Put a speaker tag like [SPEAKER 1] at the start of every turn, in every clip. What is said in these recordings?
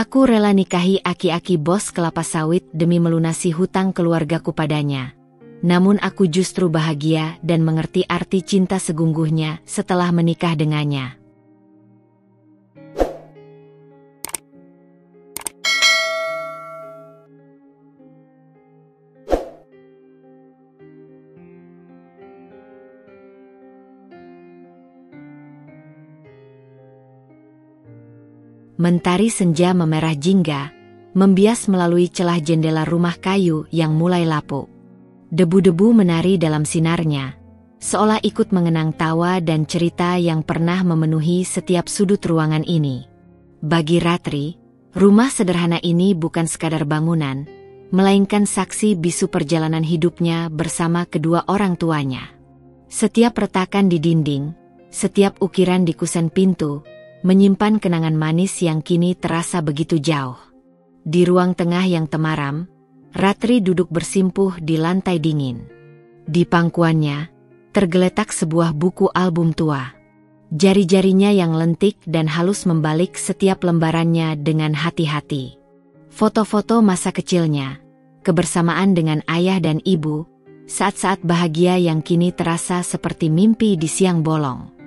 [SPEAKER 1] Aku rela nikahi aki-aki bos kelapa sawit demi melunasi hutang keluargaku padanya. Namun aku justru bahagia dan mengerti arti cinta sesungguhnya setelah menikah dengannya. Mentari senja memerah jingga, membias melalui celah jendela rumah kayu yang mulai lapuk. Debu-debu menari dalam sinarnya, seolah ikut mengenang tawa dan cerita yang pernah memenuhi setiap sudut ruangan ini. Bagi Ratri, rumah sederhana ini bukan sekadar bangunan, melainkan saksi bisu perjalanan hidupnya bersama kedua orang tuanya. Setiap retakan di dinding, setiap ukiran di kusen pintu, menyimpan kenangan manis yang kini terasa begitu jauh. Di ruang tengah yang temaram, Ratri duduk bersimpuh di lantai dingin. Di pangkuannya, tergeletak sebuah buku album tua. Jari-jarinya yang lentik dan halus membalik setiap lembarannya dengan hati-hati. Foto-foto masa kecilnya, kebersamaan dengan ayah dan ibu, saat-saat bahagia yang kini terasa seperti mimpi di siang bolong.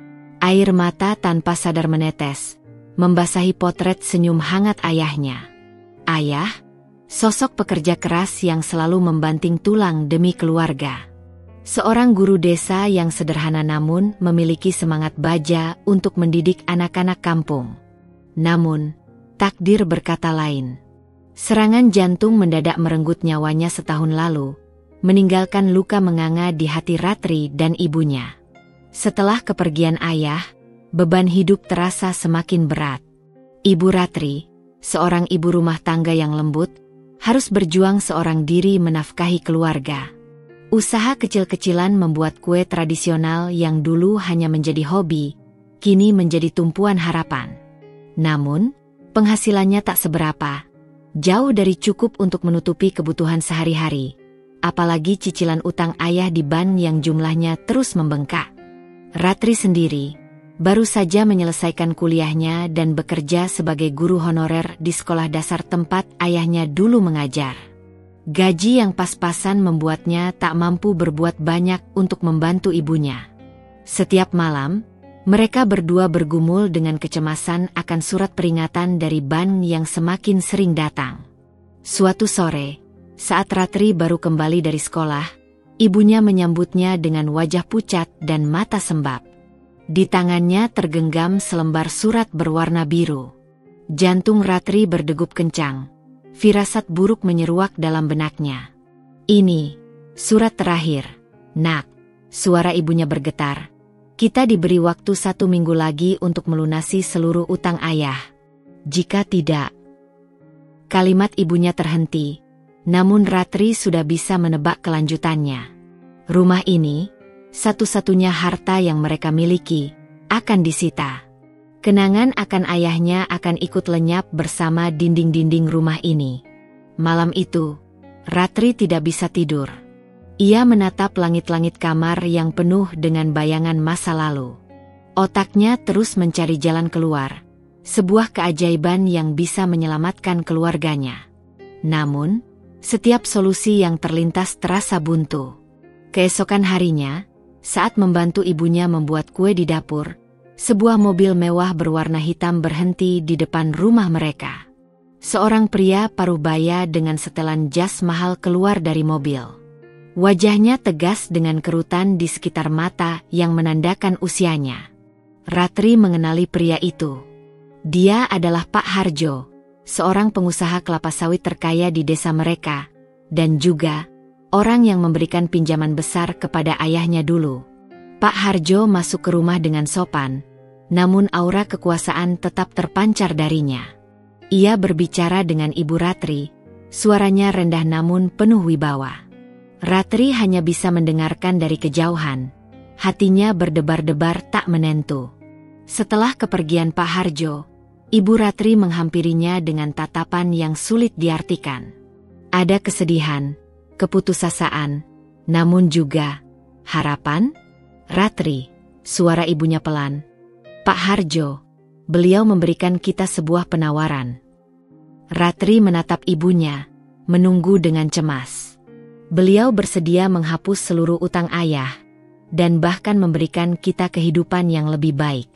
[SPEAKER 1] Air mata tanpa sadar menetes, membasahi potret senyum hangat ayahnya. Ayah, sosok pekerja keras yang selalu membanting tulang demi keluarga. Seorang guru desa yang sederhana namun memiliki semangat baja untuk mendidik anak-anak kampung. Namun, takdir berkata lain. Serangan jantung mendadak merenggut nyawanya setahun lalu, meninggalkan luka menganga di hati Ratri dan ibunya. Setelah kepergian ayah, beban hidup terasa semakin berat. Ibu Ratri, seorang ibu rumah tangga yang lembut, harus berjuang seorang diri menafkahi keluarga. Usaha kecil-kecilan membuat kue tradisional yang dulu hanya menjadi hobi, kini menjadi tumpuan harapan. Namun, penghasilannya tak seberapa, jauh dari cukup untuk menutupi kebutuhan sehari-hari, apalagi cicilan utang ayah di bank yang jumlahnya terus membengkak. Ratri sendiri baru saja menyelesaikan kuliahnya dan bekerja sebagai guru honorer di sekolah dasar tempat ayahnya dulu mengajar. Gaji yang pas-pasan membuatnya tak mampu berbuat banyak untuk membantu ibunya. Setiap malam, mereka berdua bergumul dengan kecemasan akan surat peringatan dari bank yang semakin sering datang. Suatu sore, saat Ratri baru kembali dari sekolah, ibunya menyambutnya dengan wajah pucat dan mata sembab. Di tangannya tergenggam selembar surat berwarna biru. Jantung Ratri berdegup kencang. Firasat buruk menyeruak dalam benaknya. "Ini surat terakhir, Nak." Suara ibunya bergetar. "Kita diberi waktu 1 minggu lagi untuk melunasi seluruh utang ayah. Jika tidak..." Kalimat ibunya terhenti. Namun Ratri sudah bisa menebak kelanjutannya. Rumah ini, satu-satunya harta yang mereka miliki, akan disita. Kenangan akan ayahnya akan ikut lenyap bersama dinding-dinding rumah ini. Malam itu, Ratri tidak bisa tidur. Ia menatap langit-langit kamar yang penuh dengan bayangan masa lalu. Otaknya terus mencari jalan keluar, sebuah keajaiban yang bisa menyelamatkan keluarganya. Namun, setiap solusi yang terlintas terasa buntu. Keesokan harinya, saat membantu ibunya membuat kue di dapur, sebuah mobil mewah berwarna hitam berhenti di depan rumah mereka. Seorang pria parubaya dengan setelan jas mahal keluar dari mobil. Wajahnya tegas dengan kerutan di sekitar mata yang menandakan usianya. Ratri mengenali pria itu. Dia adalah Pak Harjo, seorang pengusaha kelapa sawit terkaya di desa mereka, dan juga orang yang memberikan pinjaman besar kepada ayahnya dulu. Pak Harjo masuk ke rumah dengan sopan, namun aura kekuasaan tetap terpancar darinya. Ia berbicara dengan Ibu Ratri, suaranya rendah namun penuh wibawa. Ratri hanya bisa mendengarkan dari kejauhan, hatinya berdebar-debar tak menentu. Setelah kepergian Pak Harjo, Ibu Ratri menghampirinya dengan tatapan yang sulit diartikan. Ada kesedihan, keputusasaan, namun juga harapan. "Ratri," suara ibunya pelan. "Pak Harjo, beliau memberikan kita sebuah penawaran. Ratri menatap ibunya, menunggu dengan cemas. Beliau bersedia menghapus seluruh utang ayah, dan bahkan memberikan kita kehidupan yang lebih baik.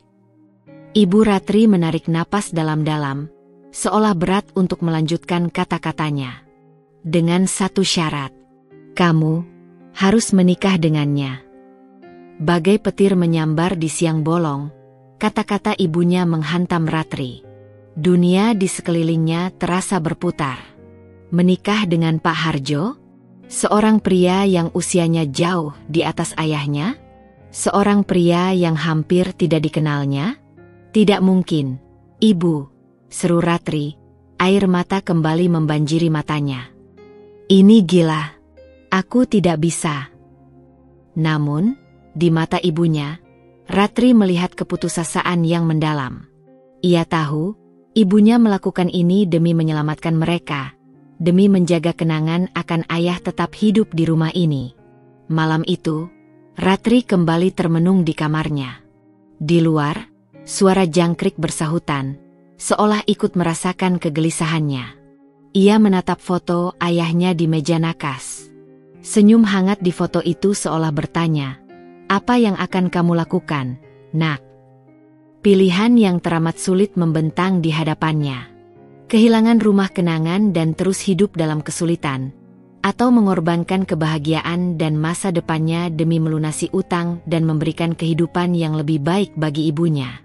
[SPEAKER 1] Ibu Ratri menarik napas dalam-dalam, seolah berat untuk melanjutkan kata-katanya. Dengan satu syarat, kamu harus menikah dengannya. Bagai petir menyambar di siang bolong, kata-kata ibunya menghantam Ratri. Dunia di sekelilingnya terasa berputar. Menikah dengan Pak Harjo? Seorang pria yang usianya jauh di atas ayahnya? Seorang pria yang hampir tidak dikenalnya? Tidak mungkin, Ibu, seru Ratri, air mata kembali membanjiri matanya. Ini gila, aku tidak bisa. Namun, di mata ibunya, Ratri melihat keputusasaan yang mendalam. Ia tahu, ibunya melakukan ini demi menyelamatkan mereka, demi menjaga kenangan akan ayah tetap hidup di rumah ini. Malam itu, Ratri kembali termenung di kamarnya. Di luar, suara jangkrik bersahutan, seolah ikut merasakan kegelisahannya. Ia menatap foto ayahnya di meja nakas. Senyum hangat di foto itu seolah bertanya, "Apa yang akan kamu lakukan, Nak?" Pilihan yang teramat sulit membentang di hadapannya. Kehilangan rumah kenangan dan terus hidup dalam kesulitan, atau mengorbankan kebahagiaan dan masa depannya demi melunasi utang dan memberikan kehidupan yang lebih baik bagi ibunya.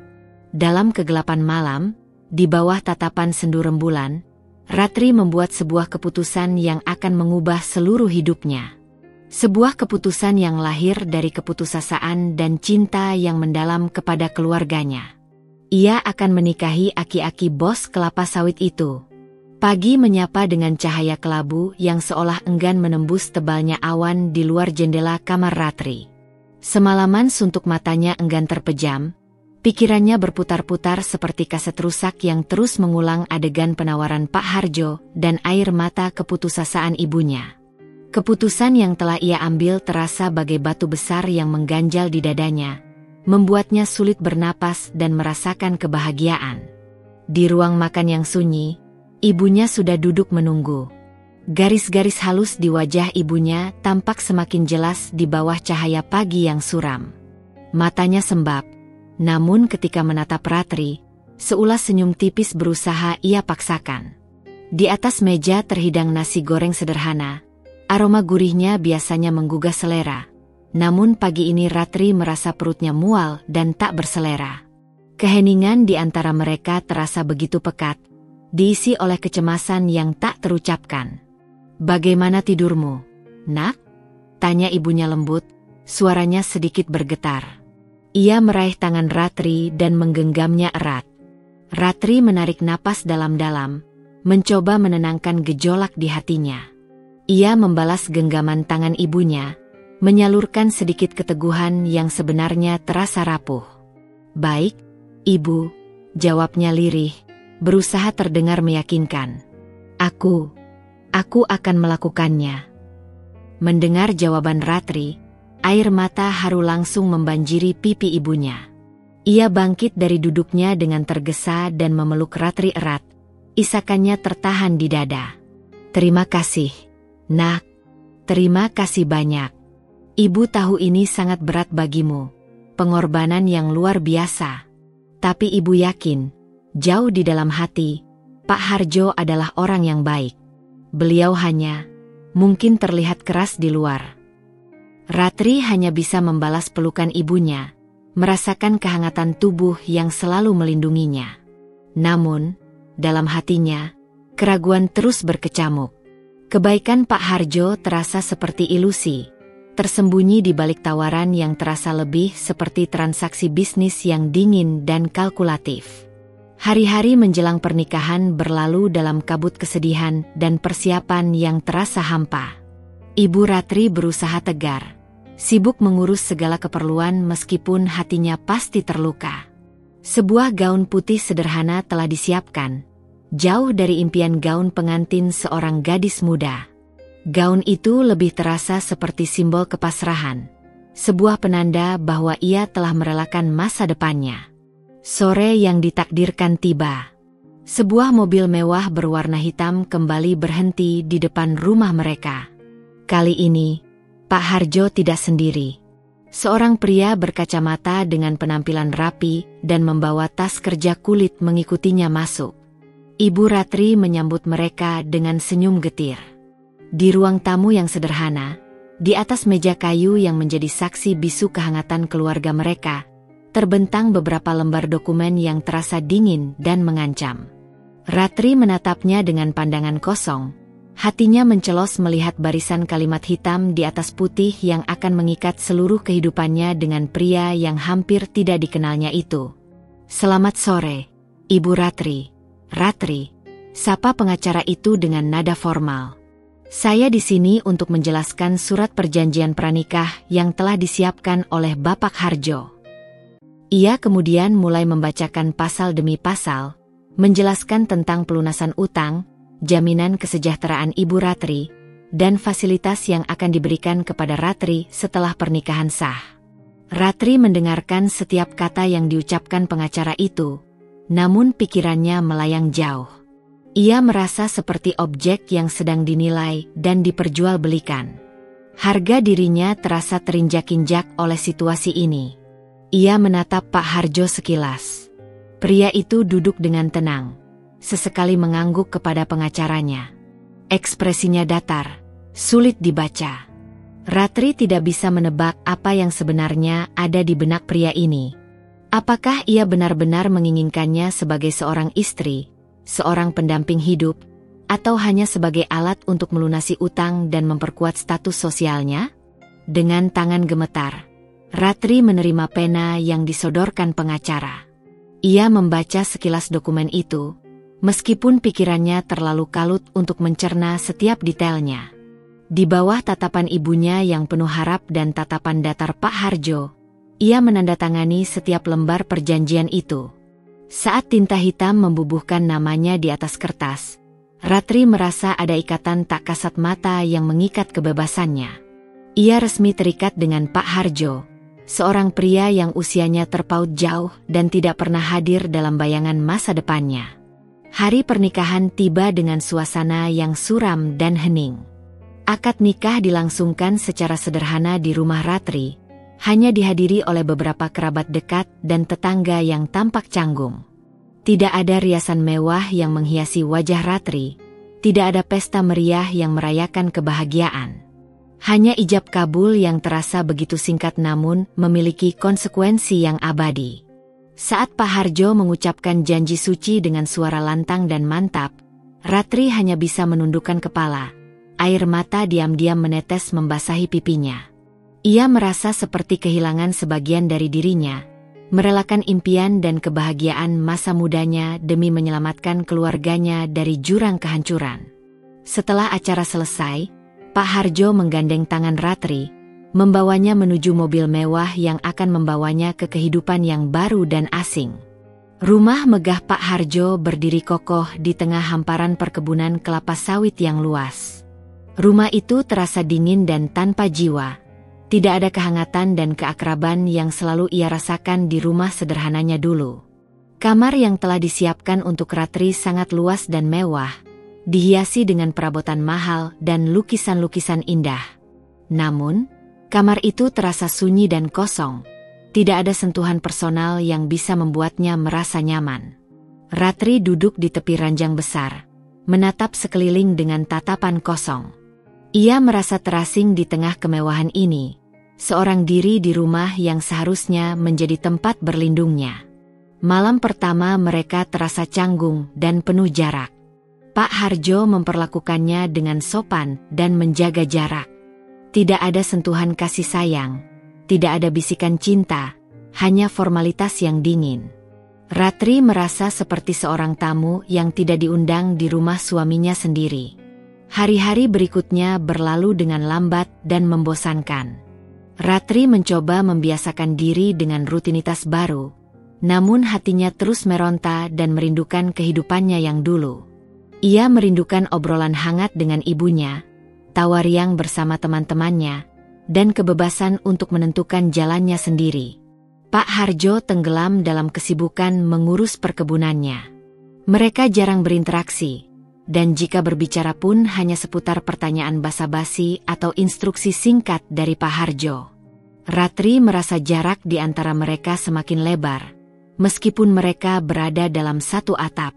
[SPEAKER 1] Dalam kegelapan malam, di bawah tatapan sendu rembulan, Ratri membuat sebuah keputusan yang akan mengubah seluruh hidupnya. Sebuah keputusan yang lahir dari keputusasaan dan cinta yang mendalam kepada keluarganya. Ia akan menikahi aki-aki bos kelapa sawit itu. Pagi menyapa dengan cahaya kelabu yang seolah enggan menembus tebalnya awan di luar jendela kamar Ratri. Semalaman suntuk matanya enggan terpejam, pikirannya berputar-putar seperti kaset rusak yang terus mengulang adegan penawaran Pak Harjo dan air mata keputusasaan ibunya. Keputusan yang telah ia ambil terasa bagai batu besar yang mengganjal di dadanya, membuatnya sulit bernapas dan merasakan kebahagiaan. Di ruang makan yang sunyi, ibunya sudah duduk menunggu. Garis-garis halus di wajah ibunya tampak semakin jelas di bawah cahaya pagi yang suram. Matanya sembab, namun ketika menatap Ratri, seulas senyum tipis berusaha ia paksakan. Di atas meja terhidang nasi goreng sederhana. Aroma gurihnya biasanya menggugah selera, namun pagi ini Ratri merasa perutnya mual dan tak berselera. Keheningan di antara mereka terasa begitu pekat, diisi oleh kecemasan yang tak terucapkan. "Bagaimana tidurmu, Nak?" tanya ibunya lembut, suaranya sedikit bergetar. Ia meraih tangan Ratri dan menggenggamnya erat. Ratri menarik napas dalam-dalam, mencoba menenangkan gejolak di hatinya. Ia membalas genggaman tangan ibunya, menyalurkan sedikit keteguhan yang sebenarnya terasa rapuh. "Baik, Ibu," jawabnya lirih, berusaha terdengar meyakinkan. Aku akan melakukannya." Mendengar jawaban Ratri, air mata haru langsung membanjiri pipi ibunya. Ia bangkit dari duduknya dengan tergesa dan memeluk Ratri erat, isakannya tertahan di dada. "Terima kasih, Nak. Terima kasih banyak. Ibu tahu ini sangat berat bagimu, pengorbanan yang luar biasa. Tapi ibu yakin, jauh di dalam hati, Pak Harjo adalah orang yang baik. Beliau hanya, mungkin terlihat keras di luar." Ratri hanya bisa membalas pelukan ibunya, merasakan kehangatan tubuh yang selalu melindunginya. Namun, dalam hatinya, keraguan terus berkecamuk. Kebaikan Pak Harjo terasa seperti ilusi, tersembunyi di balik tawaran yang terasa lebih seperti transaksi bisnis yang dingin dan kalkulatif. Hari-hari menjelang pernikahan berlalu dalam kabut kesedihan dan persiapan yang terasa hampa. Ibu Ratri berusaha tegar, sibuk mengurus segala keperluan meskipun hatinya pasti terluka. Sebuah gaun putih sederhana telah disiapkan, jauh dari impian gaun pengantin seorang gadis muda. Gaun itu lebih terasa seperti simbol kepasrahan, sebuah penanda bahwa ia telah merelakan masa depannya. Sore yang ditakdirkan tiba. Sebuah mobil mewah berwarna hitam kembali berhenti di depan rumah mereka. Kali ini, Pak Harjo tidak sendiri. Seorang pria berkacamata dengan penampilan rapi dan membawa tas kerja kulit mengikutinya masuk. Ibu Ratri menyambut mereka dengan senyum getir. Di ruang tamu yang sederhana, di atas meja kayu yang menjadi saksi bisu kehangatan keluarga mereka, terbentang beberapa lembar dokumen yang terasa dingin dan mengancam. Ratri menatapnya dengan pandangan kosong. Hatinya mencelos melihat barisan kalimat hitam di atas putih yang akan mengikat seluruh kehidupannya dengan pria yang hampir tidak dikenalnya itu. "Selamat sore, Ibu Ratri." "Ratri," sapa pengacara itu dengan nada formal. "Saya di sini untuk menjelaskan surat perjanjian pranikah yang telah disiapkan oleh Bapak Harjo." Ia kemudian mulai membacakan pasal demi pasal, menjelaskan tentang pelunasan utang, jaminan kesejahteraan Ibu Ratri, dan fasilitas yang akan diberikan kepada Ratri setelah pernikahan sah. Ratri mendengarkan setiap kata yang diucapkan pengacara itu, namun pikirannya melayang jauh. Ia merasa seperti objek yang sedang dinilai dan diperjualbelikan. Harga dirinya terasa terinjak-injak oleh situasi ini. Ia menatap Pak Harjo sekilas. Pria itu duduk dengan tenang, sesekali mengangguk kepada pengacaranya. Ekspresinya datar, sulit dibaca. Ratri tidak bisa menebak apa yang sebenarnya ada di benak pria ini. Apakah ia benar-benar menginginkannya sebagai seorang istri, seorang pendamping hidup, atau hanya sebagai alat untuk melunasi utang dan memperkuat status sosialnya? Dengan tangan gemetar, Ratri menerima pena yang disodorkan pengacara. Ia membaca sekilas dokumen itu, meskipun pikirannya terlalu kalut untuk mencerna setiap detailnya. Di bawah tatapan ibunya yang penuh harap dan tatapan datar Pak Harjo, ia menandatangani setiap lembar perjanjian itu. Saat tinta hitam membubuhkan namanya di atas kertas, Ratri merasa ada ikatan tak kasat mata yang mengikat kebebasannya. Ia resmi terikat dengan Pak Harjo, seorang pria yang usianya terpaut jauh dan tidak pernah hadir dalam bayangan masa depannya. Hari pernikahan tiba dengan suasana yang suram dan hening. Akad nikah dilangsungkan secara sederhana di rumah Ratri, hanya dihadiri oleh beberapa kerabat dekat dan tetangga yang tampak canggung. Tidak ada riasan mewah yang menghiasi wajah Ratri, tidak ada pesta meriah yang merayakan kebahagiaan. Hanya ijab kabul yang terasa begitu singkat namun memiliki konsekuensi yang abadi. Saat Pak Harjo mengucapkan janji suci dengan suara lantang dan mantap, Ratri hanya bisa menundukkan kepala. Air mata diam-diam menetes membasahi pipinya. Ia merasa seperti kehilangan sebagian dari dirinya, merelakan impian dan kebahagiaan masa mudanya demi menyelamatkan keluarganya dari jurang kehancuran. Setelah acara selesai, Pak Harjo menggandeng tangan Ratri, membawanya menuju mobil mewah yang akan membawanya ke kehidupan yang baru dan asing. Rumah megah Pak Harjo berdiri kokoh di tengah hamparan perkebunan kelapa sawit yang luas. Rumah itu terasa dingin dan tanpa jiwa. Tidak ada kehangatan dan keakraban yang selalu ia rasakan di rumah sederhananya dulu. Kamar yang telah disiapkan untuk Ratri sangat luas dan mewah, dihiasi dengan perabotan mahal dan lukisan-lukisan indah. Namun, kamar itu terasa sunyi dan kosong. Tidak ada sentuhan personal yang bisa membuatnya merasa nyaman. Ratri duduk di tepi ranjang besar, menatap sekeliling dengan tatapan kosong. Ia merasa terasing di tengah kemewahan ini, seorang diri di rumah yang seharusnya menjadi tempat berlindungnya. Malam pertama mereka terasa canggung dan penuh jarak. Pak Harjo memperlakukannya dengan sopan dan menjaga jarak. Tidak ada sentuhan kasih sayang, tidak ada bisikan cinta, hanya formalitas yang dingin. Ratri merasa seperti seorang tamu yang tidak diundang di rumah suaminya sendiri. Hari-hari berikutnya berlalu dengan lambat dan membosankan. Ratri mencoba membiasakan diri dengan rutinitas baru, namun hatinya terus meronta dan merindukan kehidupannya yang dulu. Ia merindukan obrolan hangat dengan ibunya, tawa riang bersama teman-temannya, dan kebebasan untuk menentukan jalannya sendiri. Pak Harjo tenggelam dalam kesibukan mengurus perkebunannya. Mereka jarang berinteraksi, dan jika berbicara pun hanya seputar pertanyaan basa-basi atau instruksi singkat dari Pak Harjo. Ratri merasa jarak di antara mereka semakin lebar, meskipun mereka berada dalam satu atap.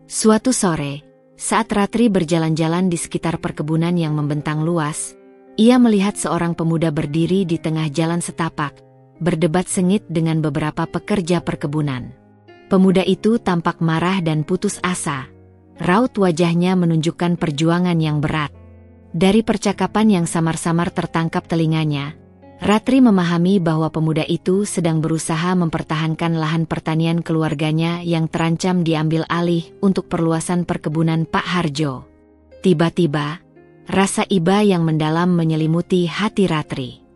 [SPEAKER 1] Suatu sore, saat Ratri berjalan-jalan di sekitar perkebunan yang membentang luas, ia melihat seorang pemuda berdiri di tengah jalan setapak, berdebat sengit dengan beberapa pekerja perkebunan. Pemuda itu tampak marah dan putus asa. Raut wajahnya menunjukkan perjuangan yang berat. Dari percakapan yang samar-samar tertangkap telinganya, Ratri memahami bahwa pemuda itu sedang berusaha mempertahankan lahan pertanian keluarganya yang terancam diambil alih untuk perluasan perkebunan Pak Harjo. Tiba-tiba, rasa iba yang mendalam menyelimuti hati Ratri.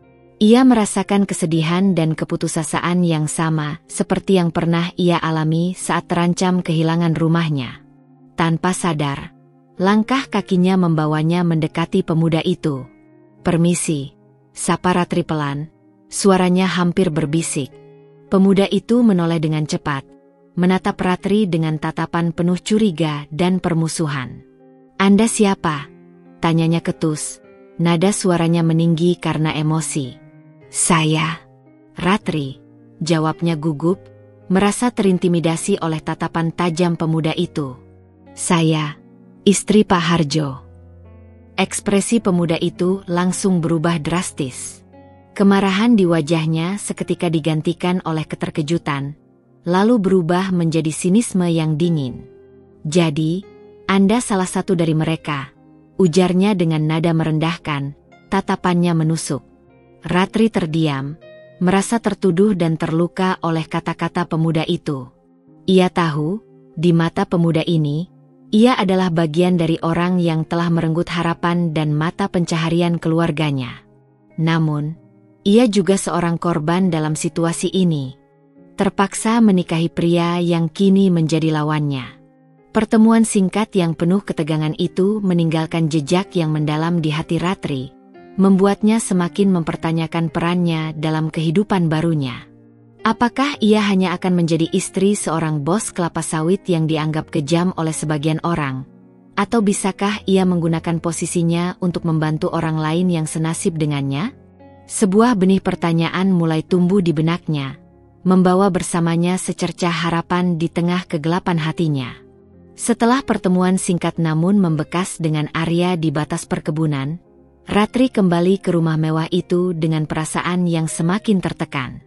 [SPEAKER 1] Ia merasakan kesedihan dan keputusasaan yang sama seperti yang pernah ia alami saat terancam kehilangan rumahnya. Tanpa sadar, langkah kakinya membawanya mendekati pemuda itu. "Permisi," sapa Ratri pelan, suaranya hampir berbisik. Pemuda itu menoleh dengan cepat, menatap Ratri dengan tatapan penuh curiga dan permusuhan. "Anda siapa?" tanyanya ketus, nada suaranya meninggi karena emosi. "Saya, Ratri," jawabnya gugup, merasa terintimidasi oleh tatapan tajam pemuda itu. "Saya, istri Pak Harjo." Ekspresi pemuda itu langsung berubah drastis. Kemarahan di wajahnya seketika digantikan oleh keterkejutan, lalu berubah menjadi sinisme yang dingin. "Jadi, Anda salah satu dari mereka," ujarnya dengan nada merendahkan, tatapannya menusuk. Ratri terdiam, merasa tertuduh dan terluka oleh kata-kata pemuda itu. Ia tahu, di mata pemuda ini, ia adalah bagian dari orang yang telah merenggut harapan dan mata pencaharian keluarganya. Namun, ia juga seorang korban dalam situasi ini. Terpaksa menikahi pria yang kini menjadi lawannya. Pertemuan singkat yang penuh ketegangan itu meninggalkan jejak yang mendalam di hati Ratri, membuatnya semakin mempertanyakan perannya dalam kehidupan barunya. Apakah ia hanya akan menjadi istri seorang bos kelapa sawit yang dianggap kejam oleh sebagian orang? Atau bisakah ia menggunakan posisinya untuk membantu orang lain yang senasib dengannya? Sebuah benih pertanyaan mulai tumbuh di benaknya, membawa bersamanya secercah harapan di tengah kegelapan hatinya. Setelah pertemuan singkat namun membekas dengan Arya di batas perkebunan, Ratri kembali ke rumah mewah itu dengan perasaan yang semakin tertekan.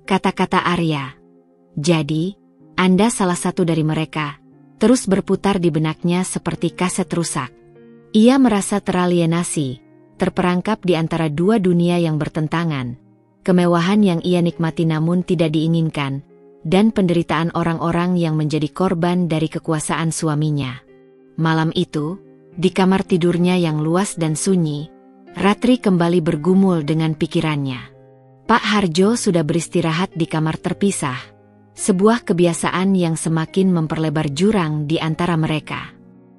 [SPEAKER 1] Kata-kata Arya, "Jadi, Anda salah satu dari mereka," terus berputar di benaknya seperti kaset rusak. Ia merasa teralienasi, terperangkap di antara dua dunia yang bertentangan, kemewahan yang ia nikmati namun tidak diinginkan, dan penderitaan orang-orang yang menjadi korban dari kekuasaan suaminya. Malam itu, di kamar tidurnya yang luas dan sunyi, Ratri kembali bergumul dengan pikirannya. Pak Harjo sudah beristirahat di kamar terpisah, sebuah kebiasaan yang semakin memperlebar jurang di antara mereka.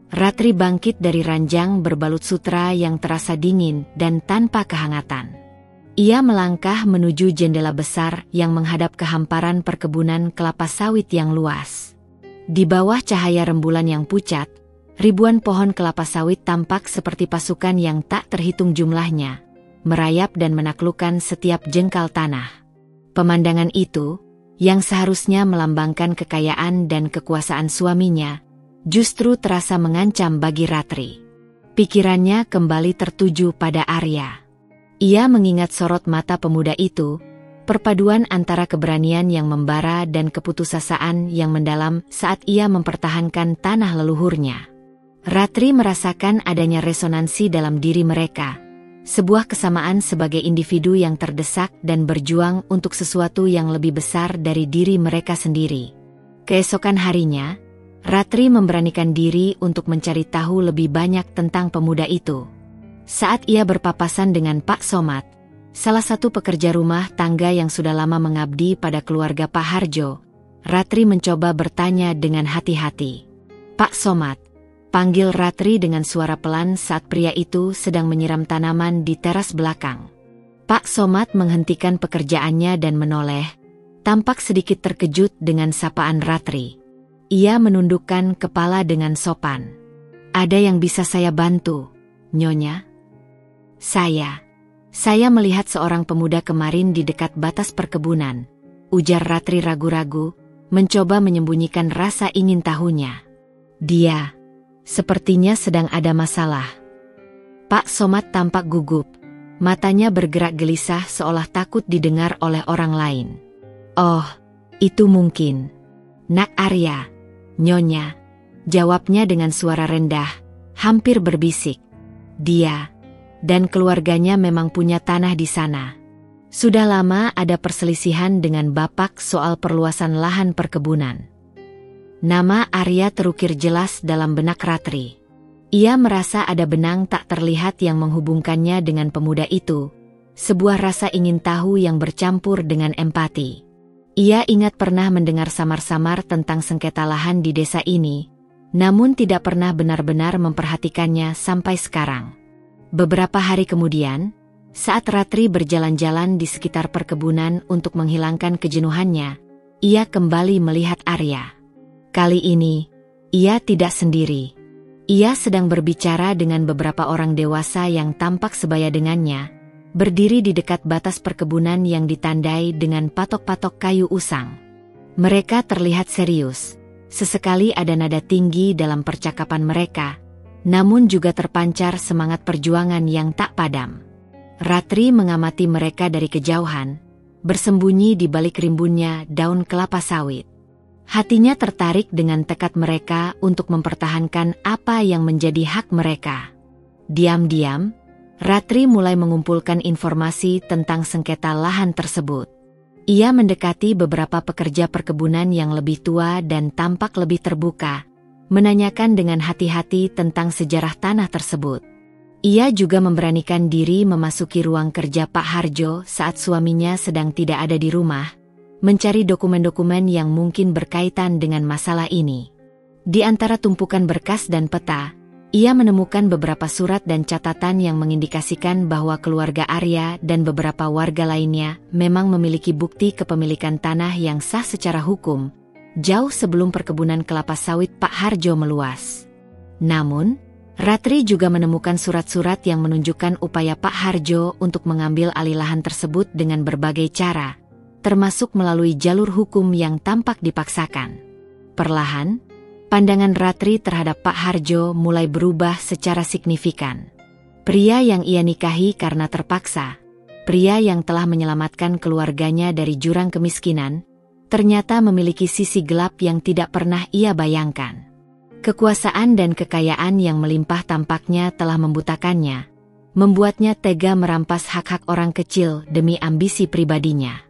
[SPEAKER 1] Ratri bangkit dari ranjang berbalut sutra yang terasa dingin dan tanpa kehangatan. Ia melangkah menuju jendela besar yang menghadap ke hamparan perkebunan kelapa sawit yang luas. Di bawah cahaya rembulan yang pucat, ribuan pohon kelapa sawit tampak seperti pasukan yang tak terhitung jumlahnya, merayap dan menaklukkan setiap jengkal tanah. Pemandangan itu, yang seharusnya melambangkan kekayaan dan kekuasaan suaminya, justru terasa mengancam bagi Ratri. Pikirannya kembali tertuju pada Arya. Ia mengingat sorot mata pemuda itu, perpaduan antara keberanian yang membara dan keputusasaan yang mendalam saat ia mempertahankan tanah leluhurnya. Ratri merasakan adanya resonansi dalam diri mereka, sebuah kesamaan sebagai individu yang terdesak dan berjuang untuk sesuatu yang lebih besar dari diri mereka sendiri. Keesokan harinya, Ratri memberanikan diri untuk mencari tahu lebih banyak tentang pemuda itu. Saat ia berpapasan dengan Pak Somad, salah satu pekerja rumah tangga yang sudah lama mengabdi pada keluarga Pak Harjo, Ratri mencoba bertanya dengan hati-hati. "Pak Somad," panggil Ratri dengan suara pelan saat pria itu sedang menyiram tanaman di teras belakang. Pak Somad menghentikan pekerjaannya dan menoleh, tampak sedikit terkejut dengan sapaan Ratri. Ia menundukkan kepala dengan sopan. Ada yang bisa saya bantu, Nyonya? Saya melihat seorang pemuda kemarin di dekat batas perkebunan, ujar Ratri ragu-ragu, mencoba menyembunyikan rasa ingin tahunya. Dia sepertinya sedang ada masalah. Pak Somad tampak gugup, matanya bergerak gelisah seolah takut didengar oleh orang lain. Oh, itu mungkin. Nak Arya, Nyonya, jawabnya dengan suara rendah, hampir berbisik. Dia dan keluarganya memang punya tanah di sana. Sudah lama ada perselisihan dengan Bapak soal perluasan lahan perkebunan. Nama Arya terukir jelas dalam benak Ratri. Ia merasa ada benang tak terlihat yang menghubungkannya dengan pemuda itu, sebuah rasa ingin tahu yang bercampur dengan empati. Ia ingat pernah mendengar samar-samar tentang sengketa lahan di desa ini, namun tidak pernah benar-benar memperhatikannya sampai sekarang. Beberapa hari kemudian, saat Ratri berjalan-jalan di sekitar perkebunan untuk menghilangkan kejenuhannya, ia kembali melihat Arya. Kali ini, ia tidak sendiri. Ia sedang berbicara dengan beberapa orang dewasa yang tampak sebaya dengannya, berdiri di dekat batas perkebunan yang ditandai dengan patok-patok kayu usang. Mereka terlihat serius. Sesekali ada nada tinggi dalam percakapan mereka, namun juga terpancar semangat perjuangan yang tak padam. Ratri mengamati mereka dari kejauhan, bersembunyi di balik rimbunnya daun kelapa sawit. Hatinya tertarik dengan tekad mereka untuk mempertahankan apa yang menjadi hak mereka. Diam-diam, Ratri mulai mengumpulkan informasi tentang sengketa lahan tersebut. Ia mendekati beberapa pekerja perkebunan yang lebih tua dan tampak lebih terbuka, menanyakan dengan hati-hati tentang sejarah tanah tersebut. Ia juga memberanikan diri memasuki ruang kerja Pak Harjo saat suaminya sedang tidak ada di rumah, mencari dokumen-dokumen yang mungkin berkaitan dengan masalah ini. Di antara tumpukan berkas dan peta, ia menemukan beberapa surat dan catatan yang mengindikasikan bahwa keluarga Arya dan beberapa warga lainnya memang memiliki bukti kepemilikan tanah yang sah secara hukum, jauh sebelum perkebunan kelapa sawit Pak Harjo meluas. Namun, Ratri juga menemukan surat-surat yang menunjukkan upaya Pak Harjo untuk mengambil alih lahan tersebut dengan berbagai cara, termasuk melalui jalur hukum yang tampak dipaksakan. Perlahan, pandangan Ratri terhadap Pak Harjo mulai berubah secara signifikan. Pria yang ia nikahi karena terpaksa, pria yang telah menyelamatkan keluarganya dari jurang kemiskinan, ternyata memiliki sisi gelap yang tidak pernah ia bayangkan. Kekuasaan dan kekayaan yang melimpah tampaknya telah membutakannya, membuatnya tega merampas hak-hak orang kecil demi ambisi pribadinya.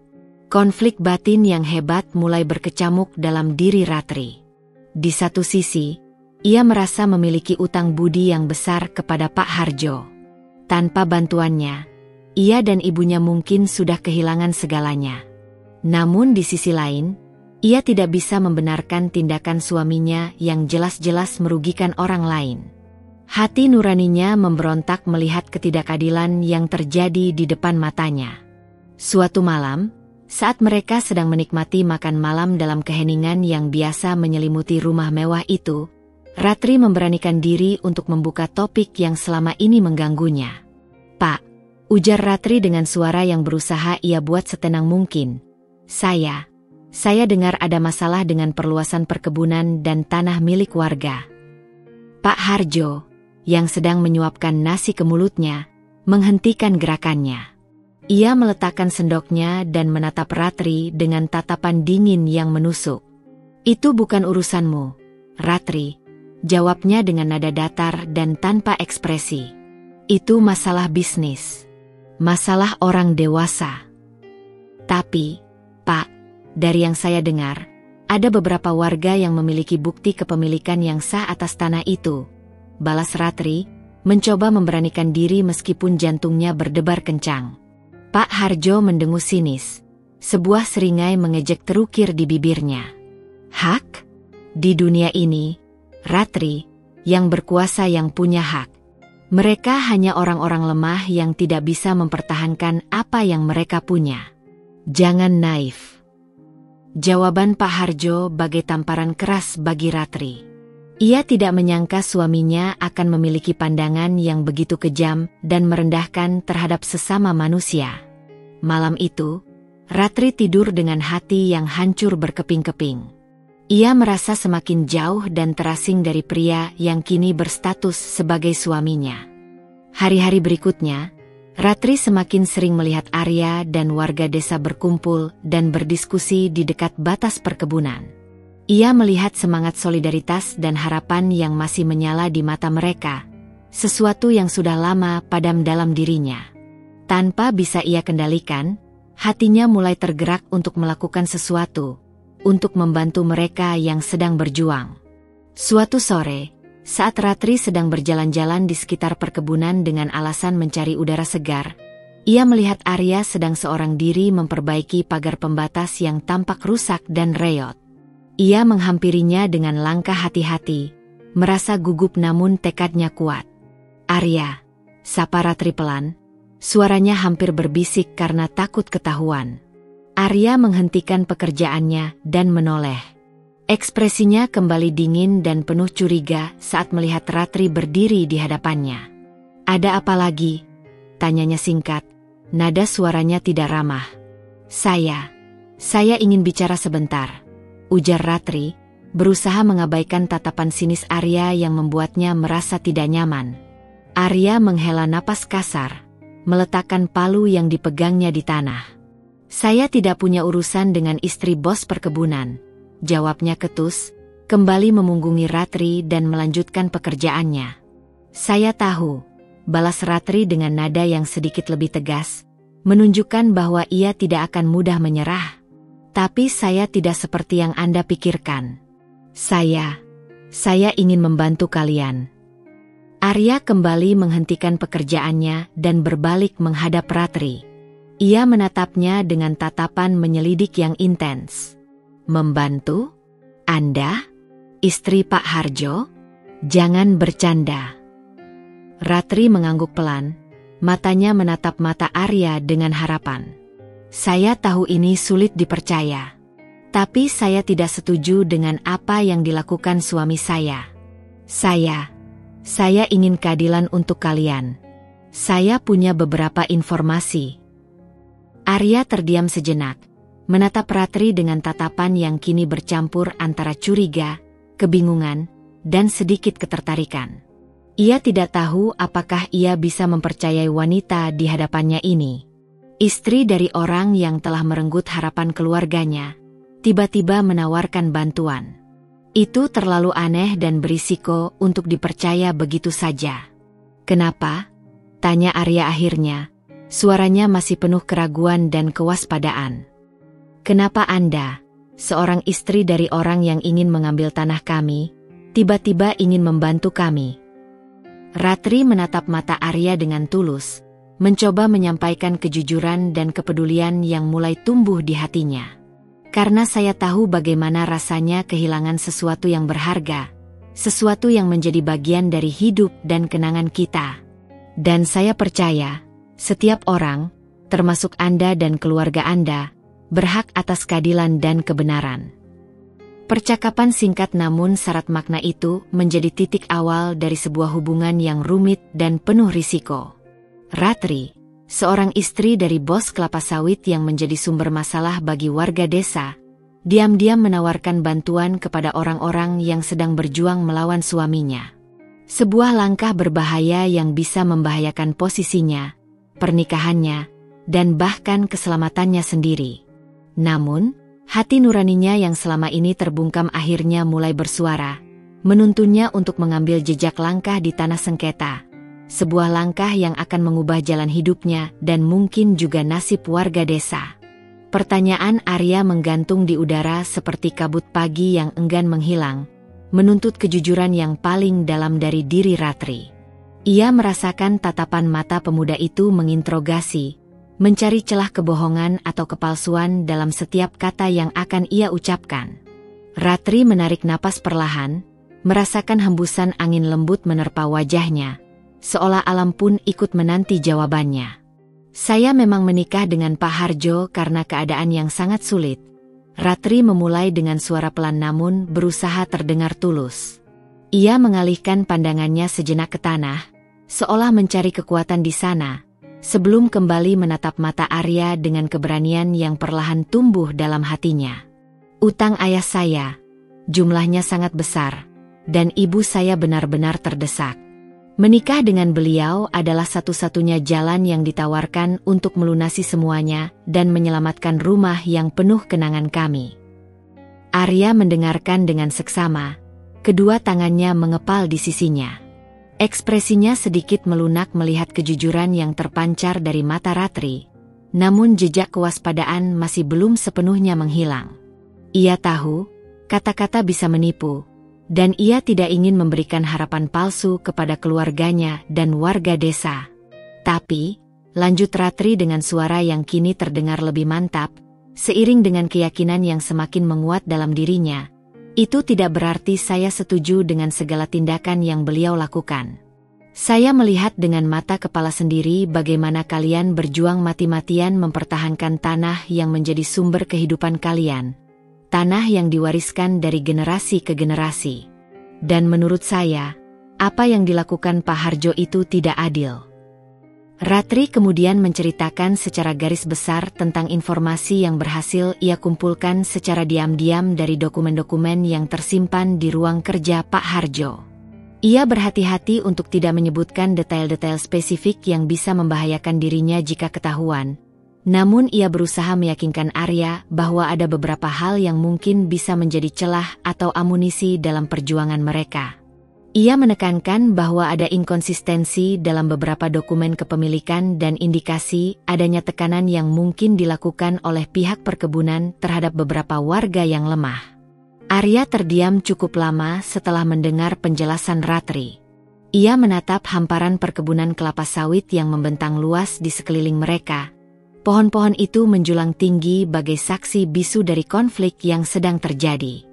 [SPEAKER 1] Konflik batin yang hebat mulai berkecamuk dalam diri Ratri. Di satu sisi, ia merasa memiliki utang budi yang besar kepada Pak Harjo. Tanpa bantuannya, ia dan ibunya mungkin sudah kehilangan segalanya. Namun di sisi lain, ia tidak bisa membenarkan tindakan suaminya yang jelas-jelas merugikan orang lain. Hati nuraninya memberontak melihat ketidakadilan yang terjadi di depan matanya. Suatu malam, saat mereka sedang menikmati makan malam dalam keheningan yang biasa menyelimuti rumah mewah itu, Ratri memberanikan diri untuk membuka topik yang selama ini mengganggunya. "Pak," ujar Ratri dengan suara yang berusaha ia buat setenang mungkin. Saya dengar ada masalah dengan perluasan perkebunan dan tanah milik warga." Pak Harjo, yang sedang menyuapkan nasi ke mulutnya, menghentikan gerakannya. Ia meletakkan sendoknya dan menatap Ratri dengan tatapan dingin yang menusuk. "Itu bukan urusanmu, Ratri," jawabnya dengan nada datar dan tanpa ekspresi. "Itu masalah bisnis. Masalah orang dewasa." "Tapi, Pak, dari yang saya dengar, ada beberapa warga yang memiliki bukti kepemilikan yang sah atas tanah itu," balas Ratri, mencoba memberanikan diri meskipun jantungnya berdebar kencang. Pak Harjo mendengus sinis. Sebuah seringai mengejek terukir di bibirnya. "Hak? Di dunia ini, Ratri, yang berkuasa yang punya hak. Mereka hanya orang-orang lemah yang tidak bisa mempertahankan apa yang mereka punya. Jangan naif." Jawaban Pak Harjo bagai tamparan keras bagi Ratri. Ia tidak menyangka suaminya akan memiliki pandangan yang begitu kejam dan merendahkan terhadap sesama manusia. Malam itu, Ratri tidur dengan hati yang hancur berkeping-keping. Ia merasa semakin jauh dan terasing dari pria yang kini berstatus sebagai suaminya. Hari-hari berikutnya, Ratri semakin sering melihat Arya dan warga desa berkumpul dan berdiskusi di dekat batas perkebunan. Ia melihat semangat solidaritas dan harapan yang masih menyala di mata mereka, sesuatu yang sudah lama padam dalam dirinya. Tanpa bisa ia kendalikan, hatinya mulai tergerak untuk melakukan sesuatu, untuk membantu mereka yang sedang berjuang. Suatu sore, saat Ratri sedang berjalan-jalan di sekitar perkebunan dengan alasan mencari udara segar, ia melihat Arya sedang seorang diri memperbaiki pagar pembatas yang tampak rusak dan reot. Ia menghampirinya dengan langkah hati-hati, merasa gugup namun tekadnya kuat. "Arya," sapa Ratri pelan, suaranya hampir berbisik karena takut ketahuan. Arya menghentikan pekerjaannya dan menoleh. Ekspresinya kembali dingin dan penuh curiga saat melihat Ratri berdiri di hadapannya. "Ada apa lagi?" tanyanya singkat, nada suaranya tidak ramah. Saya ingin bicara sebentar," ujar Ratri, berusaha mengabaikan tatapan sinis Arya yang membuatnya merasa tidak nyaman. Arya menghela napas kasar, meletakkan palu yang dipegangnya di tanah. "Saya tidak punya urusan dengan istri bos perkebunan," jawabnya ketus, kembali memunggungi Ratri dan melanjutkan pekerjaannya. "Saya tahu," balas Ratri dengan nada yang sedikit lebih tegas, menunjukkan bahwa ia tidak akan mudah menyerah. "Tapi saya tidak seperti yang Anda pikirkan. Saya ingin membantu kalian." Arya kembali menghentikan pekerjaannya dan berbalik menghadap Ratri. Ia menatapnya dengan tatapan menyelidik yang intens. "Membantu? Anda? Istri Pak Harjo? Jangan bercanda." Ratri mengangguk pelan, matanya menatap mata Arya dengan harapan. "Saya tahu ini sulit dipercaya. Tapi saya tidak setuju dengan apa yang dilakukan suami saya. Saya ingin keadilan untuk kalian. Saya punya beberapa informasi." Arya terdiam sejenak, menatap Ratri dengan tatapan yang kini bercampur antara curiga, kebingungan, dan sedikit ketertarikan. Ia tidak tahu apakah ia bisa mempercayai wanita di hadapannya ini. Istri dari orang yang telah merenggut harapan keluarganya, tiba-tiba menawarkan bantuan. Itu terlalu aneh dan berisiko untuk dipercaya begitu saja. "Kenapa?" tanya Arya akhirnya, suaranya masih penuh keraguan dan kewaspadaan. "Kenapa Anda, seorang istri dari orang yang ingin mengambil tanah kami, tiba-tiba ingin membantu kami?" Ratri menatap mata Arya dengan tulus, mencoba menyampaikan kejujuran dan kepedulian yang mulai tumbuh di hatinya. "Karena saya tahu bagaimana rasanya kehilangan sesuatu yang berharga, sesuatu yang menjadi bagian dari hidup dan kenangan kita. Dan saya percaya, setiap orang, termasuk Anda dan keluarga Anda, berhak atas keadilan dan kebenaran." Percakapan singkat namun syarat makna itu menjadi titik awal dari sebuah hubungan yang rumit dan penuh risiko. Ratri, seorang istri dari bos kelapa sawit yang menjadi sumber masalah bagi warga desa, diam-diam menawarkan bantuan kepada orang-orang yang sedang berjuang melawan suaminya. Sebuah langkah berbahaya yang bisa membahayakan posisinya, pernikahannya, dan bahkan keselamatannya sendiri. Namun, hati nuraninya yang selama ini terbungkam akhirnya mulai bersuara, menuntunnya untuk mengambil jejak langkah di tanah sengketa. Sebuah langkah yang akan mengubah jalan hidupnya dan mungkin juga nasib warga desa. Pertanyaan Arya menggantung di udara seperti kabut pagi yang enggan menghilang, menuntut kejujuran yang paling dalam dari diri Ratri. Ia merasakan tatapan mata pemuda itu menginterogasi, mencari celah kebohongan atau kepalsuan dalam setiap kata yang akan ia ucapkan. Ratri menarik napas perlahan, merasakan hembusan angin lembut menerpa wajahnya, seolah alam pun ikut menanti jawabannya. "Saya memang menikah dengan Pak Harjo karena keadaan yang sangat sulit," Ratri memulai dengan suara pelan namun berusaha terdengar tulus. Ia mengalihkan pandangannya sejenak ke tanah, seolah mencari kekuatan di sana, sebelum kembali menatap mata Arya dengan keberanian yang perlahan tumbuh dalam hatinya. Utang ayah saya, jumlahnya sangat besar, dan ibu saya benar-benar terdesak. Menikah dengan beliau adalah satu-satunya jalan yang ditawarkan untuk melunasi semuanya dan menyelamatkan rumah yang penuh kenangan kami. Arya mendengarkan dengan seksama, kedua tangannya mengepal di sisinya. Ekspresinya sedikit melunak melihat kejujuran yang terpancar dari mata Ratri, namun jejak kewaspadaan masih belum sepenuhnya menghilang. Ia tahu, kata-kata bisa menipu, dan ia tidak ingin memberikan harapan palsu kepada keluarganya dan warga desa. Tapi, lanjut Ratri dengan suara yang kini terdengar lebih mantap, seiring dengan keyakinan yang semakin menguat dalam dirinya, itu tidak berarti saya setuju dengan segala tindakan yang beliau lakukan. Saya melihat dengan mata kepala sendiri bagaimana kalian berjuang mati-matian mempertahankan tanah yang menjadi sumber kehidupan kalian. Tanah yang diwariskan dari generasi ke generasi. Dan menurut saya, apa yang dilakukan Pak Harjo itu tidak adil. Ratri kemudian menceritakan secara garis besar tentang informasi yang berhasil ia kumpulkan secara diam-diam dari dokumen-dokumen yang tersimpan di ruang kerja Pak Harjo. Ia berhati-hati untuk tidak menyebutkan detail-detail spesifik yang bisa membahayakan dirinya jika ketahuan. Namun ia berusaha meyakinkan Arya bahwa ada beberapa hal yang mungkin bisa menjadi celah atau amunisi dalam perjuangan mereka. Ia menekankan bahwa ada inkonsistensi dalam beberapa dokumen kepemilikan dan indikasi adanya tekanan yang mungkin dilakukan oleh pihak perkebunan terhadap beberapa warga yang lemah. Arya terdiam cukup lama setelah mendengar penjelasan Ratri. Ia menatap hamparan perkebunan kelapa sawit yang membentang luas di sekeliling mereka. Pohon-pohon itu menjulang tinggi bagai saksi bisu dari konflik yang sedang terjadi.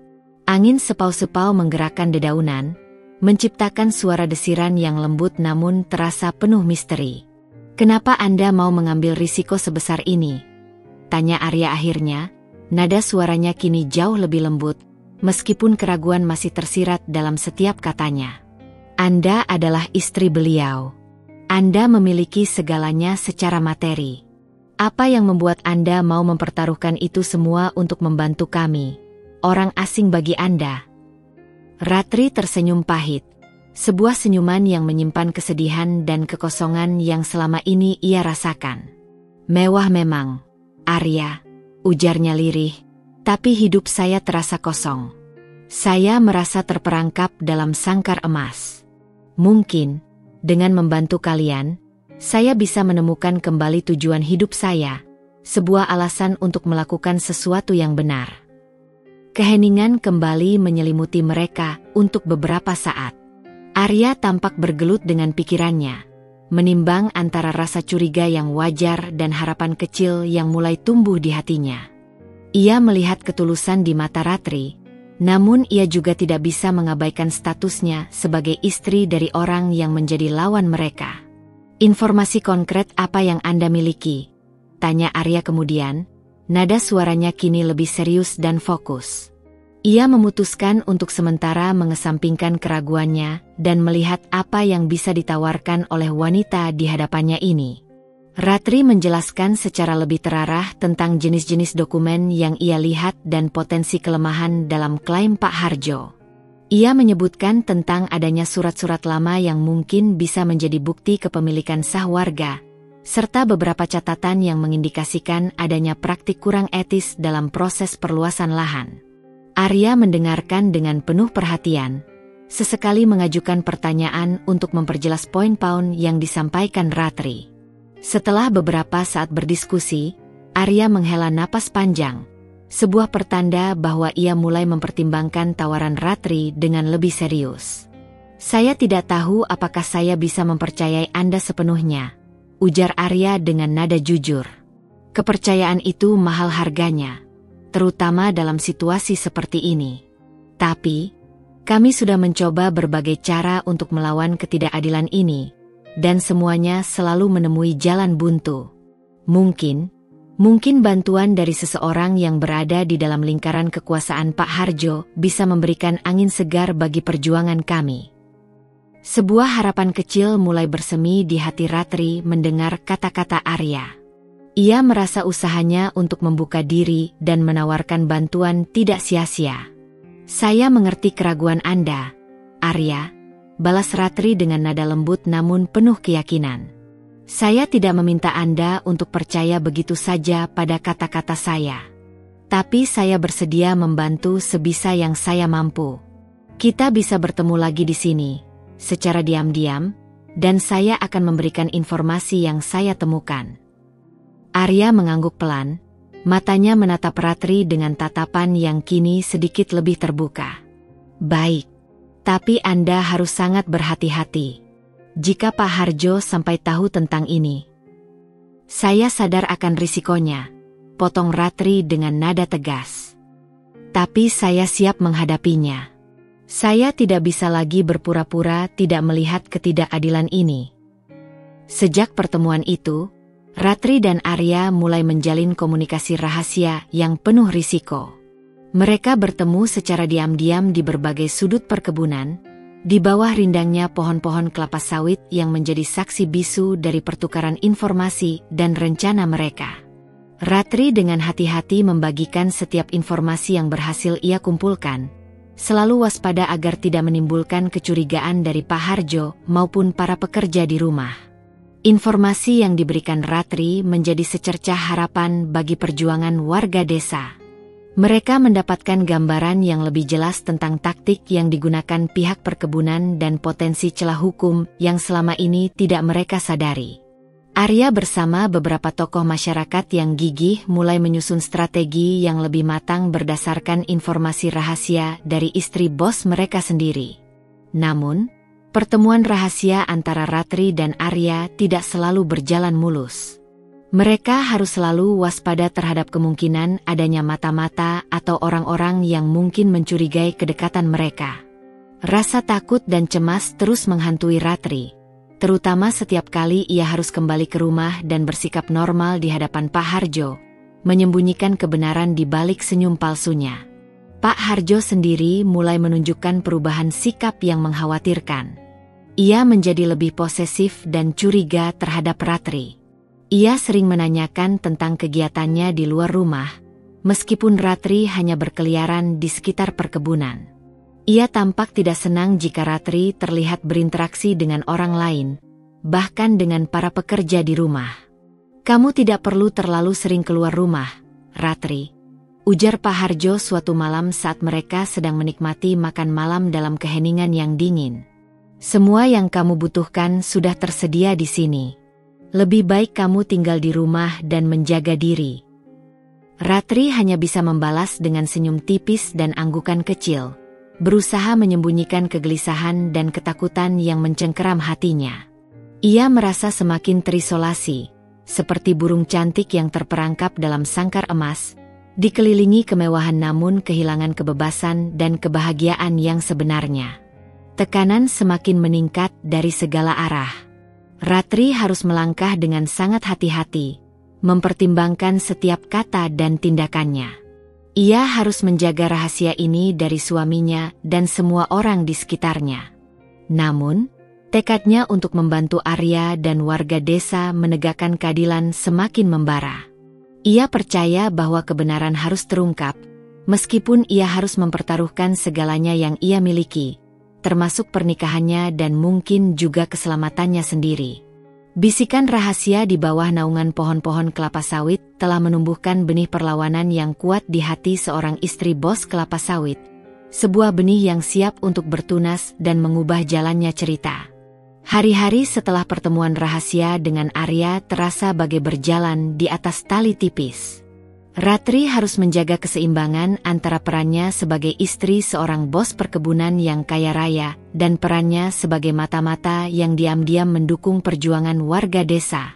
[SPEAKER 1] Angin sepau-sepau menggerakkan dedaunan, menciptakan suara desiran yang lembut namun terasa penuh misteri. "Kenapa Anda mau mengambil risiko sebesar ini?" tanya Arya akhirnya, nada suaranya kini jauh lebih lembut, meskipun keraguan masih tersirat dalam setiap katanya. "Anda adalah istri beliau. Anda memiliki segalanya secara materi. Apa yang membuat Anda mau mempertaruhkan itu semua untuk membantu kami, orang asing bagi Anda?" Ratri tersenyum pahit, sebuah senyuman yang menyimpan kesedihan dan kekosongan yang selama ini ia rasakan. "Mewah memang, Arya," ujarnya lirih, "tapi hidup saya terasa kosong. Saya merasa terperangkap dalam sangkar emas. Mungkin, dengan membantu kalian, saya bisa menemukan kembali tujuan hidup saya, sebuah alasan untuk melakukan sesuatu yang benar." Keheningan kembali menyelimuti mereka untuk beberapa saat. Arya tampak bergelut dengan pikirannya, menimbang antara rasa curiga yang wajar dan harapan kecil yang mulai tumbuh di hatinya. Ia melihat ketulusan di mata Ratri, namun ia juga tidak bisa mengabaikan statusnya sebagai istri dari orang yang menjadi lawan mereka. "Informasi konkret apa yang Anda miliki?" tanya Arya kemudian, nada suaranya kini lebih serius dan fokus. Ia memutuskan untuk sementara mengesampingkan keraguannya dan melihat apa yang bisa ditawarkan oleh wanita di hadapannya ini. Ratri menjelaskan secara lebih terarah tentang jenis-jenis dokumen yang ia lihat dan potensi kelemahan dalam klaim Pak Harjo. Ia menyebutkan tentang adanya surat-surat lama yang mungkin bisa menjadi bukti kepemilikan sah warga, serta beberapa catatan yang mengindikasikan adanya praktik kurang etis dalam proses perluasan lahan. Arya mendengarkan dengan penuh perhatian, sesekali mengajukan pertanyaan untuk memperjelas poin-poin yang disampaikan Ratri. Setelah beberapa saat berdiskusi, Arya menghela napas panjang, sebuah pertanda bahwa ia mulai mempertimbangkan tawaran Ratri dengan lebih serius. "Saya tidak tahu apakah saya bisa mempercayai Anda sepenuhnya," ujar Arya dengan nada jujur. "Kepercayaan itu mahal harganya, terutama dalam situasi seperti ini. Tapi, kami sudah mencoba berbagai cara untuk melawan ketidakadilan ini, dan semuanya selalu menemui jalan buntu. Mungkin, Mungkin bantuan dari seseorang yang berada di dalam lingkaran kekuasaan Pak Harjo bisa memberikan angin segar bagi perjuangan kami. Sebuah harapan kecil mulai bersemi di hati Ratri mendengar kata-kata Arya. Ia merasa usahanya untuk membuka diri dan menawarkan bantuan tidak sia-sia. Saya mengerti keraguan Anda, Arya, balas Ratri dengan nada lembut namun penuh keyakinan. Saya tidak meminta Anda untuk percaya begitu saja pada kata-kata saya. Tapi saya bersedia membantu sebisa yang saya mampu. Kita bisa bertemu lagi di sini, secara diam-diam, dan saya akan memberikan informasi yang saya temukan. Arya mengangguk pelan, matanya menatap Ratri dengan tatapan yang kini sedikit lebih terbuka. Baik, tapi Anda harus sangat berhati-hati. Jika Pak Harjo sampai tahu tentang ini. Saya sadar akan risikonya, potong Ratri dengan nada tegas. Tapi saya siap menghadapinya. Saya tidak bisa lagi berpura-pura tidak melihat ketidakadilan ini. Sejak pertemuan itu, Ratri dan Arya mulai menjalin komunikasi rahasia yang penuh risiko. Mereka bertemu secara diam-diam di berbagai sudut perkebunan, di bawah rindangnya pohon-pohon kelapa sawit yang menjadi saksi bisu dari pertukaran informasi dan rencana mereka. Ratri dengan hati-hati membagikan setiap informasi yang berhasil ia kumpulkan, selalu waspada agar tidak menimbulkan kecurigaan dari Pak Harjo maupun para pekerja di rumah. Informasi yang diberikan Ratri menjadi secercah harapan bagi perjuangan warga desa. Mereka mendapatkan gambaran yang lebih jelas tentang taktik yang digunakan pihak perkebunan dan potensi celah hukum yang selama ini tidak mereka sadari. Arya bersama beberapa tokoh masyarakat yang gigih mulai menyusun strategi yang lebih matang berdasarkan informasi rahasia dari istri bos mereka sendiri. Namun, pertemuan rahasia antara Ratri dan Arya tidak selalu berjalan mulus. Mereka harus selalu waspada terhadap kemungkinan adanya mata-mata atau orang-orang yang mungkin mencurigai kedekatan mereka. Rasa takut dan cemas terus menghantui Ratri, terutama setiap kali ia harus kembali ke rumah dan bersikap normal di hadapan Pak Harjo, menyembunyikan kebenaran di balik senyum palsunya. Pak Harjo sendiri mulai menunjukkan perubahan sikap yang mengkhawatirkan. Ia menjadi lebih posesif dan curiga terhadap Ratri. Ia sering menanyakan tentang kegiatannya di luar rumah, meskipun Ratri hanya berkeliaran di sekitar perkebunan. Ia tampak tidak senang jika Ratri terlihat berinteraksi dengan orang lain, bahkan dengan para pekerja di rumah. Kamu tidak perlu terlalu sering keluar rumah, Ratri, ujar Pak Harjo suatu malam saat mereka sedang menikmati makan malam dalam keheningan yang dingin. Semua yang kamu butuhkan sudah tersedia di sini. Lebih baik kamu tinggal di rumah dan menjaga diri. Ratri hanya bisa membalas dengan senyum tipis dan anggukan kecil, berusaha menyembunyikan kegelisahan dan ketakutan yang mencengkeram hatinya. Ia merasa semakin terisolasi, seperti burung cantik yang terperangkap dalam sangkar emas, dikelilingi kemewahan namun kehilangan kebebasan dan kebahagiaan yang sebenarnya. Tekanan semakin meningkat dari segala arah. Ratri harus melangkah dengan sangat hati-hati, mempertimbangkan setiap kata dan tindakannya. Ia harus menjaga rahasia ini dari suaminya dan semua orang di sekitarnya. Namun, tekadnya untuk membantu Arya dan warga desa menegakkan keadilan semakin membara. Ia percaya bahwa kebenaran harus terungkap, meskipun ia harus mempertaruhkan segalanya yang ia miliki, termasuk pernikahannya dan mungkin juga keselamatannya sendiri. Bisikan rahasia di bawah naungan pohon-pohon kelapa sawit telah menumbuhkan benih perlawanan yang kuat di hati seorang istri bos kelapa sawit. Sebuah benih yang siap untuk bertunas dan mengubah jalannya cerita. Hari-hari setelah pertemuan rahasia dengan Arya terasa bagai berjalan di atas tali tipis. Ratri harus menjaga keseimbangan antara perannya sebagai istri seorang bos perkebunan yang kaya raya dan perannya sebagai mata-mata yang diam-diam mendukung perjuangan warga desa.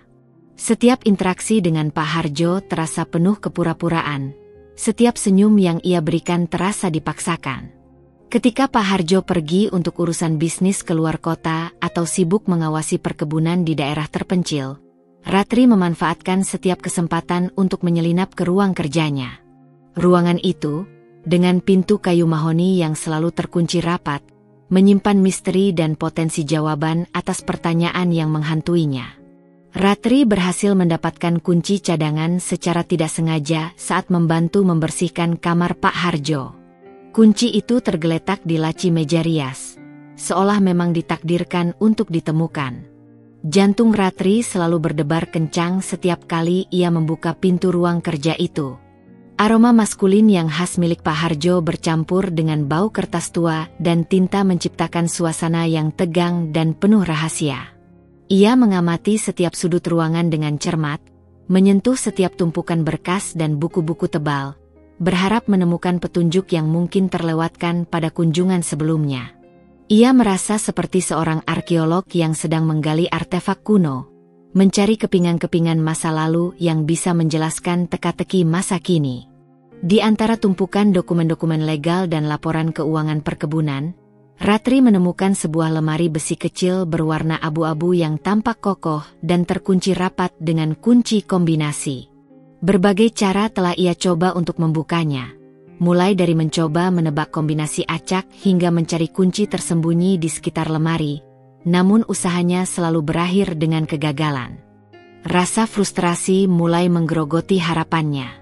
[SPEAKER 1] Setiap interaksi dengan Pak Harjo terasa penuh kepura-puraan. Setiap senyum yang ia berikan terasa dipaksakan. Ketika Pak Harjo pergi untuk urusan bisnis keluar kota atau sibuk mengawasi perkebunan di daerah terpencil, Ratri memanfaatkan setiap kesempatan untuk menyelinap ke ruang kerjanya. Ruangan itu, dengan pintu kayu mahoni yang selalu terkunci rapat, menyimpan misteri dan potensi jawaban atas pertanyaan yang menghantuinya. Ratri berhasil mendapatkan kunci cadangan secara tidak sengaja saat membantu membersihkan kamar Pak Harjo. Kunci itu tergeletak di laci meja rias, seolah memang ditakdirkan untuk ditemukan. Jantung Ratri selalu berdebar kencang setiap kali ia membuka pintu ruang kerja itu. Aroma maskulin yang khas milik Pak Harjo bercampur dengan bau kertas tua dan tinta menciptakan suasana yang tegang dan penuh rahasia. Ia mengamati setiap sudut ruangan dengan cermat, menyentuh setiap tumpukan berkas dan buku-buku tebal, berharap menemukan petunjuk yang mungkin terlewatkan pada kunjungan sebelumnya. Ia merasa seperti seorang arkeolog yang sedang menggali artefak kuno, mencari kepingan-kepingan masa lalu yang bisa menjelaskan teka-teki masa kini. Di antara tumpukan dokumen-dokumen legal dan laporan keuangan perkebunan, Ratri menemukan sebuah lemari besi kecil berwarna abu-abu yang tampak kokoh dan terkunci rapat dengan kunci kombinasi. Berbagai cara telah ia coba untuk membukanya, mulai dari mencoba menebak kombinasi acak hingga mencari kunci tersembunyi di sekitar lemari, namun usahanya selalu berakhir dengan kegagalan. Rasa frustrasi mulai menggerogoti harapannya.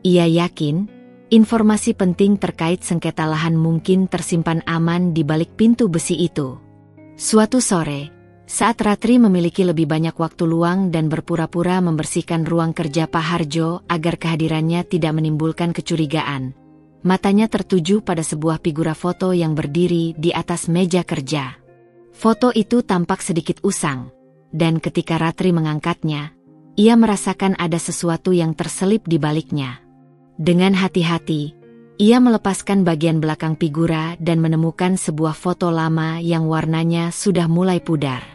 [SPEAKER 1] Ia yakin informasi penting terkait sengketa lahan mungkin tersimpan aman di balik pintu besi itu. Suatu sore, saat Ratri memiliki lebih banyak waktu luang dan berpura-pura membersihkan ruang kerja Pak Harjo agar kehadirannya tidak menimbulkan kecurigaan, matanya tertuju pada sebuah figura foto yang berdiri di atas meja kerja. Foto itu tampak sedikit usang, dan ketika Ratri mengangkatnya, ia merasakan ada sesuatu yang terselip di baliknya. Dengan hati-hati, ia melepaskan bagian belakang figura dan menemukan sebuah foto lama yang warnanya sudah mulai pudar.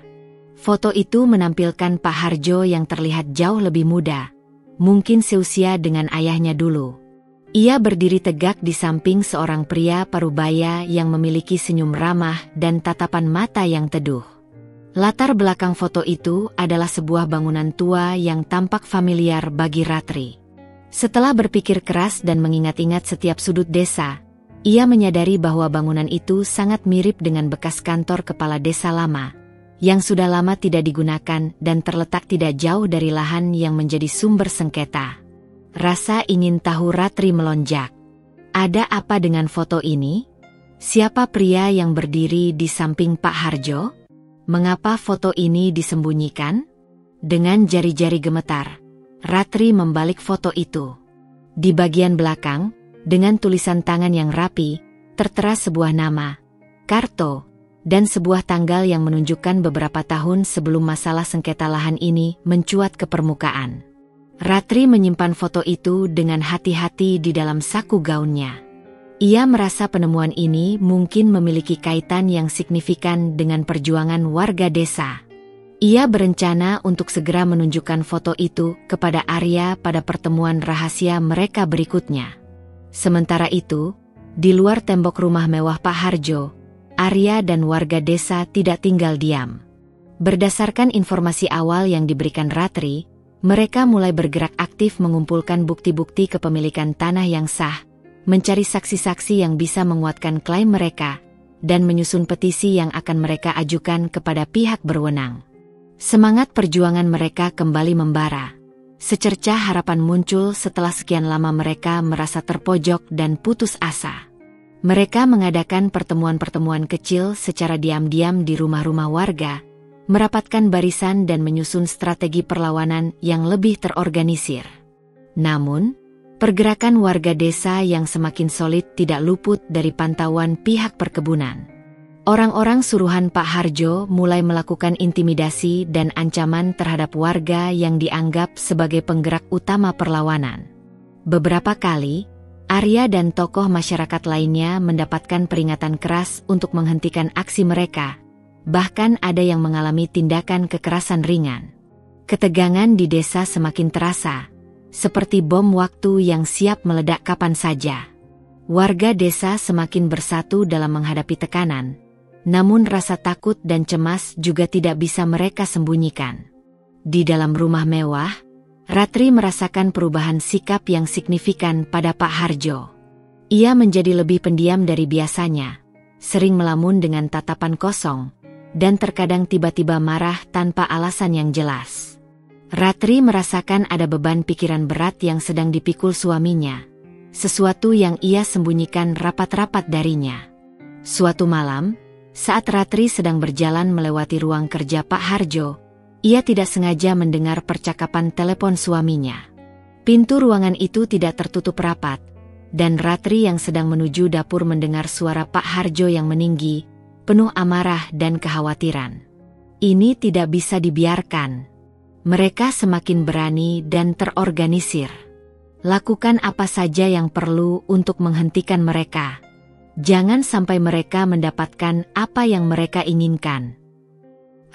[SPEAKER 1] Foto itu menampilkan Pak Harjo yang terlihat jauh lebih muda, mungkin seusia dengan ayahnya dulu. Ia berdiri tegak di samping seorang pria parubaya yang memiliki senyum ramah dan tatapan mata yang teduh. Latar belakang foto itu adalah sebuah bangunan tua yang tampak familiar bagi Ratri. Setelah berpikir keras dan mengingat-ingat setiap sudut desa, ia menyadari bahwa bangunan itu sangat mirip dengan bekas kantor kepala desa lama, yang sudah lama tidak digunakan dan terletak tidak jauh dari lahan yang menjadi sumber sengketa. Rasa ingin tahu Ratri melonjak. Ada apa dengan foto ini? Siapa pria yang berdiri di samping Pak Harjo? Mengapa foto ini disembunyikan? Dengan jari-jari gemetar, Ratri membalik foto itu. Di bagian belakang, dengan tulisan tangan yang rapi, tertera sebuah nama, Karto, dan sebuah tanggal yang menunjukkan beberapa tahun sebelum masalah sengketa lahan ini mencuat ke permukaan. Ratri menyimpan foto itu dengan hati-hati di dalam saku gaunnya. Ia merasa penemuan ini mungkin memiliki kaitan yang signifikan dengan perjuangan warga desa. Ia berencana untuk segera menunjukkan foto itu kepada Arya pada pertemuan rahasia mereka berikutnya. Sementara itu, di luar tembok rumah mewah Pak Harjo, Arya dan warga desa tidak tinggal diam. Berdasarkan informasi awal yang diberikan Ratri, mereka mulai bergerak aktif mengumpulkan bukti-bukti kepemilikan tanah yang sah, mencari saksi-saksi yang bisa menguatkan klaim mereka, dan menyusun petisi yang akan mereka ajukan kepada pihak berwenang. Semangat perjuangan mereka kembali membara. Secercah harapan muncul setelah sekian lama mereka merasa terpojok dan putus asa. Mereka mengadakan pertemuan-pertemuan kecil secara diam-diam di rumah-rumah warga, merapatkan barisan dan menyusun strategi perlawanan yang lebih terorganisir. Namun, pergerakan warga desa yang semakin solid tidak luput dari pantauan pihak perkebunan. Orang-orang suruhan Pak Harjo mulai melakukan intimidasi dan ancaman terhadap warga yang dianggap sebagai penggerak utama perlawanan. Beberapa kali, Arya dan tokoh masyarakat lainnya mendapatkan peringatan keras untuk menghentikan aksi mereka, bahkan ada yang mengalami tindakan kekerasan ringan. Ketegangan di desa semakin terasa, seperti bom waktu yang siap meledak kapan saja. Warga desa semakin bersatu dalam menghadapi tekanan. Namun rasa takut dan cemas juga tidak bisa mereka sembunyikan. Di dalam rumah mewah, Ratri merasakan perubahan sikap yang signifikan pada Pak Harjo. Ia menjadi lebih pendiam dari biasanya, sering melamun dengan tatapan kosong, dan terkadang tiba-tiba marah tanpa alasan yang jelas. Ratri merasakan ada beban pikiran berat yang sedang dipikul suaminya, sesuatu yang ia sembunyikan rapat-rapat darinya. Suatu malam, saat Ratri sedang berjalan melewati ruang kerja Pak Harjo, ia tidak sengaja mendengar percakapan telepon suaminya. Pintu ruangan itu tidak tertutup rapat, dan Ratri yang sedang menuju dapur mendengar suara Pak Harjo yang meninggi, penuh amarah dan kekhawatiran. Ini tidak bisa dibiarkan. Mereka semakin berani dan terorganisir. Lakukan apa saja yang perlu untuk menghentikan mereka. Jangan sampai mereka mendapatkan apa yang mereka inginkan.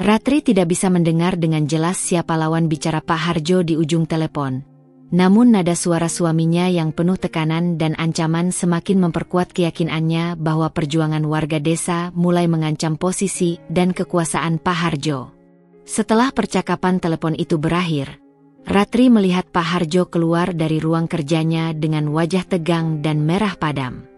[SPEAKER 1] Ratri tidak bisa mendengar dengan jelas siapa lawan bicara Pak Harjo di ujung telepon. Namun nada suara suaminya yang penuh tekanan dan ancaman semakin memperkuat keyakinannya bahwa perjuangan warga desa mulai mengancam posisi dan kekuasaan Pak Harjo. Setelah percakapan telepon itu berakhir, Ratri melihat Pak Harjo keluar dari ruang kerjanya dengan wajah tegang dan merah padam.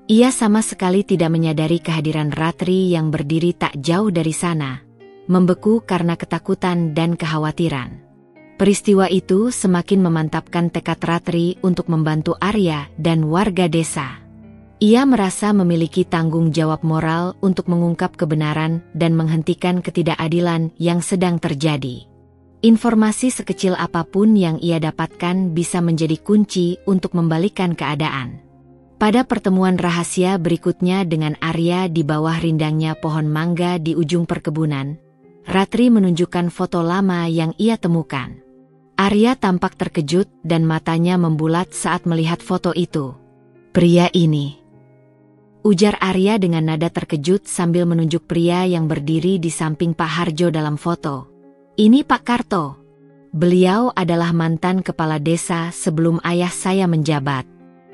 [SPEAKER 1] Ia sama sekali tidak menyadari kehadiran Ratri yang berdiri tak jauh dari sana, membeku karena ketakutan dan kekhawatiran. Peristiwa itu semakin memantapkan tekad Ratri untuk membantu Arya dan warga desa. Ia merasa memiliki tanggung jawab moral untuk mengungkap kebenaran dan menghentikan ketidakadilan yang sedang terjadi. Informasi sekecil apapun yang ia dapatkan bisa menjadi kunci untuk membalikkan keadaan. Pada pertemuan rahasia berikutnya dengan Arya di bawah rindangnya pohon mangga di ujung perkebunan, Ratri menunjukkan foto lama yang ia temukan. Arya tampak terkejut dan matanya membulat saat melihat foto itu. "Pria ini," ujar Arya dengan nada terkejut sambil menunjuk pria yang berdiri di samping Pak Harjo dalam foto. "Ini Pak Karto. Beliau adalah mantan kepala desa sebelum ayah saya menjabat.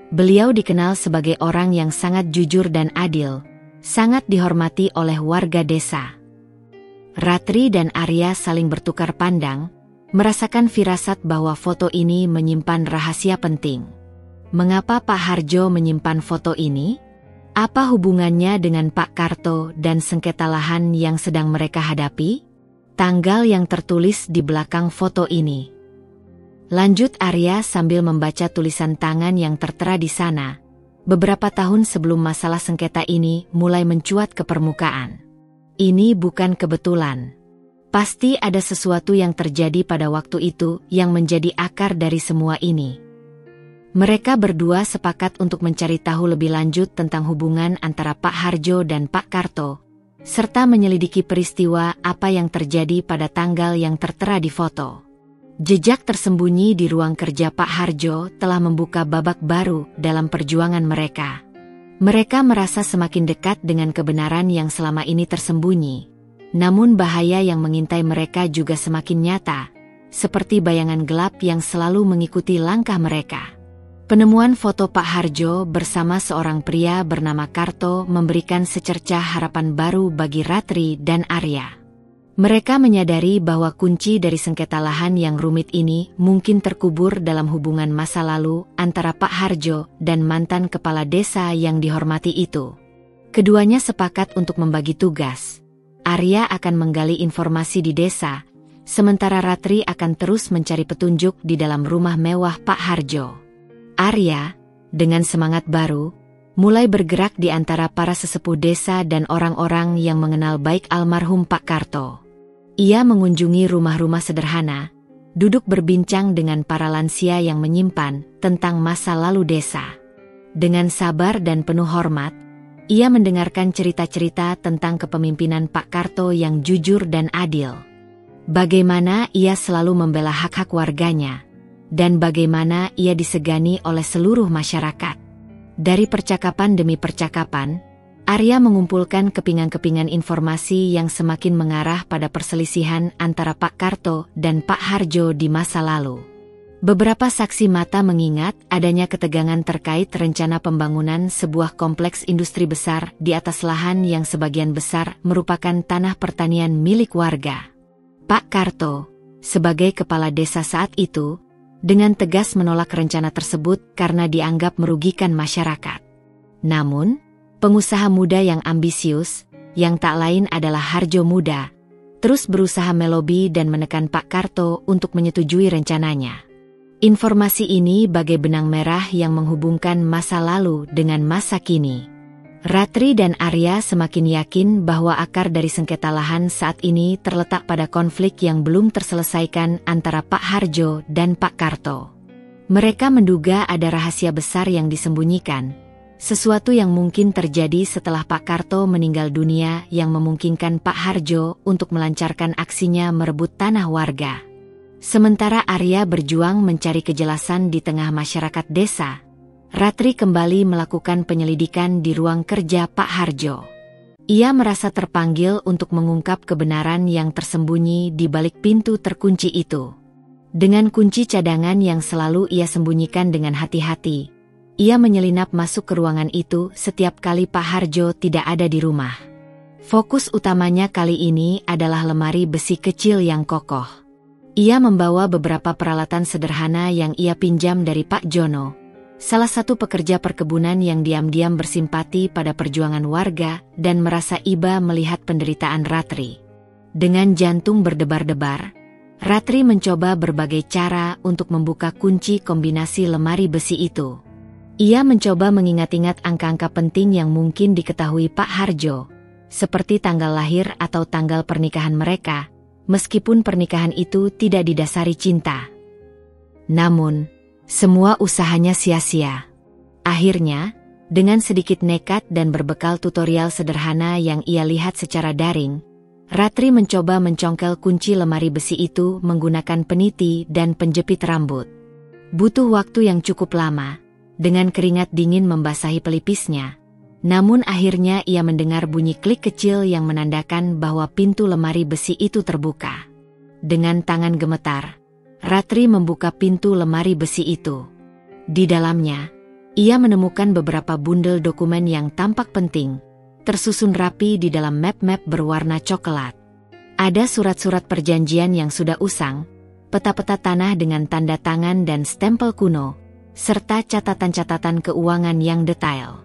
[SPEAKER 1] Beliau dikenal sebagai orang yang sangat jujur dan adil, sangat dihormati oleh warga desa." Ratri dan Arya saling bertukar pandang, merasakan firasat bahwa foto ini menyimpan rahasia penting. Mengapa Pak Harjo menyimpan foto ini? Apa hubungannya dengan Pak Karto dan sengketa lahan yang sedang mereka hadapi? Tanggal yang tertulis di belakang foto ini. Lanjut Arya sambil membaca tulisan tangan yang tertera di sana. Beberapa tahun sebelum masalah sengketa ini mulai mencuat ke permukaan. Ini bukan kebetulan. Pasti ada sesuatu yang terjadi pada waktu itu yang menjadi akar dari semua ini. Mereka berdua sepakat untuk mencari tahu lebih lanjut tentang hubungan antara Pak Harjo dan Pak Karto, serta menyelidiki peristiwa apa yang terjadi pada tanggal yang tertera di foto. Jejak tersembunyi di ruang kerja Pak Harjo telah membuka babak baru dalam perjuangan mereka. Mereka merasa semakin dekat dengan kebenaran yang selama ini tersembunyi, namun bahaya yang mengintai mereka juga semakin nyata, seperti bayangan gelap yang selalu mengikuti langkah mereka. Penemuan foto Pak Harjo bersama seorang pria bernama Karto memberikan secercah harapan baru bagi Ratri dan Arya. Mereka menyadari bahwa kunci dari sengketa lahan yang rumit ini mungkin terkubur dalam hubungan masa lalu antara Pak Harjo dan mantan kepala desa yang dihormati itu. Keduanya sepakat untuk membagi tugas. Arya akan menggali informasi di desa, sementara Ratri akan terus mencari petunjuk di dalam rumah mewah Pak Harjo. Arya, dengan semangat baru, mulai bergerak di antara para sesepuh desa dan orang-orang yang mengenal baik almarhum Pak Karto. Ia mengunjungi rumah-rumah sederhana, duduk berbincang dengan para lansia yang menyimpan tentang masa lalu desa. Dengan sabar dan penuh hormat, ia mendengarkan cerita-cerita tentang kepemimpinan Pak Karto yang jujur dan adil. Bagaimana ia selalu membela hak-hak warganya, dan bagaimana ia disegani oleh seluruh masyarakat. Dari percakapan demi percakapan, Arya mengumpulkan kepingan-kepingan informasi yang semakin mengarah pada perselisihan antara Pak Karto dan Pak Harjo di masa lalu. Beberapa saksi mata mengingat adanya ketegangan terkait rencana pembangunan sebuah kompleks industri besar di atas lahan yang sebagian besar merupakan tanah pertanian milik warga. Pak Karto, sebagai kepala desa saat itu, dengan tegas menolak rencana tersebut karena dianggap merugikan masyarakat. Namun, pengusaha muda yang ambisius, yang tak lain adalah Harjo Muda, terus berusaha melobi dan menekan Pak Karto untuk menyetujui rencananya. Informasi ini bagai benang merah yang menghubungkan masa lalu dengan masa kini. Ratri dan Arya semakin yakin bahwa akar dari sengketa lahan saat ini terletak pada konflik yang belum terselesaikan antara Pak Harjo dan Pak Karto. Mereka menduga ada rahasia besar yang disembunyikan, sesuatu yang mungkin terjadi setelah Pak Karto meninggal dunia yang memungkinkan Pak Harjo untuk melancarkan aksinya merebut tanah warga. Sementara Arya berjuang mencari kejelasan di tengah masyarakat desa, Ratri kembali melakukan penyelidikan di ruang kerja Pak Harjo. Ia merasa terpanggil untuk mengungkap kebenaran yang tersembunyi di balik pintu terkunci itu. Dengan kunci cadangan yang selalu ia sembunyikan dengan hati-hati, ia menyelinap masuk ke ruangan itu setiap kali Pak Harjo tidak ada di rumah. Fokus utamanya kali ini adalah lemari besi kecil yang kokoh. Ia membawa beberapa peralatan sederhana yang ia pinjam dari Pak Jono, salah satu pekerja perkebunan yang diam-diam bersimpati pada perjuangan warga dan merasa iba melihat penderitaan Ratri. Dengan jantung berdebar-debar, Ratri mencoba berbagai cara untuk membuka kunci kombinasi lemari besi itu. Ia mencoba mengingat-ingat angka-angka penting yang mungkin diketahui Pak Harjo, seperti tanggal lahir atau tanggal pernikahan mereka, meskipun pernikahan itu tidak didasari cinta. Namun, semua usahanya sia-sia. Akhirnya, dengan sedikit nekat dan berbekal tutorial sederhana yang ia lihat secara daring, Ratri mencoba mencongkel kunci lemari besi itu menggunakan peniti dan penjepit rambut. Butuh waktu yang cukup lama, dengan keringat dingin membasahi pelipisnya. Namun akhirnya ia mendengar bunyi klik kecil yang menandakan bahwa pintu lemari besi itu terbuka. Dengan tangan gemetar, Ratri membuka pintu lemari besi itu. Di dalamnya, ia menemukan beberapa bundel dokumen yang tampak penting, tersusun rapi di dalam map-map berwarna coklat. Ada surat-surat perjanjian yang sudah usang, peta-peta tanah dengan tanda tangan dan stempel kuno, serta catatan-catatan keuangan yang detail.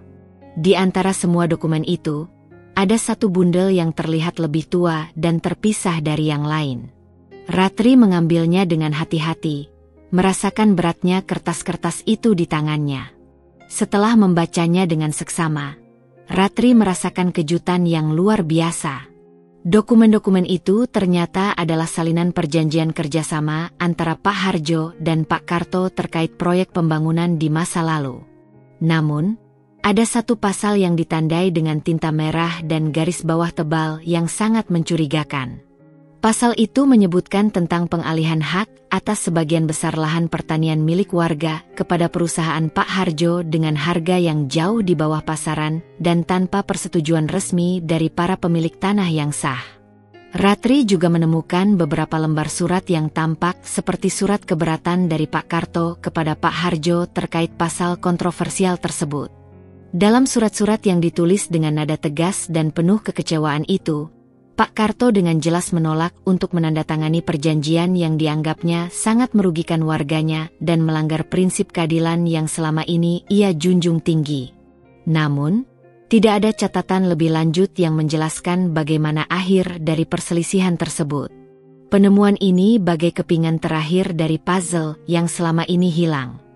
[SPEAKER 1] Di antara semua dokumen itu, ada satu bundel yang terlihat lebih tua dan terpisah dari yang lain. Ratri mengambilnya dengan hati-hati, merasakan beratnya kertas-kertas itu di tangannya. Setelah membacanya dengan seksama, Ratri merasakan kejutan yang luar biasa. Dokumen-dokumen itu ternyata adalah salinan perjanjian kerjasama antara Pak Harjo dan Pak Karto terkait proyek pembangunan di masa lalu. Namun, ada satu pasal yang ditandai dengan tinta merah dan garis bawah tebal yang sangat mencurigakan. Pasal itu menyebutkan tentang pengalihan hak atas sebagian besar lahan pertanian milik warga kepada perusahaan Pak Harjo dengan harga yang jauh di bawah pasaran dan tanpa persetujuan resmi dari para pemilik tanah yang sah. Ratri juga menemukan beberapa lembar surat yang tampak seperti surat keberatan dari Pak Karto kepada Pak Harjo terkait pasal kontroversial tersebut. Dalam surat-surat yang ditulis dengan nada tegas dan penuh kekecewaan itu, Pak Karto dengan jelas menolak untuk menandatangani perjanjian yang dianggapnya sangat merugikan warganya dan melanggar prinsip keadilan yang selama ini ia junjung tinggi. Namun, tidak ada catatan lebih lanjut yang menjelaskan bagaimana akhir dari perselisihan tersebut. Penemuan ini bagai kepingan terakhir dari puzzle yang selama ini hilang.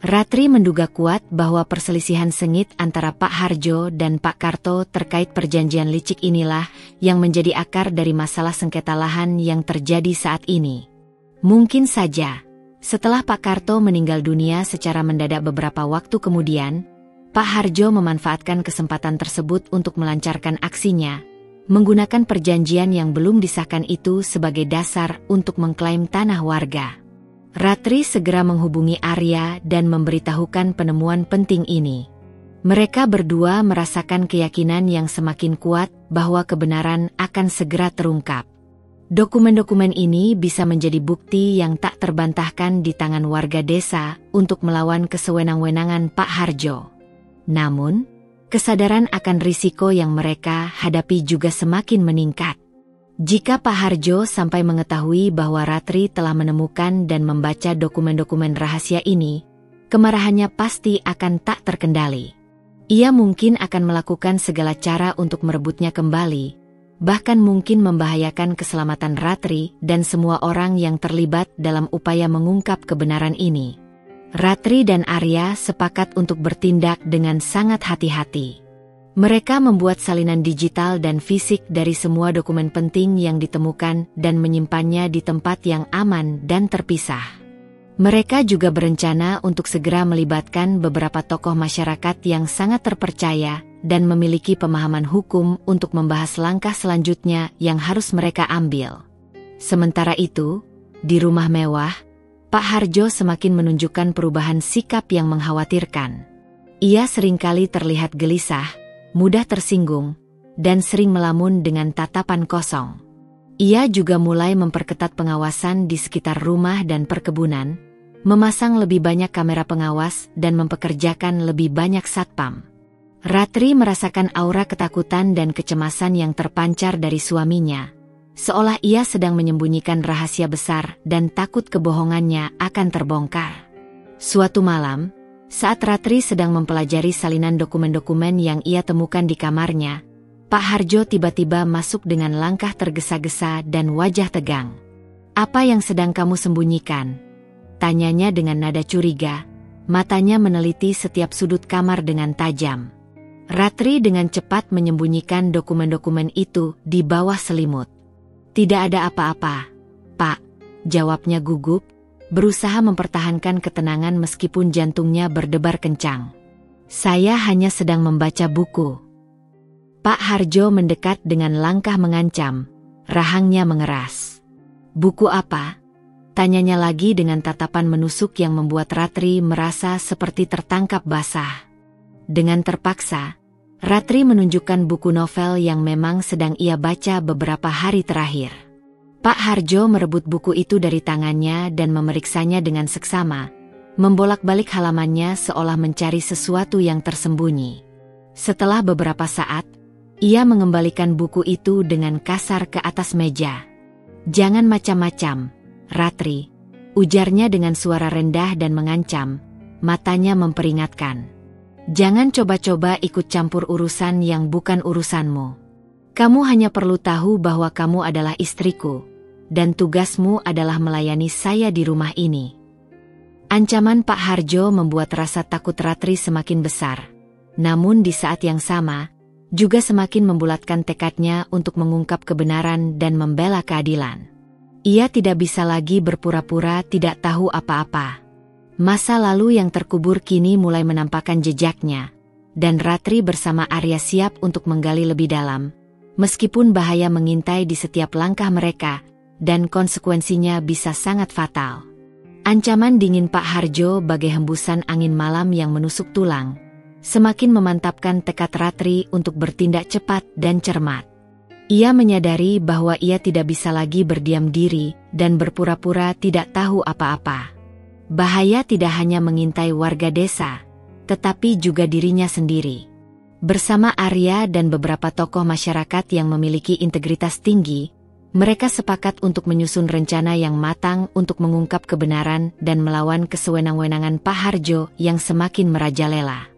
[SPEAKER 1] Ratri menduga kuat bahwa perselisihan sengit antara Pak Harjo dan Pak Karto terkait perjanjian licik inilah yang menjadi akar dari masalah sengketa lahan yang terjadi saat ini. Mungkin saja, setelah Pak Karto meninggal dunia secara mendadak beberapa waktu kemudian, Pak Harjo memanfaatkan kesempatan tersebut untuk melancarkan aksinya, menggunakan perjanjian yang belum disahkan itu sebagai dasar untuk mengklaim tanah warga. Ratri segera menghubungi Arya dan memberitahukan penemuan penting ini. Mereka berdua merasakan keyakinan yang semakin kuat bahwa kebenaran akan segera terungkap. Dokumen-dokumen ini bisa menjadi bukti yang tak terbantahkan di tangan warga desa untuk melawan kesewenang-wenangan Pak Harjo. Namun, kesadaran akan risiko yang mereka hadapi juga semakin meningkat. Jika Pak Harjo sampai mengetahui bahwa Ratri telah menemukan dan membaca dokumen-dokumen rahasia ini, kemarahannya pasti akan tak terkendali. Ia mungkin akan melakukan segala cara untuk merebutnya kembali, bahkan mungkin membahayakan keselamatan Ratri dan semua orang yang terlibat dalam upaya mengungkap kebenaran ini. Ratri dan Arya sepakat untuk bertindak dengan sangat hati-hati. Mereka membuat salinan digital dan fisik dari semua dokumen penting yang ditemukan dan menyimpannya di tempat yang aman dan terpisah. Mereka juga berencana untuk segera melibatkan beberapa tokoh masyarakat yang sangat terpercaya dan memiliki pemahaman hukum untuk membahas langkah selanjutnya yang harus mereka ambil. Sementara itu, di rumah mewah, Pak Harjo semakin menunjukkan perubahan sikap yang mengkhawatirkan. Ia seringkali terlihat gelisah, mudah tersinggung, dan sering melamun dengan tatapan kosong. Ia juga mulai memperketat pengawasan di sekitar rumah dan perkebunan, memasang lebih banyak kamera pengawas dan mempekerjakan lebih banyak satpam. Ratri merasakan aura ketakutan dan kecemasan yang terpancar dari suaminya, seolah ia sedang menyembunyikan rahasia besar dan takut kebohongannya akan terbongkar. Suatu malam, saat Ratri sedang mempelajari salinan dokumen-dokumen yang ia temukan di kamarnya, Pak Harjo tiba-tiba masuk dengan langkah tergesa-gesa dan wajah tegang. "Apa yang sedang kamu sembunyikan?" tanyanya dengan nada curiga, matanya meneliti setiap sudut kamar dengan tajam. Ratri dengan cepat menyembunyikan dokumen-dokumen itu di bawah selimut. "Tidak ada apa-apa, Pak," jawabnya gugup, berusaha mempertahankan ketenangan meskipun jantungnya berdebar kencang. "Saya hanya sedang membaca buku." Pak Harjo mendekat dengan langkah mengancam, rahangnya mengeras. "Buku apa?" tanyanya lagi dengan tatapan menusuk yang membuat Ratri merasa seperti tertangkap basah. Dengan terpaksa, Ratri menunjukkan buku novel yang memang sedang ia baca beberapa hari terakhir. Pak Harjo merebut buku itu dari tangannya dan memeriksanya dengan seksama, membolak-balik halamannya seolah mencari sesuatu yang tersembunyi. Setelah beberapa saat, ia mengembalikan buku itu dengan kasar ke atas meja. "Jangan macam-macam, Ratri," ujarnya dengan suara rendah dan mengancam, matanya memperingatkan. "Jangan coba-coba ikut campur urusan yang bukan urusanmu. Kamu hanya perlu tahu bahwa kamu adalah istriku, dan tugasmu adalah melayani saya di rumah ini." Ancaman Pak Harjo membuat rasa takut Ratri semakin besar, namun di saat yang sama, juga semakin membulatkan tekadnya untuk mengungkap kebenaran dan membela keadilan. Ia tidak bisa lagi berpura-pura tidak tahu apa-apa. Masa lalu yang terkubur kini mulai menampakkan jejaknya, dan Ratri bersama Arya siap untuk menggali lebih dalam, meskipun bahaya mengintai di setiap langkah mereka, dan konsekuensinya bisa sangat fatal. Ancaman dingin Pak Harjo bagai hembusan angin malam yang menusuk tulang, semakin memantapkan tekad Ratri untuk bertindak cepat dan cermat. Ia menyadari bahwa ia tidak bisa lagi berdiam diri dan berpura-pura tidak tahu apa-apa. Bahaya tidak hanya mengintai warga desa, tetapi juga dirinya sendiri. Bersama Arya dan beberapa tokoh masyarakat yang memiliki integritas tinggi, mereka sepakat untuk menyusun rencana yang matang untuk mengungkap kebenaran dan melawan kesewenang-wenangan Pak Harjo yang semakin merajalela.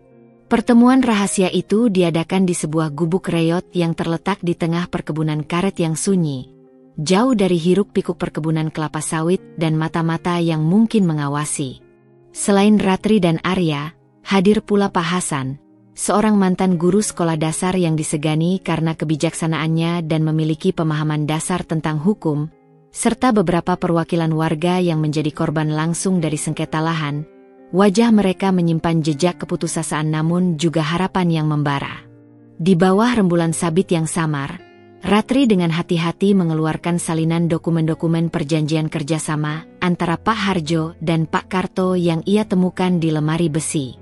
[SPEAKER 1] Pertemuan rahasia itu diadakan di sebuah gubuk reyot yang terletak di tengah perkebunan karet yang sunyi, jauh dari hiruk-pikuk perkebunan kelapa sawit dan mata-mata yang mungkin mengawasi. Selain Ratri dan Arya, hadir pula Pak Hasan, seorang mantan guru sekolah dasar yang disegani karena kebijaksanaannya dan memiliki pemahaman dasar tentang hukum, serta beberapa perwakilan warga yang menjadi korban langsung dari sengketa lahan. Wajah mereka menyimpan jejak keputusasaan namun juga harapan yang membara. Di bawah rembulan sabit yang samar, Ratri dengan hati-hati mengeluarkan salinan dokumen-dokumen perjanjian kerjasama antara Pak Harjo dan Pak Karto yang ia temukan di lemari besi.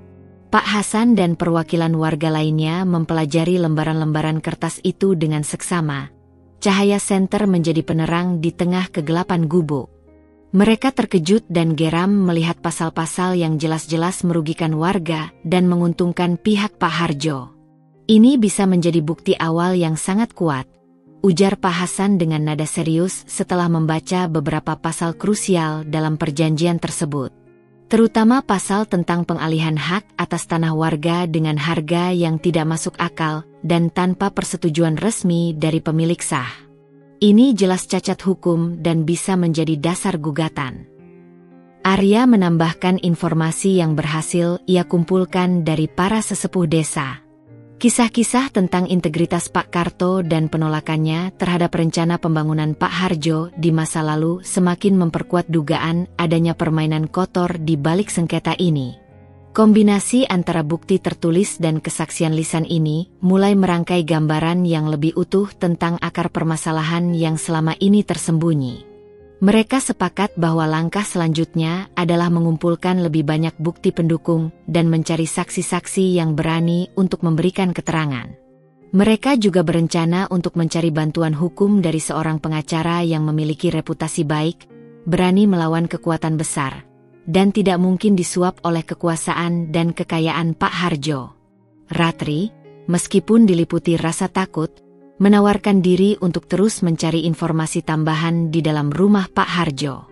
[SPEAKER 1] Pak Hasan dan perwakilan warga lainnya mempelajari lembaran-lembaran kertas itu dengan seksama. Cahaya senter menjadi penerang di tengah kegelapan gubuk. Mereka terkejut dan geram melihat pasal-pasal yang jelas-jelas merugikan warga dan menguntungkan pihak Pak Harjo. Ini bisa menjadi bukti awal yang sangat kuat, ujar Pak Hasan dengan nada serius setelah membaca beberapa pasal krusial dalam perjanjian tersebut. Terutama pasal tentang pengalihan hak atas tanah warga dengan harga yang tidak masuk akal dan tanpa persetujuan resmi dari pemilik sah. Ini jelas cacat hukum dan bisa menjadi dasar gugatan. Arya menambahkan informasi yang berhasil ia kumpulkan dari para sesepuh desa. Kisah-kisah tentang integritas Pak Karto dan penolakannya terhadap rencana pembangunan Pak Harjo di masa lalu semakin memperkuat dugaan adanya permainan kotor di balik sengketa ini. Kombinasi antara bukti tertulis dan kesaksian lisan ini mulai merangkai gambaran yang lebih utuh tentang akar permasalahan yang selama ini tersembunyi. Mereka sepakat bahwa langkah selanjutnya adalah mengumpulkan lebih banyak bukti pendukung dan mencari saksi-saksi yang berani untuk memberikan keterangan. Mereka juga berencana untuk mencari bantuan hukum dari seorang pengacara yang memiliki reputasi baik, berani melawan kekuatan besar, dan tidak mungkin disuap oleh kekuasaan dan kekayaan Pak Harjo. Ratri, meskipun diliputi rasa takut, menawarkan diri untuk terus mencari informasi tambahan di dalam rumah Pak Harjo.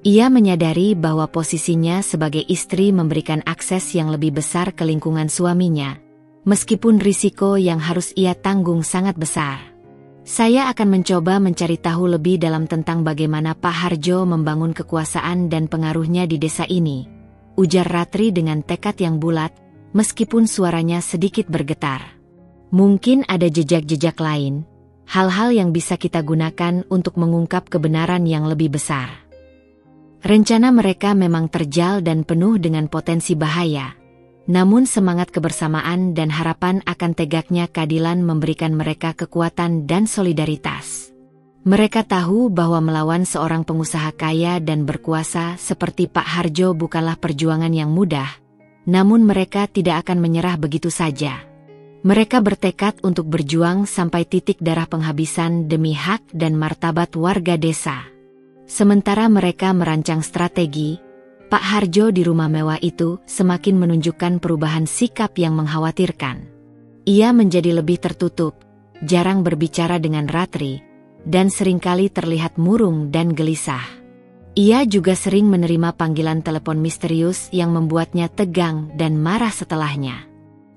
[SPEAKER 1] Ia menyadari bahwa posisinya sebagai istri memberikan akses yang lebih besar ke lingkungan suaminya, meskipun risiko yang harus ia tanggung sangat besar. Saya akan mencoba mencari tahu lebih dalam tentang bagaimana Pak Harjo membangun kekuasaan dan pengaruhnya di desa ini, ujar Ratri dengan tekad yang bulat, meskipun suaranya sedikit bergetar. Mungkin ada jejak-jejak lain, hal-hal yang bisa kita gunakan untuk mengungkap kebenaran yang lebih besar. Rencana mereka memang terjal dan penuh dengan potensi bahaya, namun semangat kebersamaan dan harapan akan tegaknya keadilan memberikan mereka kekuatan dan solidaritas. Mereka tahu bahwa melawan seorang pengusaha kaya dan berkuasa seperti Pak Harjo bukanlah perjuangan yang mudah, namun mereka tidak akan menyerah begitu saja. Mereka bertekad untuk berjuang sampai titik darah penghabisan demi hak dan martabat warga desa. Sementara mereka merancang strategi, Pak Harjo di rumah mewah itu semakin menunjukkan perubahan sikap yang mengkhawatirkan. Ia menjadi lebih tertutup, jarang berbicara dengan Ratri, dan seringkali terlihat murung dan gelisah. Ia juga sering menerima panggilan telepon misterius yang membuatnya tegang dan marah setelahnya.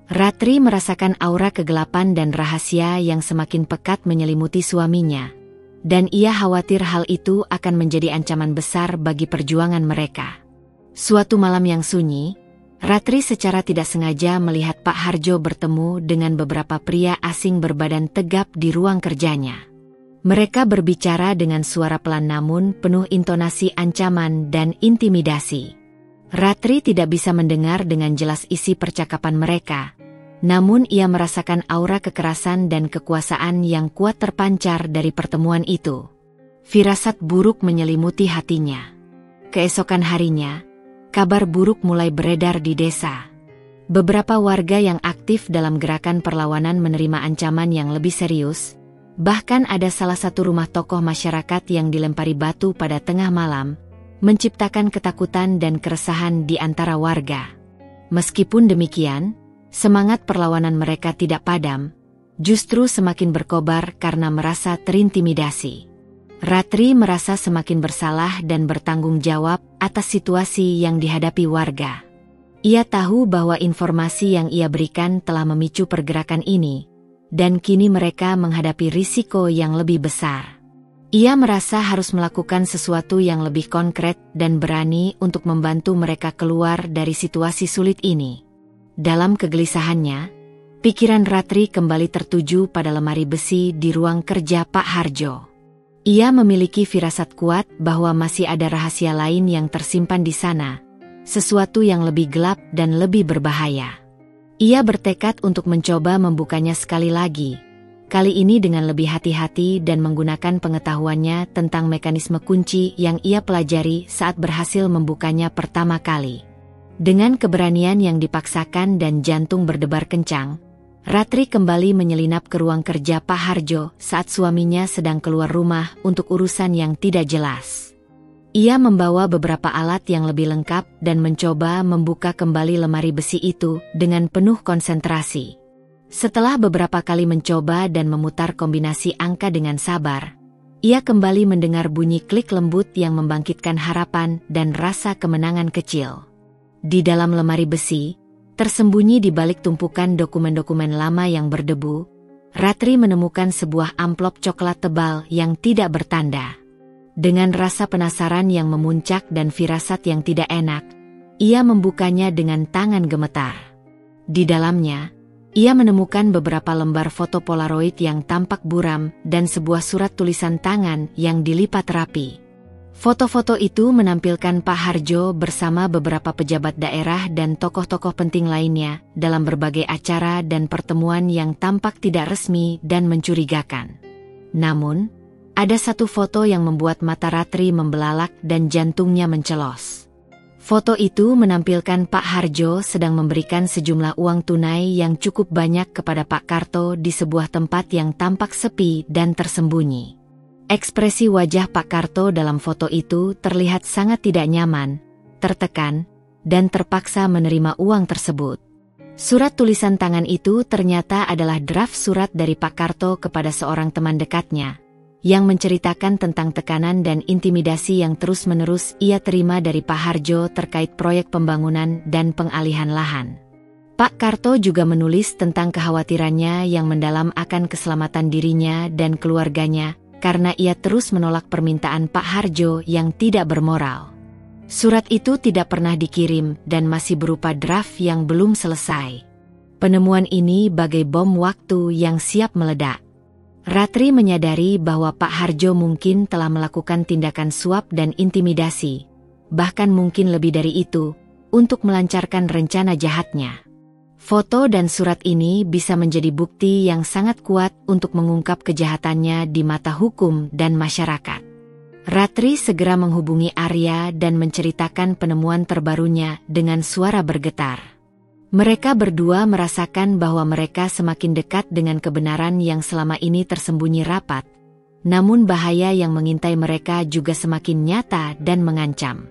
[SPEAKER 1] Ratri merasakan aura kegelapan dan rahasia yang semakin pekat menyelimuti suaminya, dan ia khawatir hal itu akan menjadi ancaman besar bagi perjuangan mereka. Suatu malam yang sunyi, Ratri secara tidak sengaja melihat Pak Harjo bertemu dengan beberapa pria asing berbadan tegap di ruang kerjanya. Mereka berbicara dengan suara pelan namun penuh intonasi ancaman dan intimidasi. Ratri tidak bisa mendengar dengan jelas isi percakapan mereka, namun ia merasakan aura kekerasan dan kekuasaan yang kuat terpancar dari pertemuan itu. Firasat buruk menyelimuti hatinya. Keesokan harinya, kabar buruk mulai beredar di desa. Beberapa warga yang aktif dalam gerakan perlawanan menerima ancaman yang lebih serius, bahkan ada salah satu rumah tokoh masyarakat yang dilempari batu pada tengah malam, menciptakan ketakutan dan keresahan di antara warga. Meskipun demikian, semangat perlawanan mereka tidak padam, justru semakin berkobar karena merasa terintimidasi. Ratri merasa semakin bersalah dan bertanggung jawab atas situasi yang dihadapi warga. Ia tahu bahwa informasi yang ia berikan telah memicu pergerakan ini, dan kini mereka menghadapi risiko yang lebih besar. Ia merasa harus melakukan sesuatu yang lebih konkret dan berani untuk membantu mereka keluar dari situasi sulit ini. Dalam kegelisahannya, pikiran Ratri kembali tertuju pada lemari besi di ruang kerja Pak Harjo. Ia memiliki firasat kuat bahwa masih ada rahasia lain yang tersimpan di sana, sesuatu yang lebih gelap dan lebih berbahaya. Ia bertekad untuk mencoba membukanya sekali lagi, kali ini dengan lebih hati-hati dan menggunakan pengetahuannya tentang mekanisme kunci yang ia pelajari saat berhasil membukanya pertama kali. Dengan keberanian yang dipaksakan dan jantung berdebar kencang, Ratri kembali menyelinap ke ruang kerja Pak Harjo saat suaminya sedang keluar rumah untuk urusan yang tidak jelas. Ia membawa beberapa alat yang lebih lengkap dan mencoba membuka kembali lemari besi itu dengan penuh konsentrasi. Setelah beberapa kali mencoba dan memutar kombinasi angka dengan sabar, ia kembali mendengar bunyi klik lembut yang membangkitkan harapan dan rasa kemenangan kecil. Di dalam lemari besi, tersembunyi di balik tumpukan dokumen-dokumen lama yang berdebu, Ratri menemukan sebuah amplop coklat tebal yang tidak bertanda. Dengan rasa penasaran yang memuncak dan firasat yang tidak enak, ia membukanya dengan tangan gemetar. Di dalamnya, ia menemukan beberapa lembar foto Polaroid yang tampak buram dan sebuah surat tulisan tangan yang dilipat rapi. Foto-foto itu menampilkan Pak Harjo bersama beberapa pejabat daerah dan tokoh-tokoh penting lainnya dalam berbagai acara dan pertemuan yang tampak tidak resmi dan mencurigakan. Namun, ada satu foto yang membuat mata Ratri membelalak dan jantungnya mencelos. Foto itu menampilkan Pak Harjo sedang memberikan sejumlah uang tunai yang cukup banyak kepada Pak Karto di sebuah tempat yang tampak sepi dan tersembunyi. Ekspresi wajah Pak Karto dalam foto itu terlihat sangat tidak nyaman, tertekan, dan terpaksa menerima uang tersebut. Surat tulisan tangan itu ternyata adalah draft surat dari Pak Karto kepada seorang teman dekatnya, yang menceritakan tentang tekanan dan intimidasi yang terus-menerus ia terima dari Pak Harjo terkait proyek pembangunan dan pengalihan lahan. Pak Karto juga menulis tentang kekhawatirannya yang mendalam akan keselamatan dirinya dan keluarganya, karena ia terus menolak permintaan Pak Harjo yang tidak bermoral. Surat itu tidak pernah dikirim dan masih berupa draft yang belum selesai. Penemuan ini bagai bom waktu yang siap meledak. Ratri menyadari bahwa Pak Harjo mungkin telah melakukan tindakan suap dan intimidasi, bahkan mungkin lebih dari itu, untuk melancarkan rencana jahatnya. Foto dan surat ini bisa menjadi bukti yang sangat kuat untuk mengungkap kejahatannya di mata hukum dan masyarakat. Ratri segera menghubungi Arya dan menceritakan penemuan terbarunya dengan suara bergetar. Mereka berdua merasakan bahwa mereka semakin dekat dengan kebenaran yang selama ini tersembunyi rapat, namun bahaya yang mengintai mereka juga semakin nyata dan mengancam.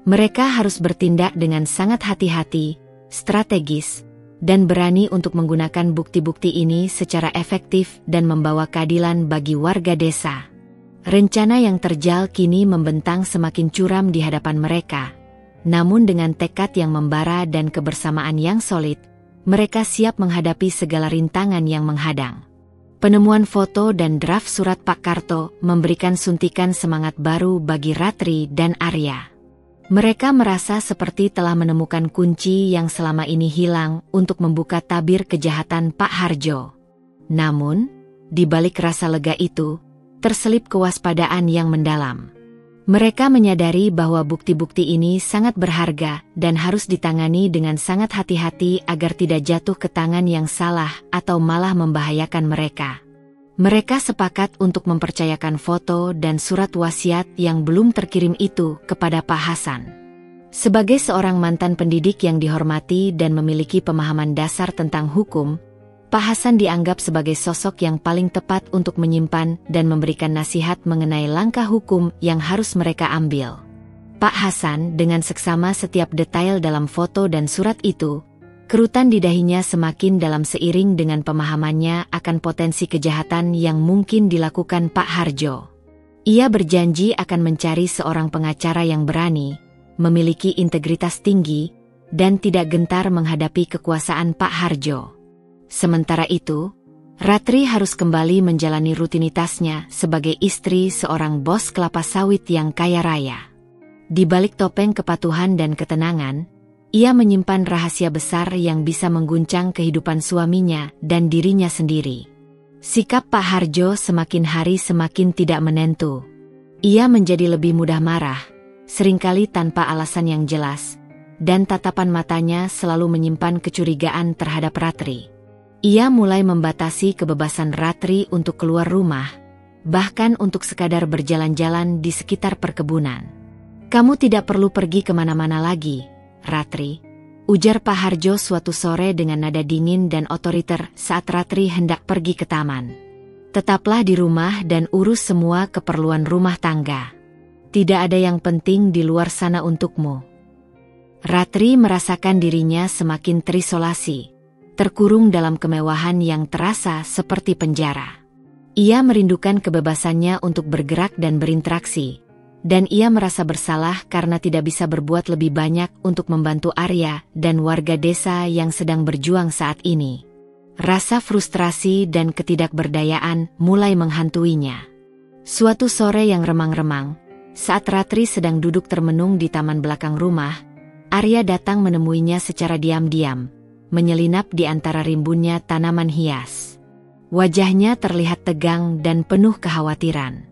[SPEAKER 1] Mereka harus bertindak dengan sangat hati-hati, strategis, dan berani untuk menggunakan bukti-bukti ini secara efektif dan membawa keadilan bagi warga desa. Rencana yang terjal kini membentang semakin curam di hadapan mereka. Namun dengan tekad yang membara dan kebersamaan yang solid, mereka siap menghadapi segala rintangan yang menghadang. Penemuan foto dan draft surat Pak Karto memberikan suntikan semangat baru bagi Ratri dan Arya. Mereka merasa seperti telah menemukan kunci yang selama ini hilang untuk membuka tabir kejahatan Pak Harjo. Namun, di balik rasa lega itu, terselip kewaspadaan yang mendalam. Mereka menyadari bahwa bukti-bukti ini sangat berharga dan harus ditangani dengan sangat hati-hati agar tidak jatuh ke tangan yang salah atau malah membahayakan mereka. Mereka sepakat untuk mempercayakan foto dan surat wasiat yang belum terkirim itu kepada Pak Hasan. Sebagai seorang mantan pendidik yang dihormati dan memiliki pemahaman dasar tentang hukum, Pak Hasan dianggap sebagai sosok yang paling tepat untuk menyimpan dan memberikan nasihat mengenai langkah hukum yang harus mereka ambil. Pak Hasan dengan seksama setiap detail dalam foto dan surat itu, kerutan di dahinya semakin dalam seiring dengan pemahamannya akan potensi kejahatan yang mungkin dilakukan Pak Harjo. Ia berjanji akan mencari seorang pengacara yang berani, memiliki integritas tinggi, dan tidak gentar menghadapi kekuasaan Pak Harjo. Sementara itu, Ratri harus kembali menjalani rutinitasnya sebagai istri seorang bos kelapa sawit yang kaya raya. Di balik topeng kepatuhan dan ketenangan, ia menyimpan rahasia besar yang bisa mengguncang kehidupan suaminya dan dirinya sendiri. Sikap Pak Harjo semakin hari semakin tidak menentu. Ia menjadi lebih mudah marah, seringkali tanpa alasan yang jelas, dan tatapan matanya selalu menyimpan kecurigaan terhadap Ratri. Ia mulai membatasi kebebasan Ratri untuk keluar rumah, bahkan untuk sekadar berjalan-jalan di sekitar perkebunan. "Kamu tidak perlu pergi kemana-mana lagi, Ratri," ujar Pak Harjo suatu sore dengan nada dingin dan otoriter saat Ratri hendak pergi ke taman. "Tetaplah di rumah dan urus semua keperluan rumah tangga. Tidak ada yang penting di luar sana untukmu." Ratri merasakan dirinya semakin terisolasi. terkurung dalam kemewahan yang terasa seperti penjara. Ia merindukan kebebasannya untuk bergerak dan berinteraksi, dan ia merasa bersalah karena tidak bisa berbuat lebih banyak untuk membantu Arya dan warga desa yang sedang berjuang saat ini. Rasa frustrasi dan ketidakberdayaan mulai menghantuinya. Suatu sore yang remang-remang, saat Ratri sedang duduk termenung di taman belakang rumah, Arya datang menemuinya secara diam-diam, menyelinap di antara rimbunnya tanaman hias. Wajahnya terlihat tegang dan penuh kekhawatiran.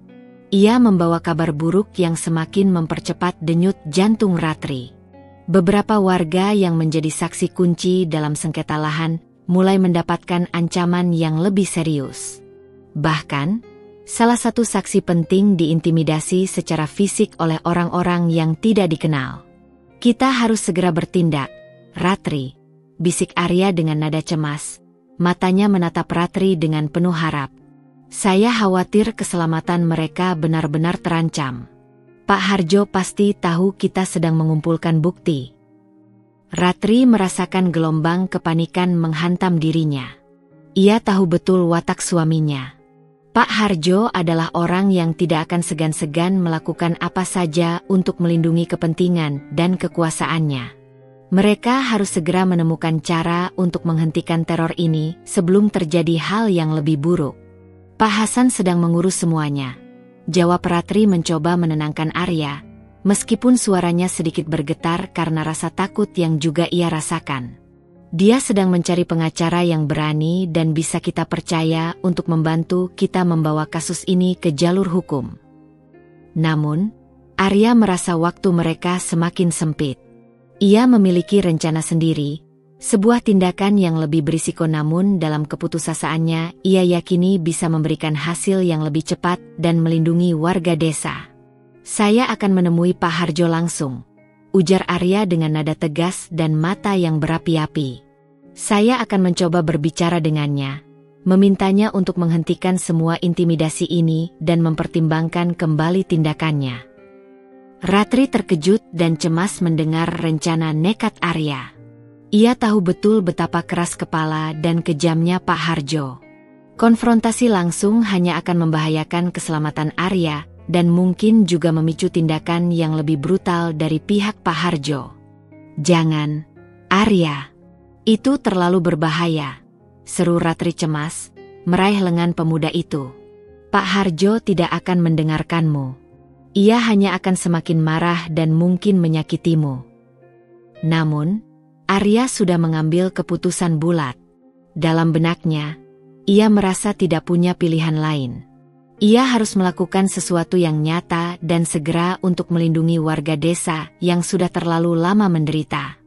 [SPEAKER 1] Ia membawa kabar buruk yang semakin mempercepat denyut jantung Ratri. Beberapa warga yang menjadi saksi kunci dalam sengketa lahan mulai mendapatkan ancaman yang lebih serius. Bahkan, salah satu saksi penting diintimidasi secara fisik oleh orang-orang yang tidak dikenal. Kita harus segera bertindak, Ratri, bisik Arya dengan nada cemas. Matanya menatap Ratri dengan penuh harap. Saya khawatir keselamatan mereka benar-benar terancam. Pak Harjo pasti tahu kita sedang mengumpulkan bukti. Ratri merasakan gelombang kepanikan menghantam dirinya. Ia tahu betul watak suaminya. Pak Harjo adalah orang yang tidak akan segan-segan melakukan apa saja untuk melindungi kepentingan dan kekuasaannya. Mereka harus segera menemukan cara untuk menghentikan teror ini sebelum terjadi hal yang lebih buruk. Pak Hasan sedang mengurus semuanya, jawab Ratri mencoba menenangkan Arya, meskipun suaranya sedikit bergetar karena rasa takut yang juga ia rasakan. Dia sedang mencari pengacara yang berani dan bisa kita percaya untuk membantu kita membawa kasus ini ke jalur hukum. Namun, Arya merasa waktu mereka semakin sempit. Ia memiliki rencana sendiri, sebuah tindakan yang lebih berisiko, namun dalam keputusasaannya ia yakini bisa memberikan hasil yang lebih cepat dan melindungi warga desa. Saya akan menemui Pak Harjo langsung, ujar Arya dengan nada tegas dan mata yang berapi-api. Saya akan mencoba berbicara dengannya, memintanya untuk menghentikan semua intimidasi ini dan mempertimbangkan kembali tindakannya. Ratri terkejut dan cemas mendengar rencana nekat Arya. Ia tahu betul betapa keras kepala dan kejamnya Pak Harjo. Konfrontasi langsung hanya akan membahayakan keselamatan Arya dan mungkin juga memicu tindakan yang lebih brutal dari pihak Pak Harjo. Jangan, Arya. Itu terlalu berbahaya, seru Ratri cemas, meraih lengan pemuda itu. Pak Harjo tidak akan mendengarkanmu. Ia hanya akan semakin marah dan mungkin menyakitimu. Namun, Arya sudah mengambil keputusan bulat. Dalam benaknya, ia merasa tidak punya pilihan lain. Ia harus melakukan sesuatu yang nyata dan segera untuk melindungi warga desa yang sudah terlalu lama menderita.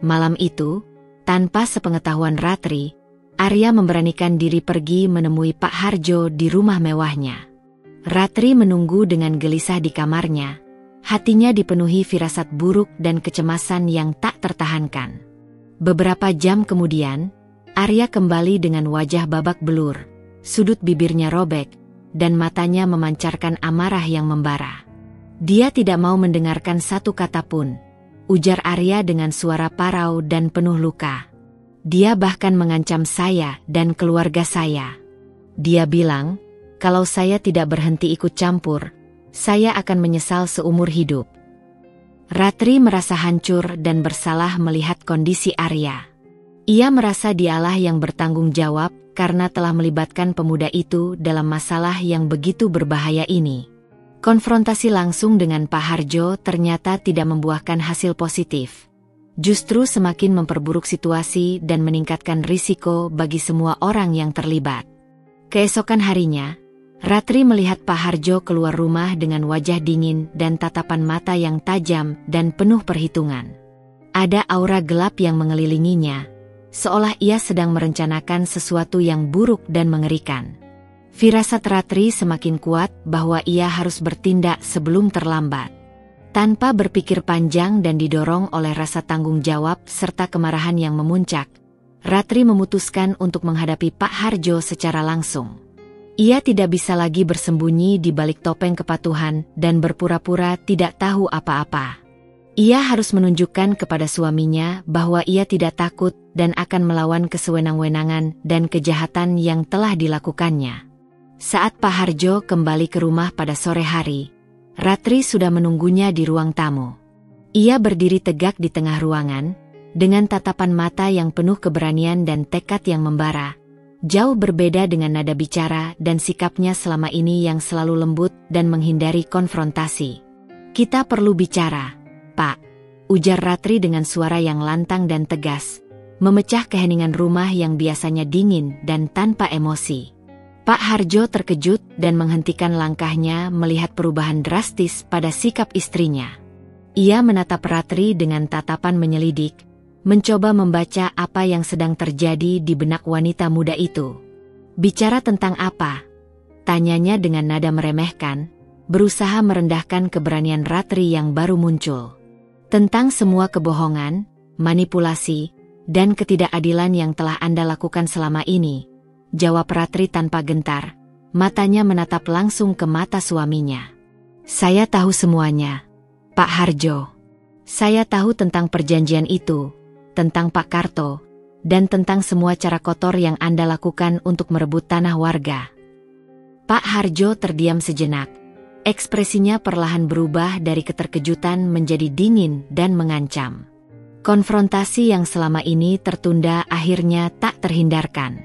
[SPEAKER 1] Malam itu, tanpa sepengetahuan Ratri, Arya memberanikan diri pergi menemui Pak Harjo di rumah mewahnya. Ratri menunggu dengan gelisah di kamarnya, hatinya dipenuhi firasat buruk dan kecemasan yang tak tertahankan. Beberapa jam kemudian, Arya kembali dengan wajah babak belur, sudut bibirnya robek, dan matanya memancarkan amarah yang membara. Dia tidak mau mendengarkan satu kata pun, ujar Arya dengan suara parau dan penuh luka. Dia bahkan mengancam saya dan keluarga saya. Dia bilang, kalau saya tidak berhenti ikut campur, saya akan menyesal seumur hidup. Ratri merasa hancur dan bersalah melihat kondisi Arya. Ia merasa dialah yang bertanggung jawab karena telah melibatkan pemuda itu dalam masalah yang begitu berbahaya ini. Konfrontasi langsung dengan Pak Harjo ternyata tidak membuahkan hasil positif. Justru semakin memperburuk situasi dan meningkatkan risiko bagi semua orang yang terlibat. Keesokan harinya, Ratri melihat Pak Harjo keluar rumah dengan wajah dingin dan tatapan mata yang tajam dan penuh perhitungan. Ada aura gelap yang mengelilinginya, seolah ia sedang merencanakan sesuatu yang buruk dan mengerikan. Firasat Ratri semakin kuat bahwa ia harus bertindak sebelum terlambat. Tanpa berpikir panjang dan didorong oleh rasa tanggung jawab serta kemarahan yang memuncak, Ratri memutuskan untuk menghadapi Pak Harjo secara langsung. Ia tidak bisa lagi bersembunyi di balik topeng kepatuhan dan berpura-pura tidak tahu apa-apa. Ia harus menunjukkan kepada suaminya bahwa ia tidak takut dan akan melawan kesewenang-wenangan dan kejahatan yang telah dilakukannya. Saat Pak Harjo kembali ke rumah pada sore hari, Ratri sudah menunggunya di ruang tamu. Ia berdiri tegak di tengah ruangan, dengan tatapan mata yang penuh keberanian dan tekad yang membara. Jauh berbeda dengan nada bicara dan sikapnya selama ini yang selalu lembut dan menghindari konfrontasi. "Kita perlu bicara, Pak," ujar Ratri dengan suara yang lantang dan tegas, memecah keheningan rumah yang biasanya dingin dan tanpa emosi. Pak Harjo terkejut dan menghentikan langkahnya melihat perubahan drastis pada sikap istrinya. Ia menatap Ratri dengan tatapan menyelidik, mencoba membaca apa yang sedang terjadi di benak wanita muda itu. "Bicara tentang apa?" tanyanya dengan nada meremehkan, berusaha merendahkan keberanian Ratri yang baru muncul. "Tentang semua kebohongan, manipulasi, dan ketidakadilan yang telah Anda lakukan selama ini," jawab Ratri tanpa gentar, matanya menatap langsung ke mata suaminya. "Saya tahu semuanya, Pak Harjo. Saya tahu tentang perjanjian itu, tentang Pak Karto, dan tentang semua cara kotor yang Anda lakukan untuk merebut tanah warga." Pak Harjo terdiam sejenak. Ekspresinya perlahan berubah dari keterkejutan menjadi dingin dan mengancam. Konfrontasi yang selama ini tertunda akhirnya tak terhindarkan.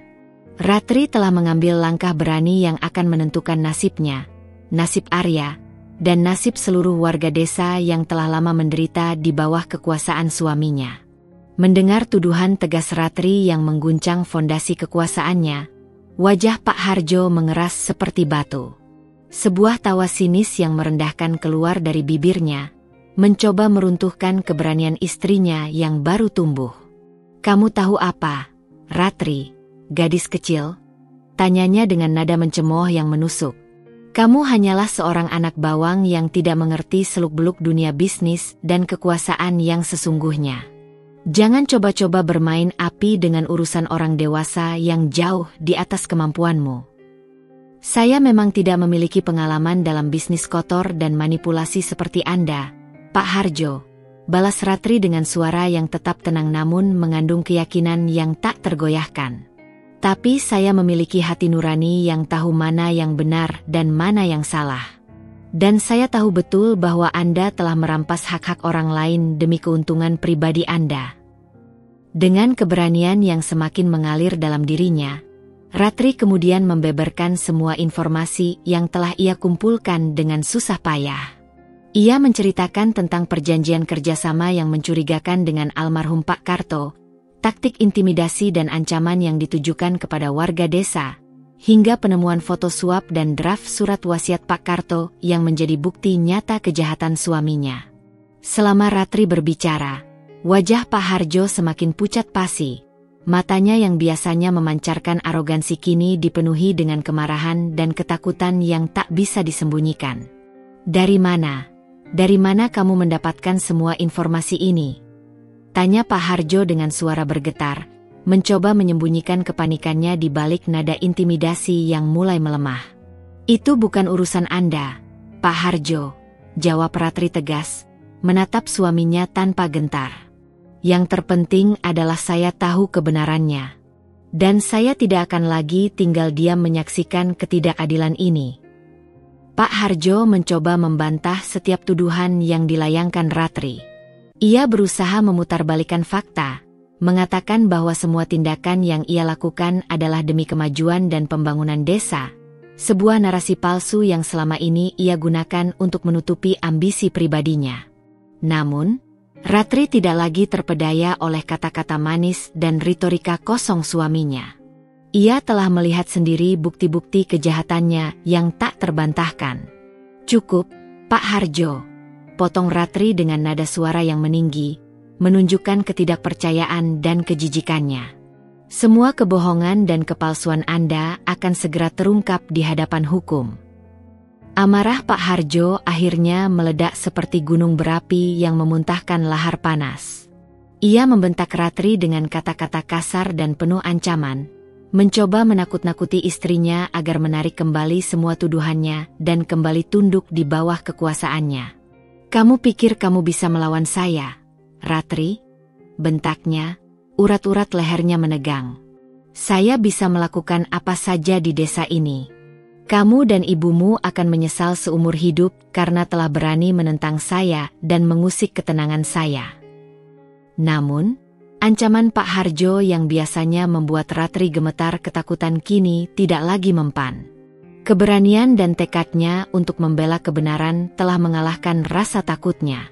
[SPEAKER 1] Ratri telah mengambil langkah berani yang akan menentukan nasibnya, nasib Arya, dan nasib seluruh warga desa yang telah lama menderita di bawah kekuasaan suaminya. Mendengar tuduhan tegas Ratri yang mengguncang fondasi kekuasaannya, wajah Pak Harjo mengeras seperti batu. Sebuah tawa sinis yang merendahkan keluar dari bibirnya, mencoba meruntuhkan keberanian istrinya yang baru tumbuh. "Kamu tahu apa, Ratri, gadis kecil?" tanyanya dengan nada mencemooh yang menusuk. "Kamu hanyalah seorang anak bawang yang tidak mengerti seluk-beluk dunia bisnis dan kekuasaan yang sesungguhnya. Jangan coba-coba bermain api dengan urusan orang dewasa yang jauh di atas kemampuanmu." "Saya memang tidak memiliki pengalaman dalam bisnis kotor dan manipulasi seperti Anda, Pak Harjo," balas Ratri dengan suara yang tetap tenang namun mengandung keyakinan yang tak tergoyahkan. "Tapi saya memiliki hati nurani yang tahu mana yang benar dan mana yang salah. Dan saya tahu betul bahwa Anda telah merampas hak-hak orang lain demi keuntungan pribadi Anda." Dengan keberanian yang semakin mengalir dalam dirinya, Ratri kemudian membeberkan semua informasi yang telah ia kumpulkan dengan susah payah. Ia menceritakan tentang perjanjian kerjasama yang mencurigakan dengan almarhum Pak Karto, taktik intimidasi dan ancaman yang ditujukan kepada warga desa, hingga penemuan foto suap dan draft surat wasiat Pak Karto yang menjadi bukti nyata kejahatan suaminya. Selama Ratri berbicara, wajah Pak Harjo semakin pucat pasi. Matanya yang biasanya memancarkan arogansi kini dipenuhi dengan kemarahan dan ketakutan yang tak bisa disembunyikan. Dari mana kamu mendapatkan semua informasi ini?" tanya Pak Harjo dengan suara bergetar, mencoba menyembunyikan kepanikannya di balik nada intimidasi yang mulai melemah. "Itu bukan urusan Anda, Pak Harjo," jawab Ratri tegas, menatap suaminya tanpa gentar. "Yang terpenting adalah saya tahu kebenarannya. Dan saya tidak akan lagi tinggal diam menyaksikan ketidakadilan ini." Pak Harjo mencoba membantah setiap tuduhan yang dilayangkan Ratri. Ia berusaha memutarbalikkan fakta, mengatakan bahwa semua tindakan yang ia lakukan adalah demi kemajuan dan pembangunan desa, sebuah narasi palsu yang selama ini ia gunakan untuk menutupi ambisi pribadinya. Namun, Ratri tidak lagi terpedaya oleh kata-kata manis dan retorika kosong suaminya. Ia telah melihat sendiri bukti-bukti kejahatannya yang tak terbantahkan. "Cukup, Pak Harjo," potong Ratri dengan nada suara yang meninggi, menunjukkan ketidakpercayaan dan kejijikannya. "Semua kebohongan dan kepalsuan Anda akan segera terungkap di hadapan hukum." Amarah Pak Harjo akhirnya meledak seperti gunung berapi yang memuntahkan lahar panas. Ia membentak Ratri dengan kata-kata kasar dan penuh ancaman, mencoba menakut-nakuti istrinya agar menarik kembali semua tuduhannya dan kembali tunduk di bawah kekuasaannya. Kamu pikir kamu bisa melawan saya, Ratri? Bentaknya, urat-urat lehernya menegang. Saya bisa melakukan apa saja di desa ini. Kamu dan ibumu akan menyesal seumur hidup karena telah berani menentang saya dan mengusik ketenangan saya. Namun, ancaman Pak Harjo yang biasanya membuat Ratri gemetar ketakutan kini tidak lagi mempan. Keberanian dan tekadnya untuk membela kebenaran telah mengalahkan rasa takutnya.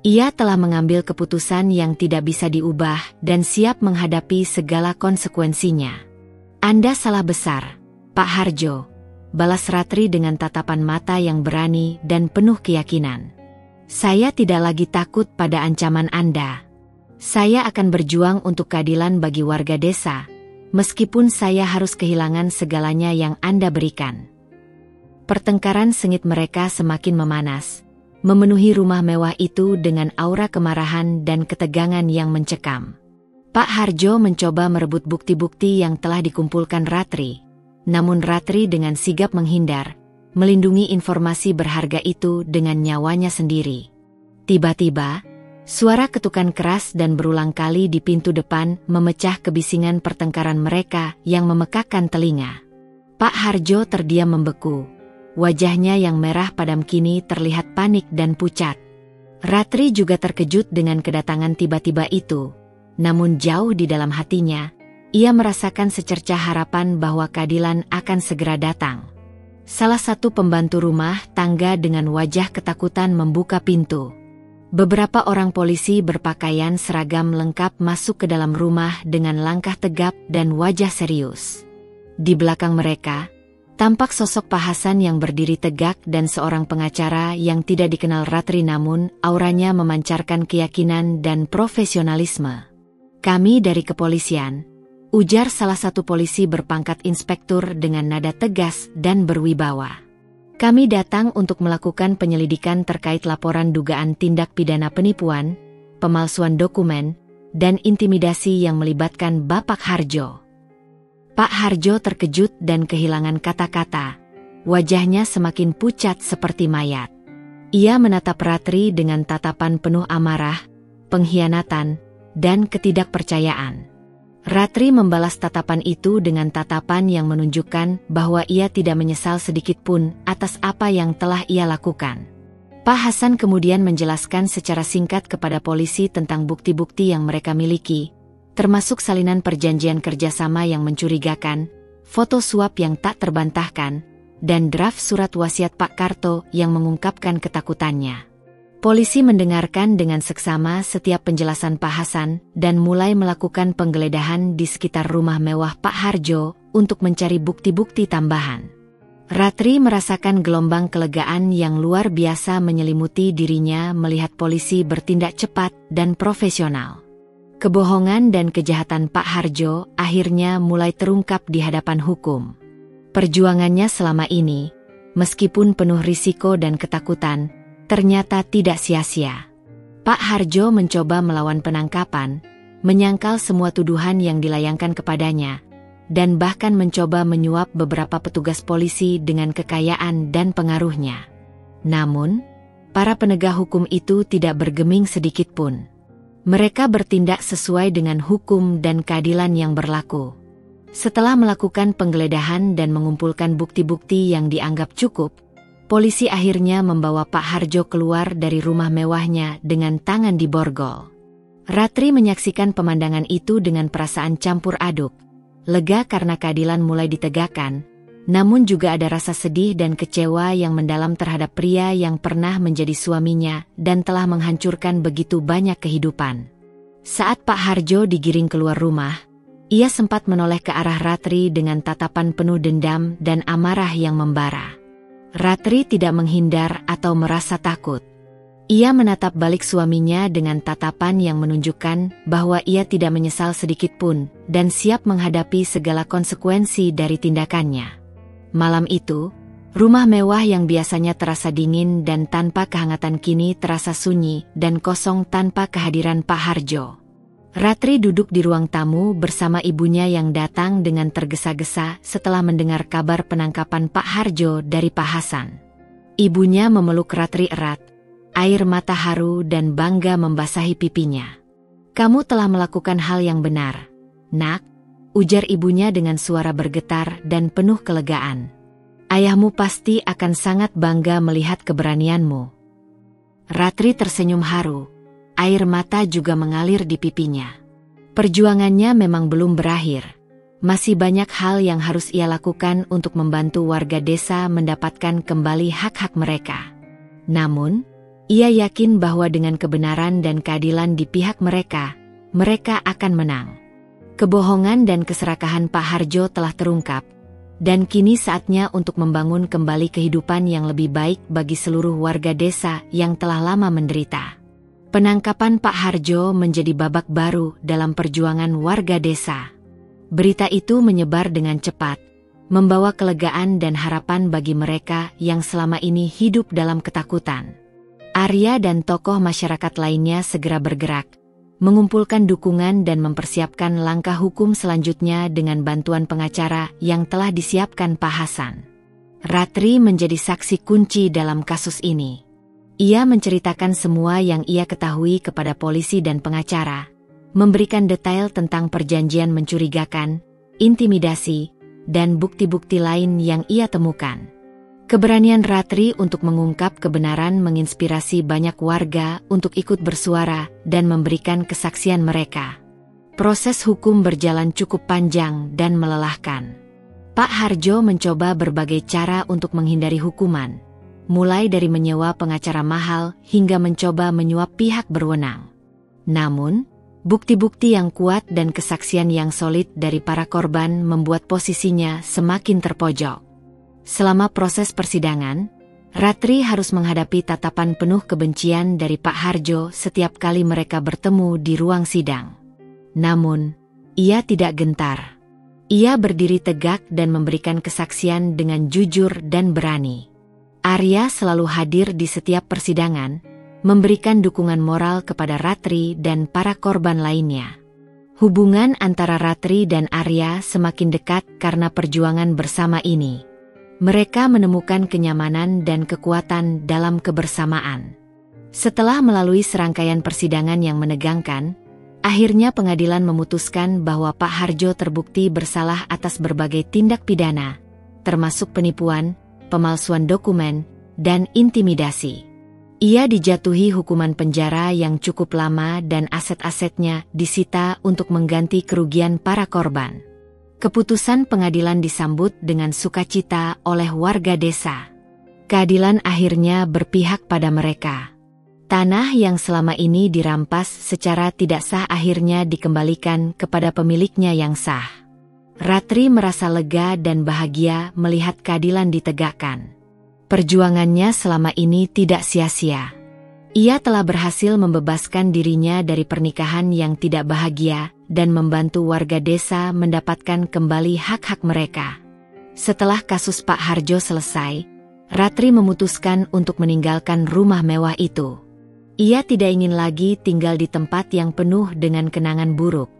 [SPEAKER 1] Ia telah mengambil keputusan yang tidak bisa diubah dan siap menghadapi segala konsekuensinya. Anda salah besar, Pak Harjo, balas Ratri dengan tatapan mata yang berani dan penuh keyakinan. Saya tidak lagi takut pada ancaman Anda. Saya akan berjuang untuk keadilan bagi warga desa, meskipun saya harus kehilangan segalanya yang Anda berikan. Pertengkaran sengit mereka semakin memanas, memenuhi rumah mewah itu dengan aura kemarahan dan ketegangan yang mencekam. Pak Harjo mencoba merebut bukti-bukti yang telah dikumpulkan Ratri, namun Ratri dengan sigap menghindar, melindungi informasi berharga itu dengan nyawanya sendiri. Tiba-tiba, suara ketukan keras dan berulang kali di pintu depan memecah kebisingan pertengkaran mereka yang memekakkan telinga. Pak Harjo terdiam membeku. Wajahnya yang merah padam kini terlihat panik dan pucat. Ratri juga terkejut dengan kedatangan tiba-tiba itu. Namun jauh di dalam hatinya, ia merasakan secercah harapan bahwa keadilan akan segera datang. Salah satu pembantu rumah tangga dengan wajah ketakutan membuka pintu. Beberapa orang polisi berpakaian seragam lengkap masuk ke dalam rumah dengan langkah tegap dan wajah serius. Di belakang mereka, tampak sosok Pak Hasan yang berdiri tegak dan seorang pengacara yang tidak dikenal Ratri namun auranya memancarkan keyakinan dan profesionalisme. Kami dari kepolisian, ujar salah satu polisi berpangkat inspektur dengan nada tegas dan berwibawa. Kami datang untuk melakukan penyelidikan terkait laporan dugaan tindak pidana penipuan, pemalsuan dokumen, dan intimidasi yang melibatkan Bapak Harjo. Pak Harjo terkejut dan kehilangan kata-kata. Wajahnya semakin pucat seperti mayat. Ia menatap Ratri dengan tatapan penuh amarah, pengkhianatan, dan ketidakpercayaan. Ratri membalas tatapan itu dengan tatapan yang menunjukkan bahwa ia tidak menyesal sedikit pun atas apa yang telah ia lakukan. Pak Hasan kemudian menjelaskan secara singkat kepada polisi tentang bukti-bukti yang mereka miliki, termasuk salinan perjanjian kerjasama yang mencurigakan, foto suap yang tak terbantahkan, dan draft surat wasiat Pak Karto yang mengungkapkan ketakutannya. Polisi mendengarkan dengan seksama setiap penjelasan Pak Hasan dan mulai melakukan penggeledahan di sekitar rumah mewah Pak Harjo untuk mencari bukti-bukti tambahan. Ratri merasakan gelombang kelegaan yang luar biasa menyelimuti dirinya melihat polisi bertindak cepat dan profesional. Kebohongan dan kejahatan Pak Harjo akhirnya mulai terungkap di hadapan hukum. Perjuangannya selama ini, meskipun penuh risiko dan ketakutan, ternyata tidak sia-sia. Pak Harjo mencoba melawan penangkapan, menyangkal semua tuduhan yang dilayangkan kepadanya, dan bahkan mencoba menyuap beberapa petugas polisi dengan kekayaan dan pengaruhnya. Namun, para penegak hukum itu tidak bergeming sedikit pun. Mereka bertindak sesuai dengan hukum dan keadilan yang berlaku. Setelah melakukan penggeledahan dan mengumpulkan bukti-bukti yang dianggap cukup, polisi akhirnya membawa Pak Harjo keluar dari rumah mewahnya dengan tangan diborgol. Ratri menyaksikan pemandangan itu dengan perasaan campur aduk, lega karena keadilan mulai ditegakkan, namun juga ada rasa sedih dan kecewa yang mendalam terhadap pria yang pernah menjadi suaminya dan telah menghancurkan begitu banyak kehidupan. Saat Pak Harjo digiring keluar rumah, ia sempat menoleh ke arah Ratri dengan tatapan penuh dendam dan amarah yang membara. Ratri tidak menghindar atau merasa takut. Ia menatap balik suaminya dengan tatapan yang menunjukkan bahwa ia tidak menyesal sedikit pun dan siap menghadapi segala konsekuensi dari tindakannya. Malam itu, rumah mewah yang biasanya terasa dingin dan tanpa kehangatan kini terasa sunyi dan kosong tanpa kehadiran Pak Harjo. Ratri duduk di ruang tamu bersama ibunya yang datang dengan tergesa-gesa setelah mendengar kabar penangkapan Pak Harjo dari Pak Hasan. Ibunya memeluk Ratri erat, Air mata haru dan bangga membasahi pipinya. "Kamu telah melakukan hal yang benar, Nak," ujar ibunya dengan suara bergetar dan penuh kelegaan. "Ayahmu pasti akan sangat bangga melihat keberanianmu." Ratri tersenyum haru. Air mata juga mengalir di pipinya. Perjuangannya memang belum berakhir. Masih banyak hal yang harus ia lakukan untuk membantu warga desa mendapatkan kembali hak-hak mereka. Namun, ia yakin bahwa dengan kebenaran dan keadilan di pihak mereka, mereka akan menang. Kebohongan dan keserakahan Pak Harjo telah terungkap, dan kini saatnya untuk membangun kembali kehidupan yang lebih baik bagi seluruh warga desa yang telah lama menderita. Penangkapan Pak Harjo menjadi babak baru dalam perjuangan warga desa. Berita itu menyebar dengan cepat, membawa kelegaan dan harapan bagi mereka yang selama ini hidup dalam ketakutan. Arya dan tokoh masyarakat lainnya segera bergerak, mengumpulkan dukungan dan mempersiapkan langkah hukum selanjutnya dengan bantuan pengacara yang telah disiapkan Pak Hasan. Ratri menjadi saksi kunci dalam kasus ini. Ia menceritakan semua yang ia ketahui kepada polisi dan pengacara, memberikan detail tentang perjanjian mencurigakan, intimidasi, dan bukti-bukti lain yang ia temukan. Keberanian Ratri untuk mengungkap kebenaran menginspirasi banyak warga untuk ikut bersuara dan memberikan kesaksian mereka. Proses hukum berjalan cukup panjang dan melelahkan. Pak Harjo mencoba berbagai cara untuk menghindari hukuman, mulai dari menyewa pengacara mahal hingga mencoba menyuap pihak berwenang. Namun, bukti-bukti yang kuat dan kesaksian yang solid dari para korban membuat posisinya semakin terpojok. Selama proses persidangan, Ratri harus menghadapi tatapan penuh kebencian dari Pak Harjo setiap kali mereka bertemu di ruang sidang. Namun, ia tidak gentar. Ia berdiri tegak dan memberikan kesaksian dengan jujur dan berani. Arya selalu hadir di setiap persidangan, memberikan dukungan moral kepada Ratri dan para korban lainnya. Hubungan antara Ratri dan Arya semakin dekat karena perjuangan bersama ini. Mereka menemukan kenyamanan dan kekuatan dalam kebersamaan. Setelah melalui serangkaian persidangan yang menegangkan, akhirnya pengadilan memutuskan bahwa Pak Harjo terbukti bersalah atas berbagai tindak pidana, termasuk penipuan, pemalsuan dokumen, dan intimidasi. Ia dijatuhi hukuman penjara yang cukup lama dan aset-asetnya disita untuk mengganti kerugian para korban. Keputusan pengadilan disambut dengan sukacita oleh warga desa. Keadilan akhirnya berpihak pada mereka. Tanah yang selama ini dirampas secara tidak sah akhirnya dikembalikan kepada pemiliknya yang sah. Ratri merasa lega dan bahagia melihat keadilan ditegakkan. Perjuangannya selama ini tidak sia-sia. Ia telah berhasil membebaskan dirinya dari pernikahan yang tidak bahagia dan membantu warga desa mendapatkan kembali hak-hak mereka. Setelah kasus Pak Harjo selesai, Ratri memutuskan untuk meninggalkan rumah mewah itu. Ia tidak ingin lagi tinggal di tempat yang penuh dengan kenangan buruk.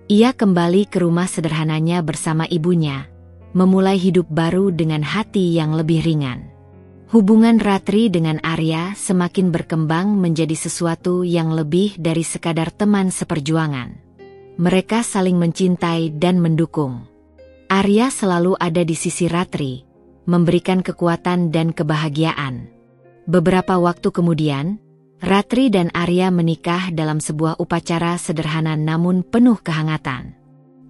[SPEAKER 1] Ia kembali ke rumah sederhananya bersama ibunya, memulai hidup baru dengan hati yang lebih ringan. Hubungan Ratri dengan Arya semakin berkembang menjadi sesuatu yang lebih dari sekadar teman seperjuangan. Mereka saling mencintai dan mendukung. Arya selalu ada di sisi Ratri, memberikan kekuatan dan kebahagiaan. Beberapa waktu kemudian, Ratri dan Arya menikah dalam sebuah upacara sederhana namun penuh kehangatan.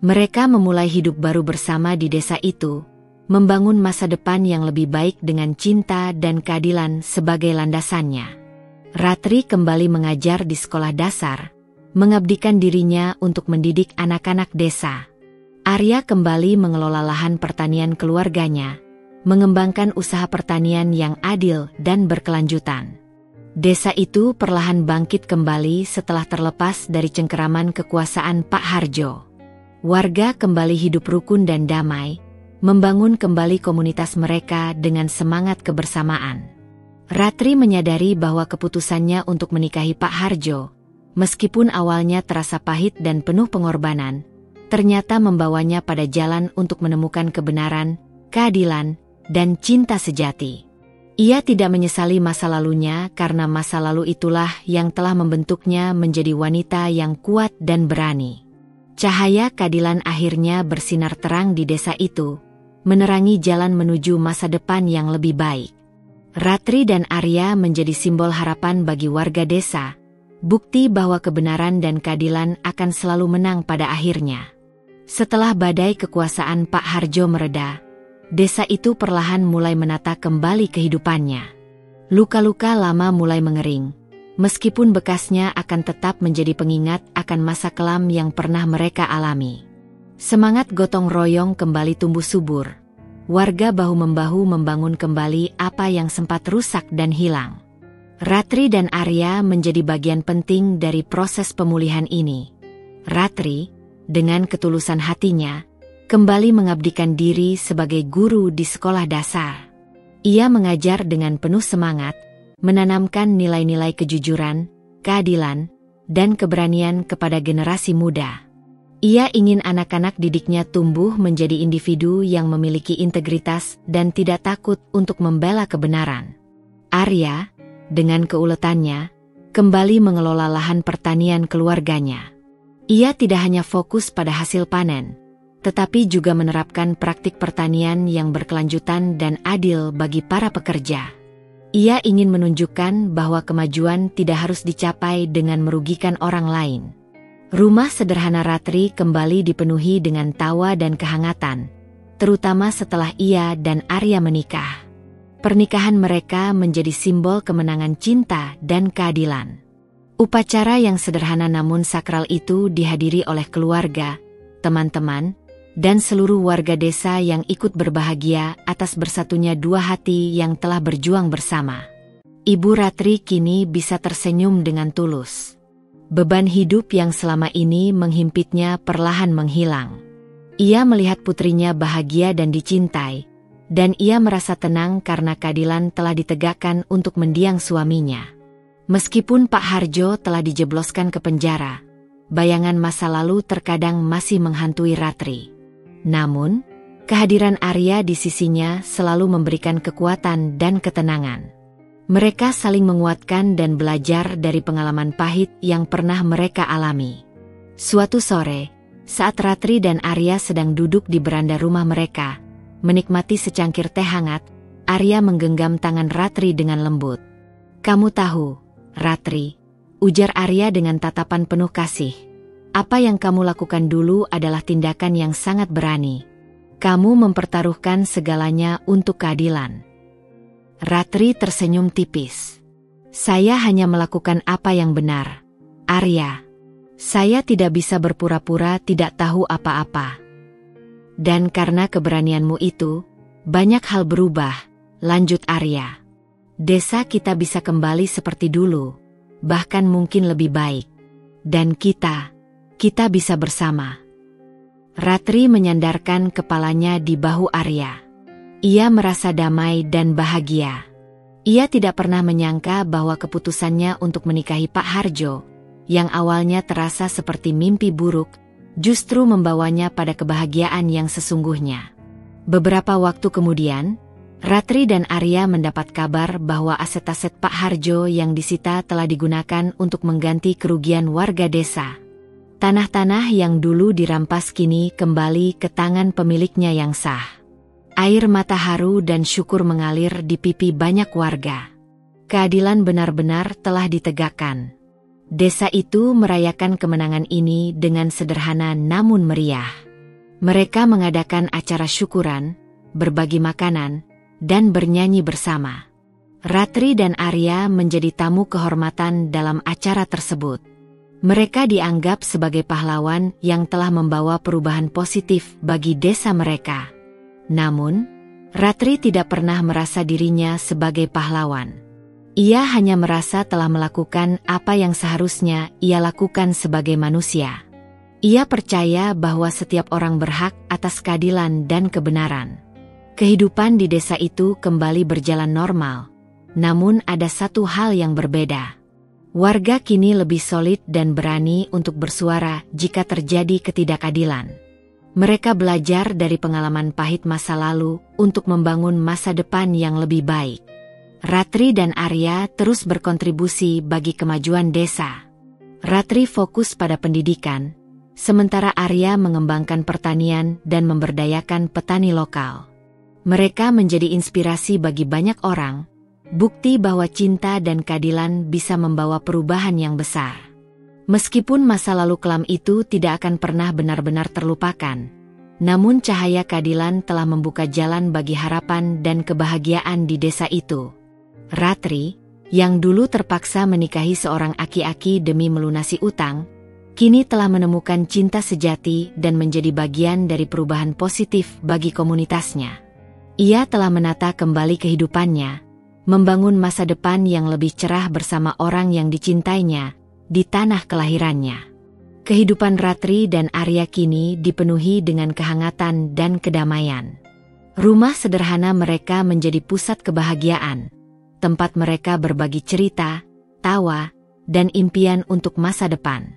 [SPEAKER 1] Mereka memulai hidup baru bersama di desa itu, membangun masa depan yang lebih baik dengan cinta dan keadilan sebagai landasannya. Ratri kembali mengajar di sekolah dasar, mengabdikan dirinya untuk mendidik anak-anak desa. Arya kembali mengelola lahan pertanian keluarganya, mengembangkan usaha pertanian yang adil dan berkelanjutan. Desa itu perlahan bangkit kembali setelah terlepas dari cengkeraman kekuasaan Pak Harjo. Warga kembali hidup rukun dan damai, membangun kembali komunitas mereka dengan semangat kebersamaan. Ratri menyadari bahwa keputusannya untuk menikahi Pak Harjo, meskipun awalnya terasa pahit dan penuh pengorbanan, ternyata membawanya pada jalan untuk menemukan kebenaran, keadilan, dan cinta sejati. Ia tidak menyesali masa lalunya karena masa lalu itulah yang telah membentuknya menjadi wanita yang kuat dan berani. Cahaya keadilan akhirnya bersinar terang di desa itu, menerangi jalan menuju masa depan yang lebih baik. Ratri dan Arya menjadi simbol harapan bagi warga desa, bukti bahwa kebenaran dan keadilan akan selalu menang pada akhirnya. Setelah badai kekuasaan Pak Harjo mereda, desa itu perlahan mulai menata kembali kehidupannya. Luka-luka lama mulai mengering, meskipun bekasnya akan tetap menjadi pengingat akan masa kelam yang pernah mereka alami. Semangat gotong royong kembali tumbuh subur. Warga bahu-membahu membangun kembali apa yang sempat rusak dan hilang. Ratri dan Arya menjadi bagian penting dari proses pemulihan ini. Ratri, dengan ketulusan hatinya, kembali mengabdikan diri sebagai guru di sekolah dasar. Ia mengajar dengan penuh semangat, menanamkan nilai-nilai kejujuran, keadilan, dan keberanian kepada generasi muda. Ia ingin anak-anak didiknya tumbuh menjadi individu yang memiliki integritas dan tidak takut untuk membela kebenaran. Arya, dengan keuletannya, kembali mengelola lahan pertanian keluarganya. Ia tidak hanya fokus pada hasil panen, tetapi juga menerapkan praktik pertanian yang berkelanjutan dan adil bagi para pekerja. Ia ingin menunjukkan bahwa kemajuan tidak harus dicapai dengan merugikan orang lain. Rumah sederhana Ratri kembali dipenuhi dengan tawa dan kehangatan, terutama setelah ia dan Arya menikah. Pernikahan mereka menjadi simbol kemenangan cinta dan keadilan. Upacara yang sederhana namun sakral itu dihadiri oleh keluarga, teman-teman, dan seluruh warga desa yang ikut berbahagia atas bersatunya dua hati yang telah berjuang bersama. Ibu Ratri kini bisa tersenyum dengan tulus. Beban hidup yang selama ini menghimpitnya perlahan menghilang. Ia melihat putrinya bahagia dan dicintai, dan ia merasa tenang karena keadilan telah ditegakkan untuk mendiang suaminya. Meskipun Pak Harjo telah dijebloskan ke penjara, bayangan masa lalu terkadang masih menghantui Ratri. Namun, kehadiran Arya di sisinya selalu memberikan kekuatan dan ketenangan. Mereka saling menguatkan dan belajar dari pengalaman pahit yang pernah mereka alami. Suatu sore, saat Ratri dan Arya sedang duduk di beranda rumah mereka, menikmati secangkir teh hangat, Arya menggenggam tangan Ratri dengan lembut. "Kamu tahu, Ratri," ujar Arya dengan tatapan penuh kasih, "apa yang kamu lakukan dulu adalah tindakan yang sangat berani. Kamu mempertaruhkan segalanya untuk keadilan." Ratri tersenyum tipis. "Saya hanya melakukan apa yang benar, Arya. Saya tidak bisa berpura-pura tidak tahu apa-apa. Dan karena keberanianmu itu, banyak hal berubah," lanjut Arya. "Desa kita bisa kembali seperti dulu, bahkan mungkin lebih baik. Dan kita bisa bersama." Ratri menyandarkan kepalanya di bahu Arya. Ia merasa damai dan bahagia. Ia tidak pernah menyangka bahwa keputusannya untuk menikahi Pak Harjo, yang awalnya terasa seperti mimpi buruk, justru membawanya pada kebahagiaan yang sesungguhnya. Beberapa waktu kemudian, Ratri dan Arya mendapat kabar bahwa aset-aset Pak Harjo yang disita telah digunakan untuk mengganti kerugian warga desa. Tanah-tanah yang dulu dirampas kini kembali ke tangan pemiliknya yang sah. Air mata haru dan syukur mengalir di pipi banyak warga. Keadilan benar-benar telah ditegakkan. Desa itu merayakan kemenangan ini dengan sederhana namun meriah. Mereka mengadakan acara syukuran, berbagi makanan, dan bernyanyi bersama. Ratri dan Arya menjadi tamu kehormatan dalam acara tersebut. Mereka dianggap sebagai pahlawan yang telah membawa perubahan positif bagi desa mereka. Namun, Ratri tidak pernah merasa dirinya sebagai pahlawan. Ia hanya merasa telah melakukan apa yang seharusnya ia lakukan sebagai manusia. Ia percaya bahwa setiap orang berhak atas keadilan dan kebenaran. Kehidupan di desa itu kembali berjalan normal, namun ada satu hal yang berbeda. Warga kini lebih solid dan berani untuk bersuara jika terjadi ketidakadilan. Mereka belajar dari pengalaman pahit masa lalu untuk membangun masa depan yang lebih baik. Ratri dan Arya terus berkontribusi bagi kemajuan desa. Ratri fokus pada pendidikan, sementara Arya mengembangkan pertanian dan memberdayakan petani lokal. Mereka menjadi inspirasi bagi banyak orang, bukti bahwa cinta dan keadilan bisa membawa perubahan yang besar. Meskipun masa lalu kelam itu tidak akan pernah benar-benar terlupakan, namun cahaya keadilan telah membuka jalan bagi harapan dan kebahagiaan di desa itu. Ratri, yang dulu terpaksa menikahi seorang aki-aki demi melunasi utang, kini telah menemukan cinta sejati dan menjadi bagian dari perubahan positif bagi komunitasnya. Ia telah menata kembali kehidupannya, membangun masa depan yang lebih cerah bersama orang yang dicintainya di tanah kelahirannya. Kehidupan Ratri dan Arya kini dipenuhi dengan kehangatan dan kedamaian. Rumah sederhana mereka menjadi pusat kebahagiaan, tempat mereka berbagi cerita, tawa, dan impian untuk masa depan.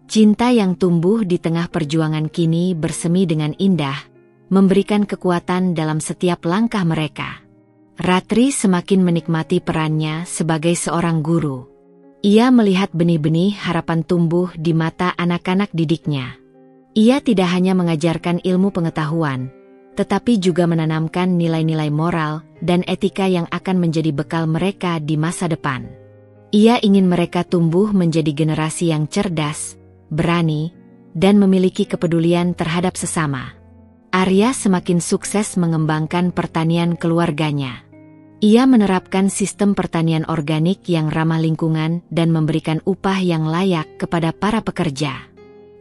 [SPEAKER 1] Cinta yang tumbuh di tengah perjuangan kini bersemi dengan indah, memberikan kekuatan dalam setiap langkah mereka. Ratri semakin menikmati perannya sebagai seorang guru. Ia melihat benih-benih harapan tumbuh di mata anak-anak didiknya. Ia tidak hanya mengajarkan ilmu pengetahuan, tetapi juga menanamkan nilai-nilai moral dan etika yang akan menjadi bekal mereka di masa depan. Ia ingin mereka tumbuh menjadi generasi yang cerdas, berani, dan memiliki kepedulian terhadap sesama. Arya semakin sukses mengembangkan pertanian keluarganya. Ia menerapkan sistem pertanian organik yang ramah lingkungan dan memberikan upah yang layak kepada para pekerja.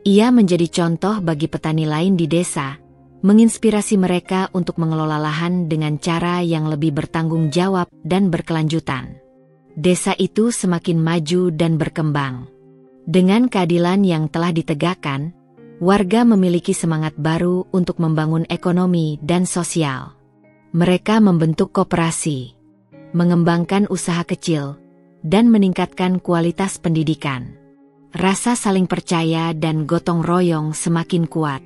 [SPEAKER 1] Ia menjadi contoh bagi petani lain di desa, menginspirasi mereka untuk mengelola lahan dengan cara yang lebih bertanggung jawab dan berkelanjutan. Desa itu semakin maju dan berkembang. Dengan keadilan yang telah ditegakkan, warga memiliki semangat baru untuk membangun ekonomi dan sosial. Mereka membentuk koperasi, mengembangkan usaha kecil, dan meningkatkan kualitas pendidikan. Rasa saling percaya dan gotong royong semakin kuat.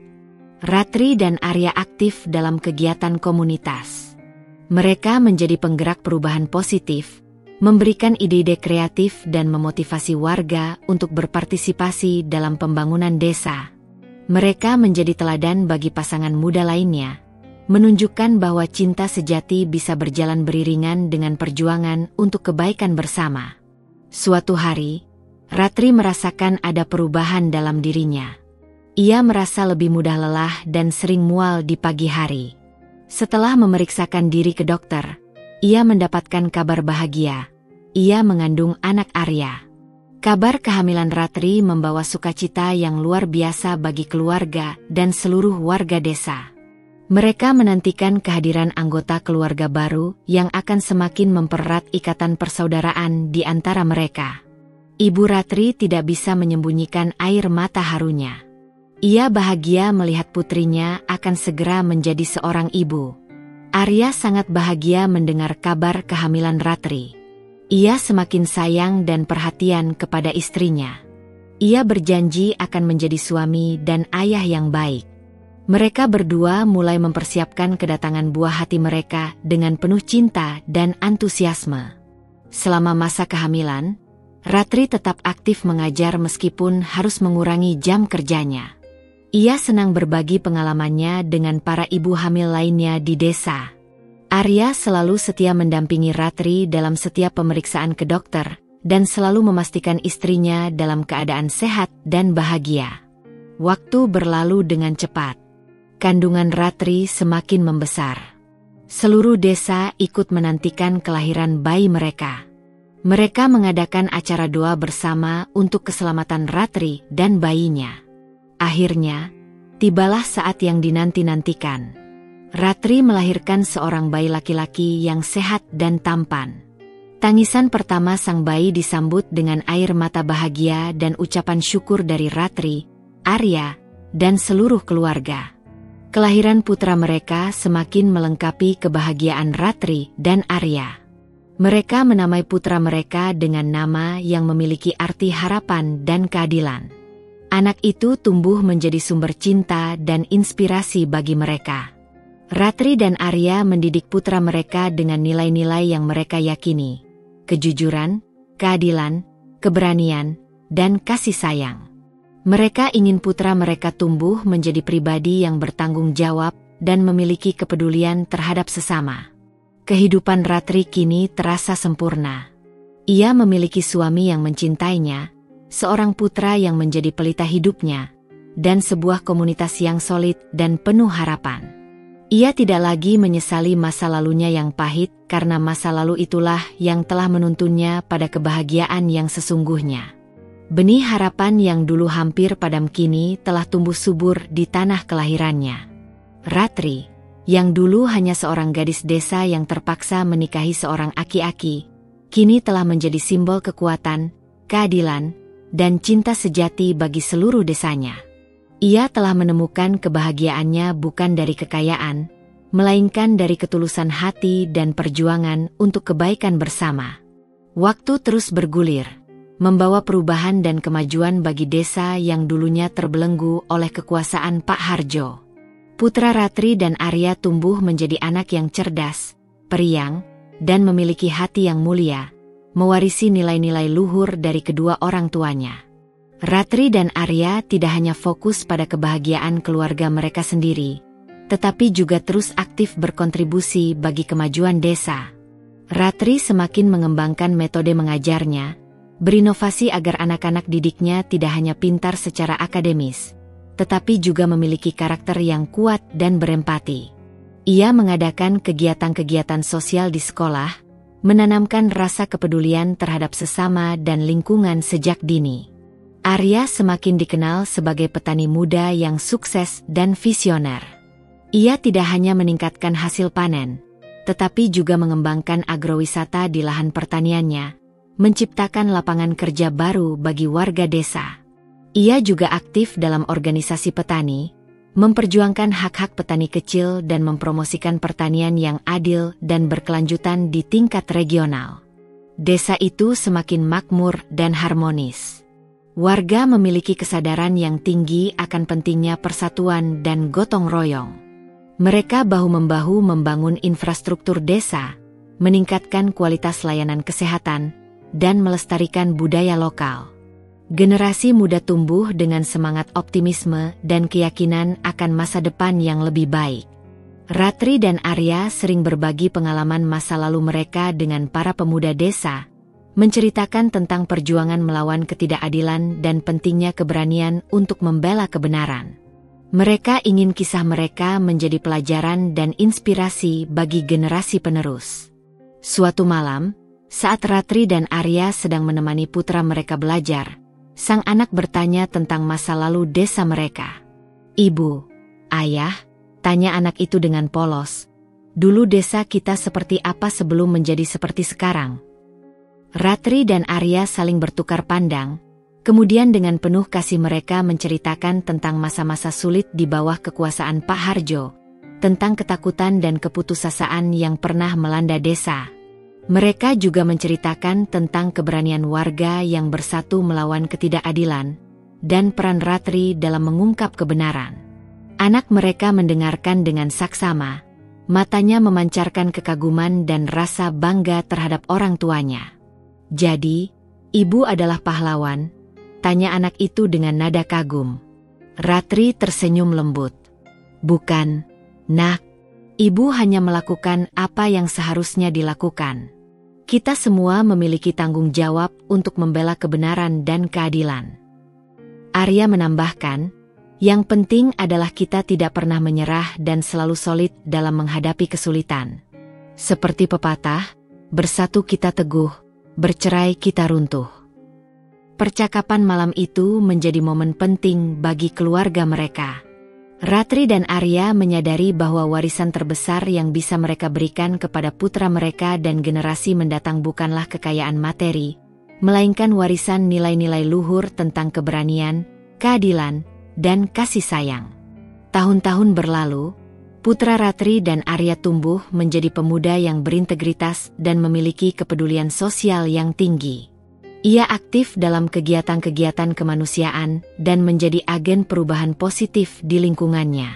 [SPEAKER 1] Ratri dan Arya aktif dalam kegiatan komunitas. Mereka menjadi penggerak perubahan positif, memberikan ide-ide kreatif dan memotivasi warga untuk berpartisipasi dalam pembangunan desa. Mereka menjadi teladan bagi pasangan muda lainnya, menunjukkan bahwa cinta sejati bisa berjalan beriringan dengan perjuangan untuk kebaikan bersama. Suatu hari, Ratri merasakan ada perubahan dalam dirinya. Ia merasa lebih mudah lelah dan sering mual di pagi hari. Setelah memeriksakan diri ke dokter, ia mendapatkan kabar bahagia. Ia mengandung anak Arya. Kabar kehamilan Ratri membawa sukacita yang luar biasa bagi keluarga dan seluruh warga desa. Mereka menantikan kehadiran anggota keluarga baru yang akan semakin mempererat ikatan persaudaraan di antara mereka. Ibu Ratri tidak bisa menyembunyikan air mata harunya. Ia bahagia melihat putrinya akan segera menjadi seorang ibu. Arya sangat bahagia mendengar kabar kehamilan Ratri. Ia semakin sayang dan perhatian kepada istrinya. Ia berjanji akan menjadi suami dan ayah yang baik. Mereka berdua mulai mempersiapkan kedatangan buah hati mereka dengan penuh cinta dan antusiasme. Selama masa kehamilan, Ratri tetap aktif mengajar meskipun harus mengurangi jam kerjanya. Ia senang berbagi pengalamannya dengan para ibu hamil lainnya di desa. Arya selalu setia mendampingi Ratri dalam setiap pemeriksaan ke dokter, dan selalu memastikan istrinya dalam keadaan sehat dan bahagia. Waktu berlalu dengan cepat. Kandungan Ratri semakin membesar. Seluruh desa ikut menantikan kelahiran bayi mereka. Mereka mengadakan acara doa bersama untuk keselamatan Ratri dan bayinya. Akhirnya, tibalah saat yang dinanti-nantikan. Ratri melahirkan seorang bayi laki-laki yang sehat dan tampan. Tangisan pertama sang bayi disambut dengan air mata bahagia dan ucapan syukur dari Ratri, Arya, dan seluruh keluarga. Kelahiran putra mereka semakin melengkapi kebahagiaan Ratri dan Arya. Mereka menamai putra mereka dengan nama yang memiliki arti harapan dan keadilan. Anak itu tumbuh menjadi sumber cinta dan inspirasi bagi mereka. Ratri dan Arya mendidik putra mereka dengan nilai-nilai yang mereka yakini: kejujuran, keadilan, keberanian, dan kasih sayang. Mereka ingin putra mereka tumbuh menjadi pribadi yang bertanggung jawab dan memiliki kepedulian terhadap sesama. Kehidupan Ratri kini terasa sempurna. Ia memiliki suami yang mencintainya, seorang putra yang menjadi pelita hidupnya, dan sebuah komunitas yang solid dan penuh harapan. Ia tidak lagi menyesali masa lalunya yang pahit, karena masa lalu itulah yang telah menuntunnya pada kebahagiaan yang sesungguhnya. Benih harapan yang dulu hampir padam kini telah tumbuh subur di tanah kelahirannya. Ratri, yang dulu hanya seorang gadis desa yang terpaksa menikahi seorang aki-aki, kini telah menjadi simbol kekuatan, keadilan, dan cinta sejati bagi seluruh desanya. Ia telah menemukan kebahagiaannya bukan dari kekayaan, melainkan dari ketulusan hati dan perjuangan untuk kebaikan bersama. Waktu terus bergulir, membawa perubahan dan kemajuan bagi desa yang dulunya terbelenggu oleh kekuasaan Pak Harjo. Putra Ratri dan Arya tumbuh menjadi anak yang cerdas, periang, dan memiliki hati yang mulia, mewarisi nilai-nilai luhur dari kedua orang tuanya. Ratri dan Arya tidak hanya fokus pada kebahagiaan keluarga mereka sendiri, tetapi juga terus aktif berkontribusi bagi kemajuan desa. Ratri semakin mengembangkan metode mengajarnya, berinovasi agar anak-anak didiknya tidak hanya pintar secara akademis, tetapi juga memiliki karakter yang kuat dan berempati. Ia mengadakan kegiatan-kegiatan sosial di sekolah, menanamkan rasa kepedulian terhadap sesama dan lingkungan sejak dini. Arya semakin dikenal sebagai petani muda yang sukses dan visioner. Ia tidak hanya meningkatkan hasil panen, tetapi juga mengembangkan agrowisata di lahan pertaniannya, menciptakan lapangan kerja baru bagi warga desa. Ia juga aktif dalam organisasi petani, memperjuangkan hak-hak petani kecil dan mempromosikan pertanian yang adil dan berkelanjutan di tingkat regional. Desa itu semakin makmur dan harmonis. Warga memiliki kesadaran yang tinggi akan pentingnya persatuan dan gotong royong. Mereka bahu-membahu membangun infrastruktur desa, meningkatkan kualitas layanan kesehatan, dan melestarikan budaya lokal. Generasi muda tumbuh dengan semangat optimisme dan keyakinan akan masa depan yang lebih baik. Ratri dan Arya sering berbagi pengalaman masa lalu mereka dengan para pemuda desa, menceritakan tentang perjuangan melawan ketidakadilan dan pentingnya keberanian untuk membela kebenaran. Mereka ingin kisah mereka menjadi pelajaran dan inspirasi bagi generasi penerus. Suatu malam, saat Ratri dan Arya sedang menemani putra mereka belajar, sang anak bertanya tentang masa lalu desa mereka. "Ibu, ayah," tanya anak itu dengan polos, "dulu desa kita seperti apa sebelum menjadi seperti sekarang?" Ratri dan Arya saling bertukar pandang, kemudian dengan penuh kasih mereka menceritakan tentang masa-masa sulit di bawah kekuasaan Pak Harjo, tentang ketakutan dan keputusasaan yang pernah melanda desa. Mereka juga menceritakan tentang keberanian warga yang bersatu melawan ketidakadilan, dan peran Ratri dalam mengungkap kebenaran. Anak mereka mendengarkan dengan saksama, matanya memancarkan kekaguman dan rasa bangga terhadap orang tuanya. "Jadi, ibu adalah pahlawan?" tanya anak itu dengan nada kagum. Ratri tersenyum lembut. "Bukan, nak. Ibu hanya melakukan apa yang seharusnya dilakukan. Kita semua memiliki tanggung jawab untuk membela kebenaran dan keadilan." Arya menambahkan, "Yang penting adalah kita tidak pernah menyerah dan selalu solid dalam menghadapi kesulitan. Seperti pepatah, bersatu kita teguh, bercerai kita runtuh." Percakapan malam itu menjadi momen penting bagi keluarga mereka. Ratri dan Arya menyadari bahwa warisan terbesar yang bisa mereka berikan kepada putra mereka dan generasi mendatang bukanlah kekayaan materi, melainkan warisan nilai-nilai luhur tentang keberanian, keadilan, dan kasih sayang. Tahun-tahun berlalu, putra Ratri dan Arya tumbuh menjadi pemuda yang berintegritas dan memiliki kepedulian sosial yang tinggi. Ia aktif dalam kegiatan-kegiatan kemanusiaan dan menjadi agen perubahan positif di lingkungannya.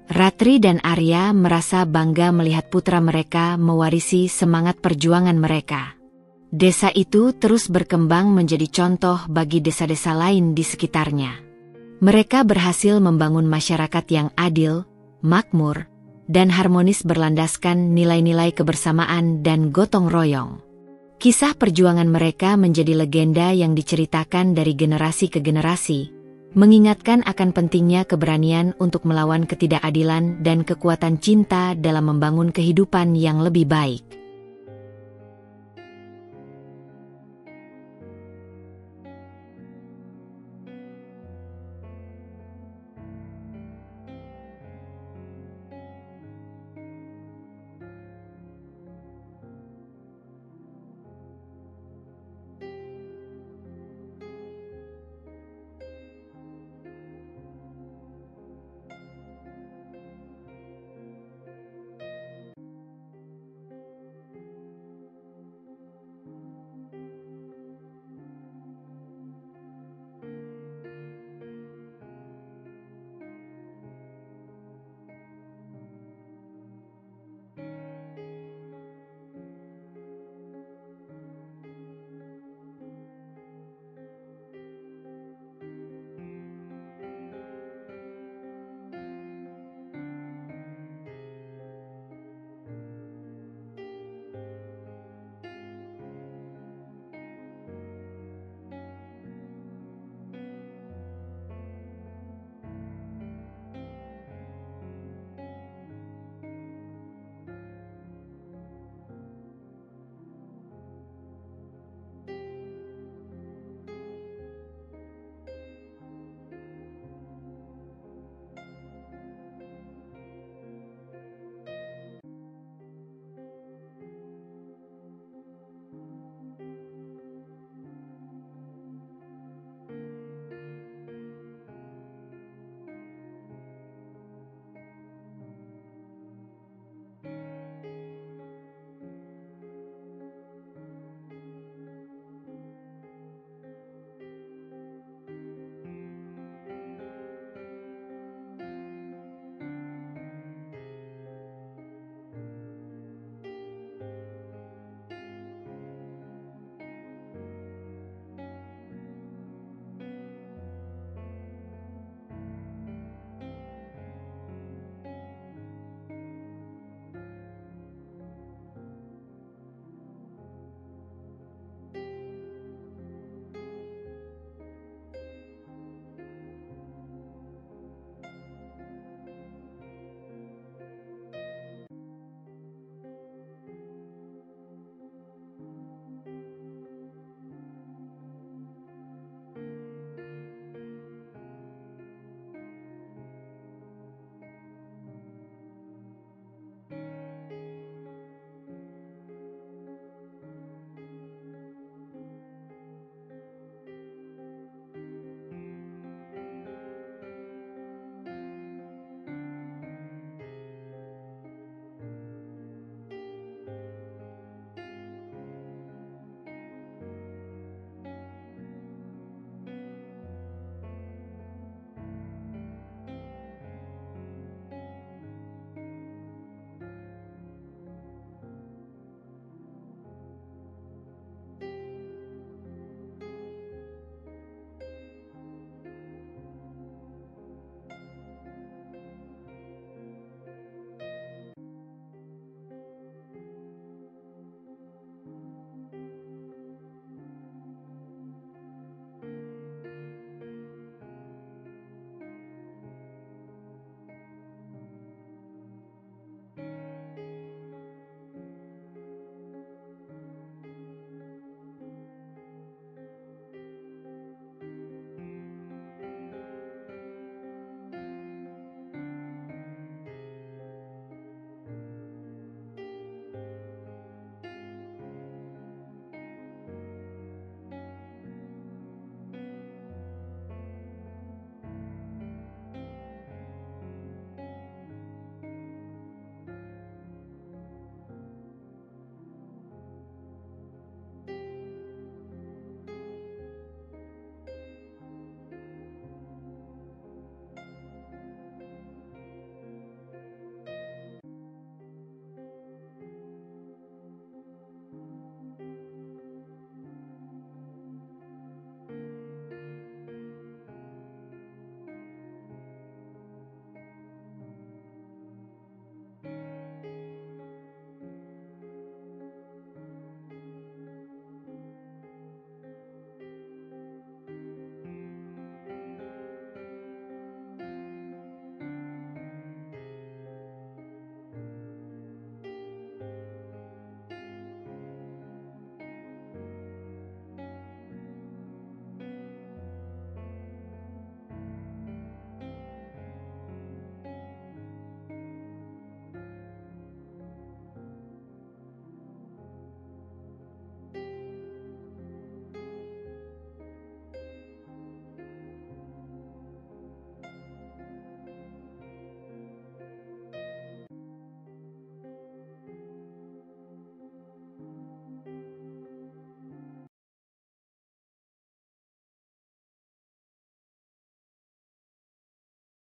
[SPEAKER 1] Ratri dan Arya merasa bangga melihat putra mereka mewarisi semangat perjuangan mereka. Desa itu terus berkembang menjadi contoh bagi desa-desa lain di sekitarnya. Mereka berhasil membangun masyarakat yang adil, makmur, dan harmonis berlandaskan nilai-nilai kebersamaan dan gotong royong. Kisah perjuangan mereka menjadi legenda yang diceritakan dari generasi ke generasi, mengingatkan akan pentingnya keberanian untuk melawan ketidakadilan dan kekuatan cinta dalam membangun kehidupan yang lebih baik.